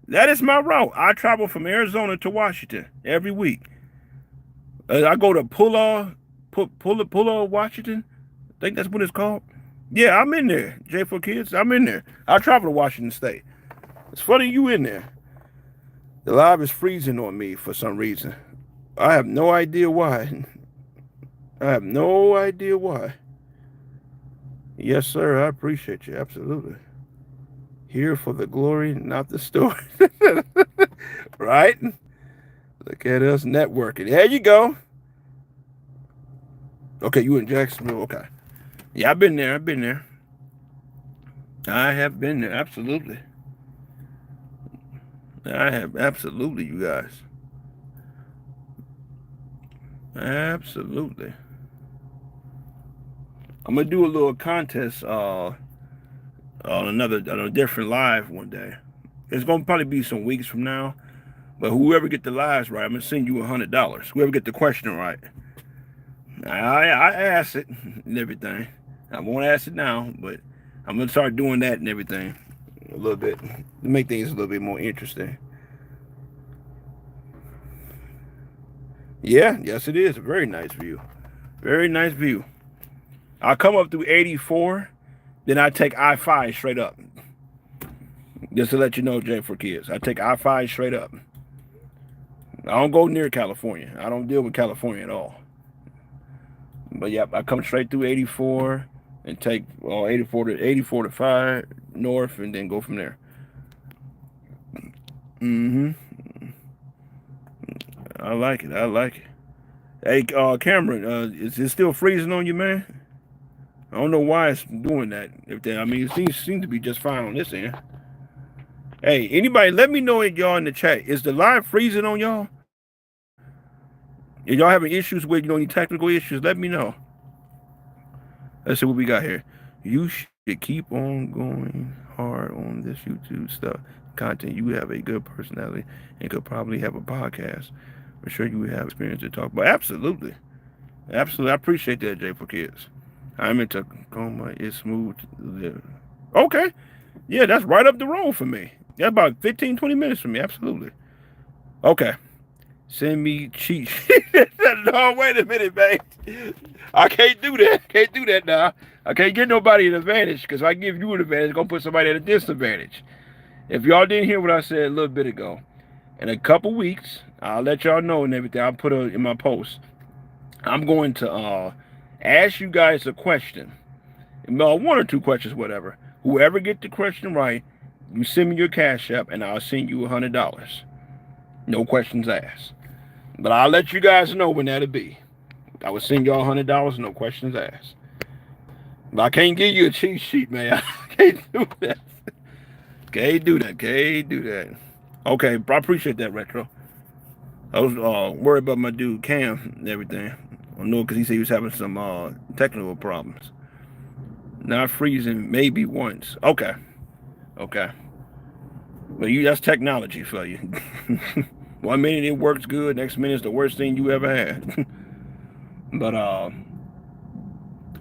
Speaker 1: That is my route. I travel from Arizona to Washington every week. I go to Pulla, Washington. I think that's what it's called. Yeah, I'm in there. J4Kids, I'm in there. I travel to Washington State. It's funny you in there. The live is freezing on me for some reason. I have no idea why. I have no idea why. Yes, sir. I appreciate you. Absolutely. Here for the glory, not the story. Right? Look at us networking. There you go. Okay, you in Jacksonville. Okay. Yeah, I've been there. I've been there. I have been there. Absolutely. I have absolutely, you guys. Absolutely. I'm gonna do a little contest on a different live one day. It's gonna probably be some weeks from now. But whoever get the lives right, I'm gonna send you $100. Whoever get the question right. I asked it and everything. I won't ask it now, but I'm gonna start doing that and everything a little bit to make things a little bit more interesting. Yeah, yes it is. A very nice view. Very nice view. I'll come up through 84, then I take I-5 straight up. Just to let you know, J for Kids. I take I-5 straight up. I don't go near California. I don't deal with California at all. But yeah, I come straight through 84 and take 84 to 5 north and then go from there. I like it. I like it. Hey, Cameron, is it still freezing on you, man? I don't know why it's doing that. I mean, it seems to be just fine on this end. Hey, anybody, let me know y'all in the chat. Is the live freezing on y'all? If y'all having issues with, any technical issues, let me know. Let's see what we got here. You should keep on going hard on this YouTube stuff. Content. You have a good personality and could probably have a podcast. I'm sure you have experience to talk about. Absolutely. Absolutely. I appreciate that, Jay for Kids. I'm in Tacoma. It's smooth. Okay. Yeah, that's right up the road for me. That's about 15, 20 minutes from me. Absolutely. Okay. Send me cheat. No, wait a minute, man. I can't do that. Can't do that now. I can't get nobody an advantage because if I give you an advantage, it's going to put somebody at a disadvantage. If y'all didn't hear what I said a little bit ago, in a couple weeks, I'll let y'all know and everything. I'll put it in my post. I'm going to ask you guys a question. One or two questions, whatever. Whoever get the question right, you send me your Cash App and I'll send you $100. No questions asked. But I'll let you guys know when that'll be. I will send y'all $100, no questions asked. But I can't give you a cheat sheet, man. I can't do that. Can't do that. Can't do that. Okay, I appreciate that, Retro. I was worried about my dude Cam and everything. I know because he said he was having some technical problems. Not freezing, maybe once. Okay. Okay. But that's technology for you. 1 minute it works good, next minute it's the worst thing you ever had. But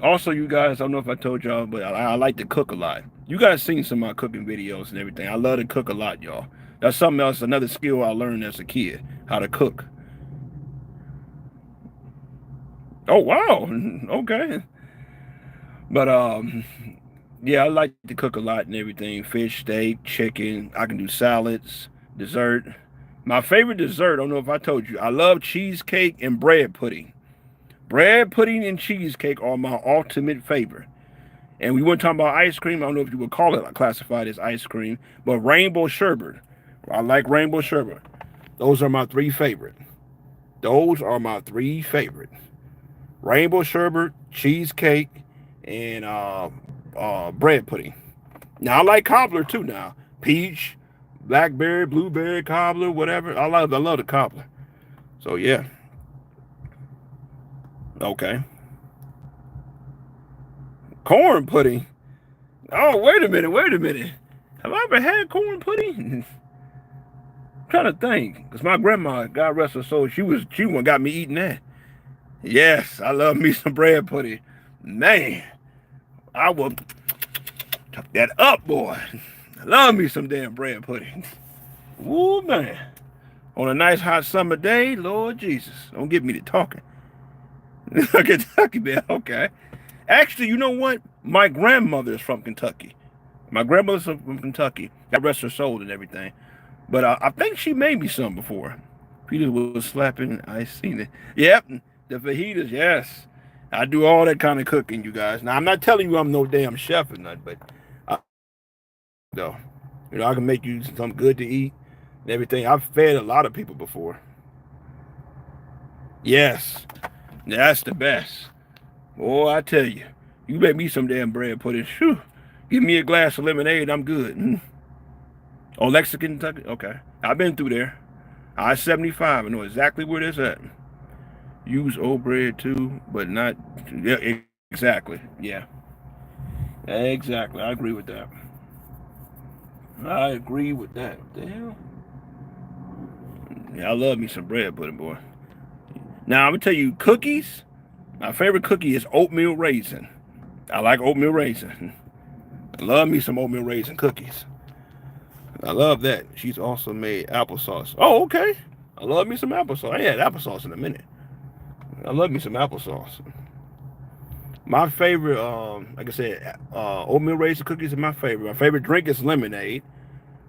Speaker 1: also, you guys, I don't know if I told y'all, but I like to cook a lot. You guys seen some of my cooking videos and everything. I love to cook a lot, y'all. That's something else, another skill I learned as a kid, how to cook. Oh, wow. Okay. But yeah, I like to cook a lot and everything. Fish, steak, chicken. I can do salads, dessert. My favorite dessert, I don't know if I told you, I love cheesecake and bread pudding. Bread pudding and cheesecake are my ultimate favorite. And we weren't talking about ice cream. I don't know if you would call it classified as ice cream, but rainbow sherbet. I like rainbow sherbet. Those are my three favorite. Those are my three favorite. Rainbow sherbet, cheesecake, and bread pudding. Now I like cobbler too now. Peach, blackberry, blueberry, cobbler, whatever. I love the cobbler. So yeah. Okay. Corn pudding. Oh, wait a minute. Have I ever had corn pudding? I'm trying to think. Because my grandma, God rest her soul, she one got me eating that. Yes, I love me some bread pudding. Man, I will tuck that up, boy. I love me some damn bread pudding. Ooh, man. On a nice hot summer day, Lord Jesus. Don't get me to talking. Kentucky, man. Okay. Actually, you know what? My grandmother is from Kentucky. My grandmother's from Kentucky. God rest her soul and everything. But I think she made me some before. Peter was slapping. I seen it. Yep, the fajitas. Yes, I do all that kind of cooking, you guys. Now I'm not telling you I'm no damn chef or nothing, but though, I can make you something good to eat and everything. I've fed a lot of people before. Yes, that's the best. Boy, I tell you, you make me some damn bread pudding. Shoo, give me a glass of lemonade, I'm good. Oh, Lexington, Kentucky? Okay. I've been through there. I-75. I know exactly where this at. Use old bread too, but not... Yeah, exactly. Yeah. Exactly. I agree with that. I agree with that. What the hell? Yeah, I love me some bread pudding, boy. Now, I'm going to tell you, cookies. My favorite cookie is oatmeal raisin. I like oatmeal raisin. I love me some oatmeal raisin cookies. I love that. She's also made applesauce. Oh, okay. I love me some applesauce. I ain't had applesauce in a minute. I love me some applesauce. My favorite, like I said, oatmeal raisin cookies are my favorite. My favorite drink is lemonade.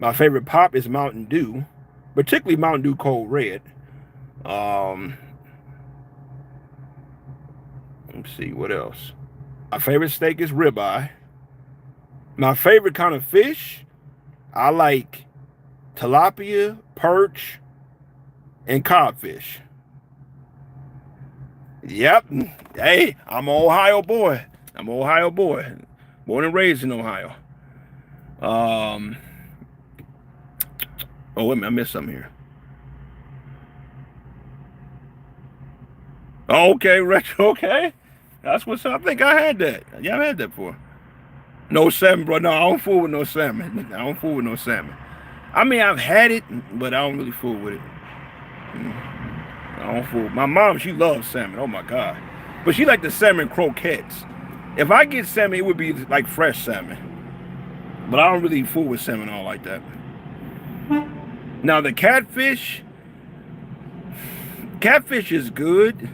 Speaker 1: My favorite pop is Mountain Dew, particularly Mountain Dew Cold Red. Let's see, what else? My favorite steak is ribeye. My favorite kind of fish, I like tilapia, perch, and codfish. Yep. Hey, I'm an Ohio boy. I'm an Ohio boy. Born and raised in Ohio. Oh, wait a minute. I missed something here. Okay, retro. Okay. That's what's up. I think I had that. Yeah, I had that before. No salmon, bro. No, I don't fool with no salmon. I don't fool with no salmon. I mean, I've had it, but I don't really fool with it. I don't fool. My mom, she loves salmon. Oh, my God. But she like the salmon croquettes. If I get salmon, it would be like fresh salmon. But I don't really fool with salmon all like that. Now, the catfish is good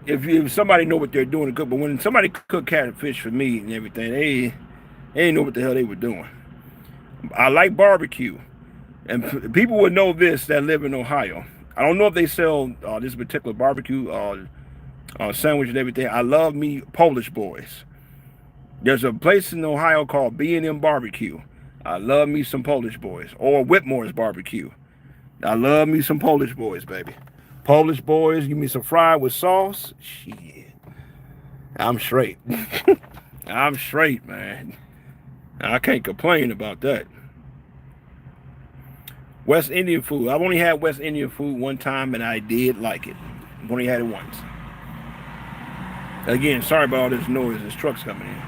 Speaker 1: if somebody know what they're doing to cook. But when somebody cook catfish for me and everything, they ain't know what the hell they were doing. I like barbecue. And people would know this that live in Ohio. I don't know if they sell this particular barbecue sandwich and everything. I love me Polish boys. There's a place in Ohio called B&M Barbecue. I love me some Polish boys. Or Whitmore's Barbecue. I love me some Polish boys, baby. Polish boys, give me some fried with sauce. Shit. I'm straight. I'm straight, man. I can't complain about that. West Indian food. I've only had West Indian food one time, and I did like it. I've only had it once. Again, sorry about all this noise. There's trucks coming in.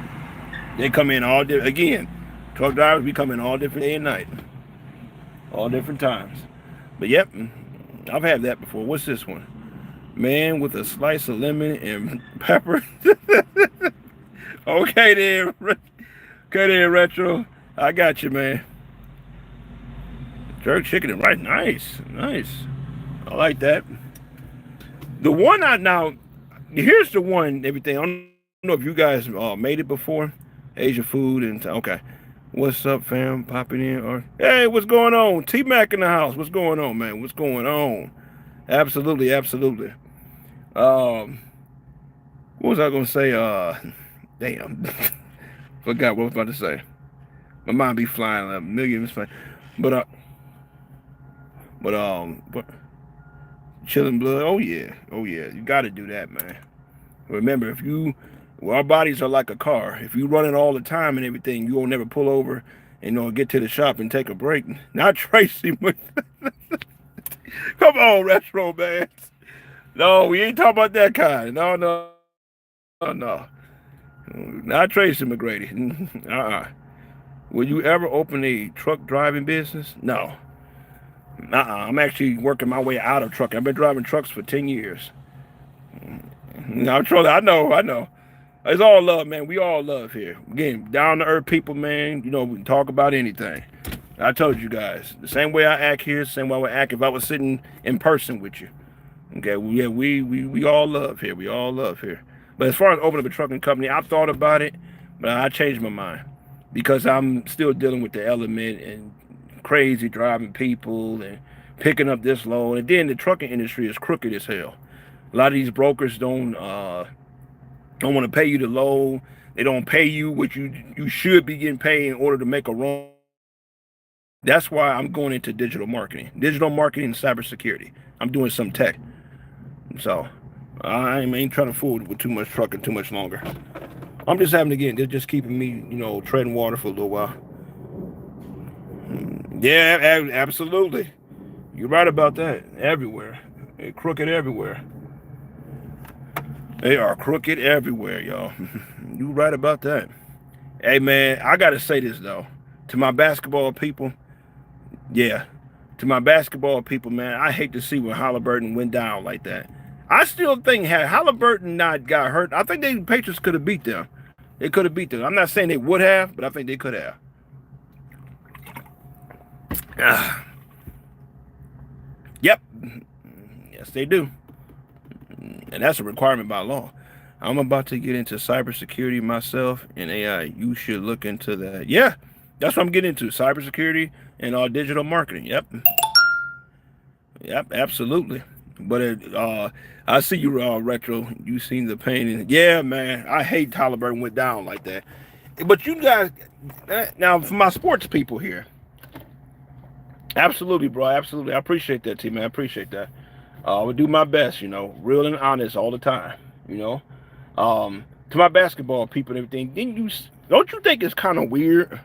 Speaker 1: They come in all different. Again, truck drivers be coming all different day and night. All different times. But yep, I've had that before. What's this one? Man with a slice of lemon and pepper. Okay then. Okay then, Retro. I got you, man. Jerk chicken and rice. Nice. I like that. The one here's the one, everything. I don't know if you guys made it before. Asian food and okay. What's up, fam? Popping in or hey, what's going on? T-Mac in the house. What's going on, man? What's going on? Absolutely. What was I gonna say? Damn. Forgot what I was about to say. My mind be flying a million. But chilling blood. Oh yeah. You got to do that, man. Remember, our bodies are like a car. If you run it all the time and everything, you won't never pull over and get to the shop and take a break. Not Tracy. Come on, retro man. No, we ain't talking about that kind. No. Not Tracy McGrady. Will you ever open a truck driving business? No. I'm actually working my way out of trucking. I've been driving trucks for 10 years. No, Trolley, I know. It's all love, man. We all love here. Again, down to earth people, man. We can talk about anything. I told you guys, the same way I act here, the same way I would act if I was sitting in person with you. Okay, yeah, we all love here. We all love here. But as far as opening up a trucking company, I've thought about it, but I changed my mind. because I'm still dealing with the element and crazy driving people and picking up this load. And then the trucking industry is crooked as hell. A lot of these brokers don't want to pay you the load. They don't pay you what you should be getting paid in order to make a run. That's why I'm going into digital marketing and cybersecurity. I'm doing some tech. So I ain't trying to fool with too much trucking too much longer. I'm just having to get, they're just keeping me, treading water for a little while. Yeah, absolutely. You're right about that. Everywhere. They're crooked everywhere. They are crooked everywhere, y'all. You right about that. Hey, man, I got to say this, though. To my basketball people, yeah. To my basketball people, man, I hate to see when Halliburton went down like that. I still think had Halliburton not got hurt, I think the Patriots could have beat them. They could have beat them. I'm not saying they would have, but I think they could have. Yep. Yes, they do. And that's a requirement by law. I'm about to get into cybersecurity myself and AI. You should look into that. Yeah, that's what I'm getting into. Cybersecurity and digital marketing. Yep. Yep, absolutely. But I see you, Retro. You seen the pain. Yeah, man. I hate Halliburton went down like that. But you guys, now for my sports people here, absolutely, bro. Absolutely. I appreciate that, T, man. I appreciate that. I would do my best, real and honest all the time, To my basketball people and everything, don't you think it's kind of weird?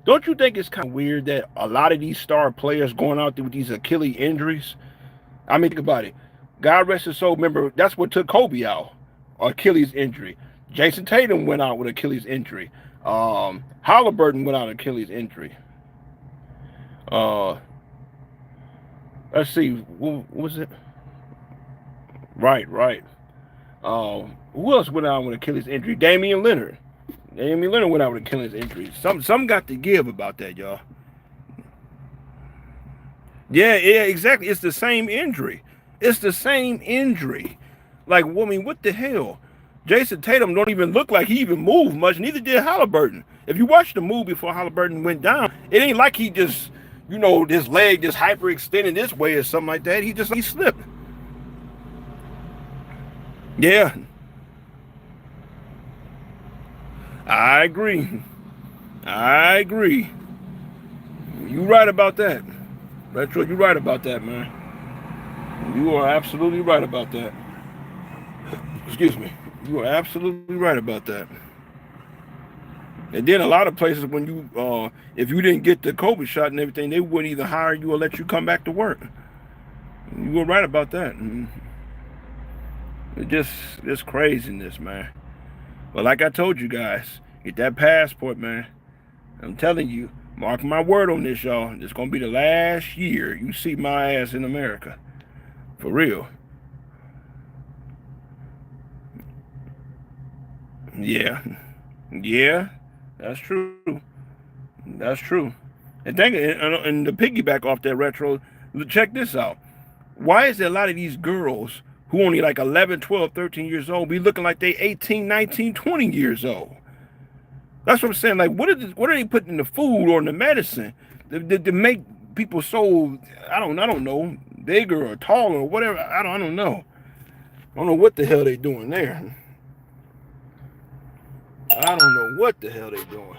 Speaker 1: Don't you think it's kind of weird that a lot of these star players going out there with these Achilles injuries? I mean, think about it. God rest his soul. Remember, that's what took Kobe out, Achilles injury. Jason Tatum went out with Achilles injury. Halliburton went out with Achilles injury. Let's see, what was it? Right. Who else went out with Achilles injury? Damian Lillard. Damian Lillard went out with Achilles injury. Some got to give about that, y'all. Yeah, exactly. It's the same injury. Like, what the hell? Jason Tatum don't even look like he even moved much. Neither did Halliburton. If you watch the move before Halliburton went down, it ain't like he just, this leg just hyperextended this way or something like that. He slipped. Yeah. I agree. You right about that. Retro, you right about that, man. You are absolutely right about that. Excuse me. You are absolutely right about that. And then a lot of places, when you, if you didn't get the COVID shot and everything, they wouldn't either hire you or let you come back to work. You were right about that. It's craziness, man. But like I told you guys, get that passport, man. I'm telling you, mark my word on this, y'all. It's gonna be the last year you see my ass in America. For real. Yeah. That's true. And to piggyback off that, Retro, check this out. Why is there a lot of these girls who only like 11, 12, 13 years old be looking like they 18, 19, 20 years old? That's what I'm saying. Like, what are they putting in the food or in the medicine to make people so, I don't know, bigger or taller or whatever? I don't know. I don't know what the hell they doing there. I don't know what the hell they doing.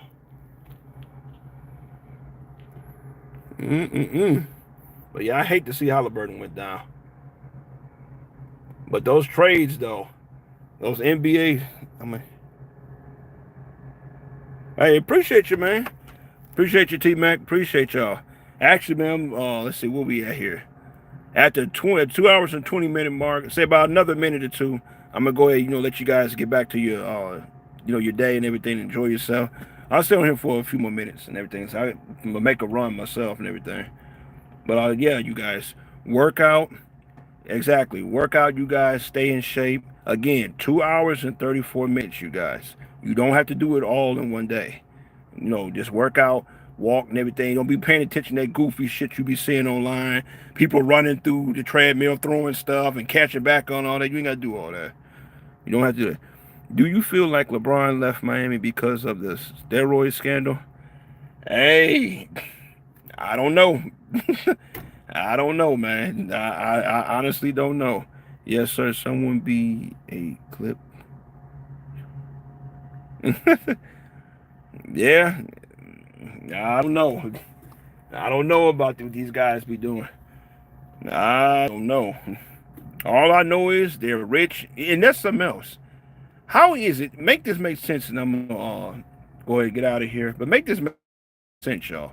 Speaker 1: But yeah, I hate to see Halliburton went down. But those trades, though, those NBA, hey, appreciate you, man. Appreciate you, T-Mac. Appreciate y'all. Actually, man, let's see, where we at here? At the 2 hours and 20-minute mark, say about another minute or two, I'm going to go ahead, let you guys get back to your, your day and everything. Enjoy yourself. I'll stay on here for a few more minutes and everything. So I'm going to make a run myself and everything. But, yeah, you guys, work out. Exactly. Work out, you guys. Stay in shape. Again, 2 hours and 34 minutes, you guys. You don't have to do it all in one day. Just work out, walk and everything. Don't be paying attention to that goofy shit you be seeing online. People running through the treadmill, throwing stuff and catching back on all that. You ain't got to do all that. You don't have to do it. Do you feel like LeBron left Miami because of the steroid scandal? Hey, I don't know. I don't know, man. I honestly don't know. Yes, sir. Someone be a clip. Yeah, I don't know. I don't know about what these guys be doing. I don't know. All I know is they're rich, and that's something else. How is it? Make this make sense, and I'm gonna go ahead and get out of here. But make this make sense, y'all.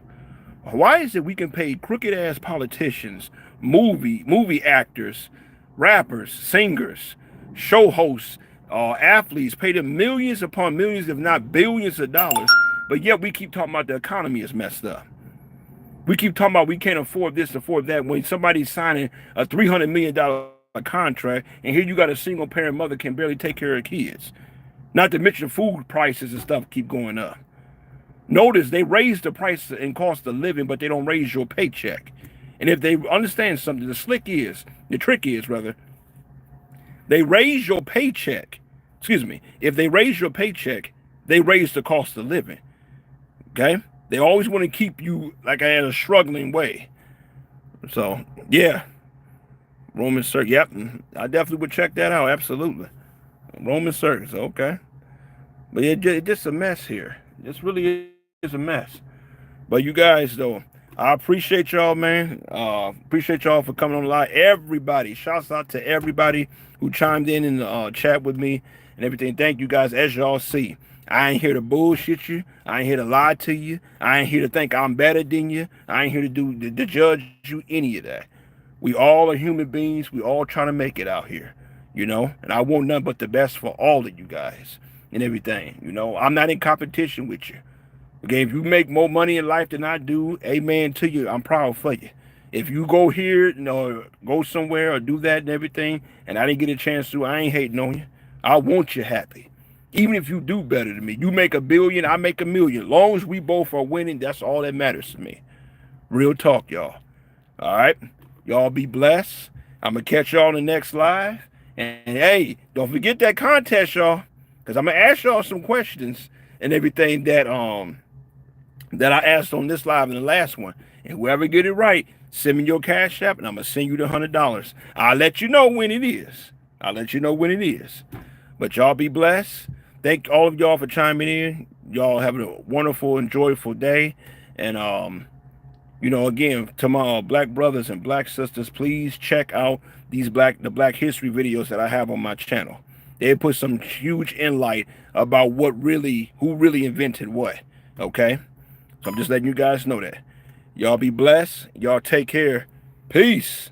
Speaker 1: Why is it we can pay crooked ass politicians, movie actors, rappers, singers, show hosts, athletes, pay them millions upon millions, if not billions of dollars, but yet we keep talking about the economy is messed up. We keep talking about we can't afford this, afford that, when somebody's signing a $300 million contract, and here you got a single parent mother can barely take care of kids. Not to mention food prices and stuff keep going up. Notice they raise the price and cost of living, but they don't raise your paycheck. And if they understand something, the trick is rather, they raise your paycheck. Excuse me. If they raise your paycheck, they raise the cost of living. Okay? They always want to keep you like in a struggling way. So, yeah. Roman Circus. Yep. I definitely would check that out. Absolutely. Roman Circus. Okay. But it's just a mess here. This really is a mess. But you guys, though, I appreciate y'all, man. Appreciate y'all for coming on live. Everybody, shouts out to everybody who chimed in the chat with me and everything. Thank you guys. As y'all see, I ain't here to bullshit you. I ain't here to lie to you. I ain't here to think I'm better than you. I ain't here to judge you, any of that. We all are human beings. We all trying to make it out here, you know. And I want nothing but the best for all of you guys and everything. You know, I'm not in competition with you. Okay, if you make more money in life than I do, amen to you. I'm proud for you. If you go here, you know, go somewhere or do that and everything, and I didn't get a chance to, I ain't hating on you. I want you happy. Even if you do better than me, you make $1 billion, I make $1 million. As long as we both are winning, that's all that matters to me. Real talk, y'all. All right, y'all be blessed. I'm gonna catch y'all in the next live. And hey, don't forget that contest, y'all, because I'm gonna ask y'all some questions and everything that I asked on this live and the last one. And whoever get it right, send me your Cash App, and I'm gonna send you the $100. I'll let you know when it is. But y'all be blessed. Thank all of y'all for chiming in. Y'all having a wonderful and joyful day. And you know, again, to my black brothers and black sisters, please check out the Black History videos that I have on my channel. They put some huge insight about who really invented what. Okay? So I'm just letting you guys know that. Y'all be blessed. Y'all take care. Peace.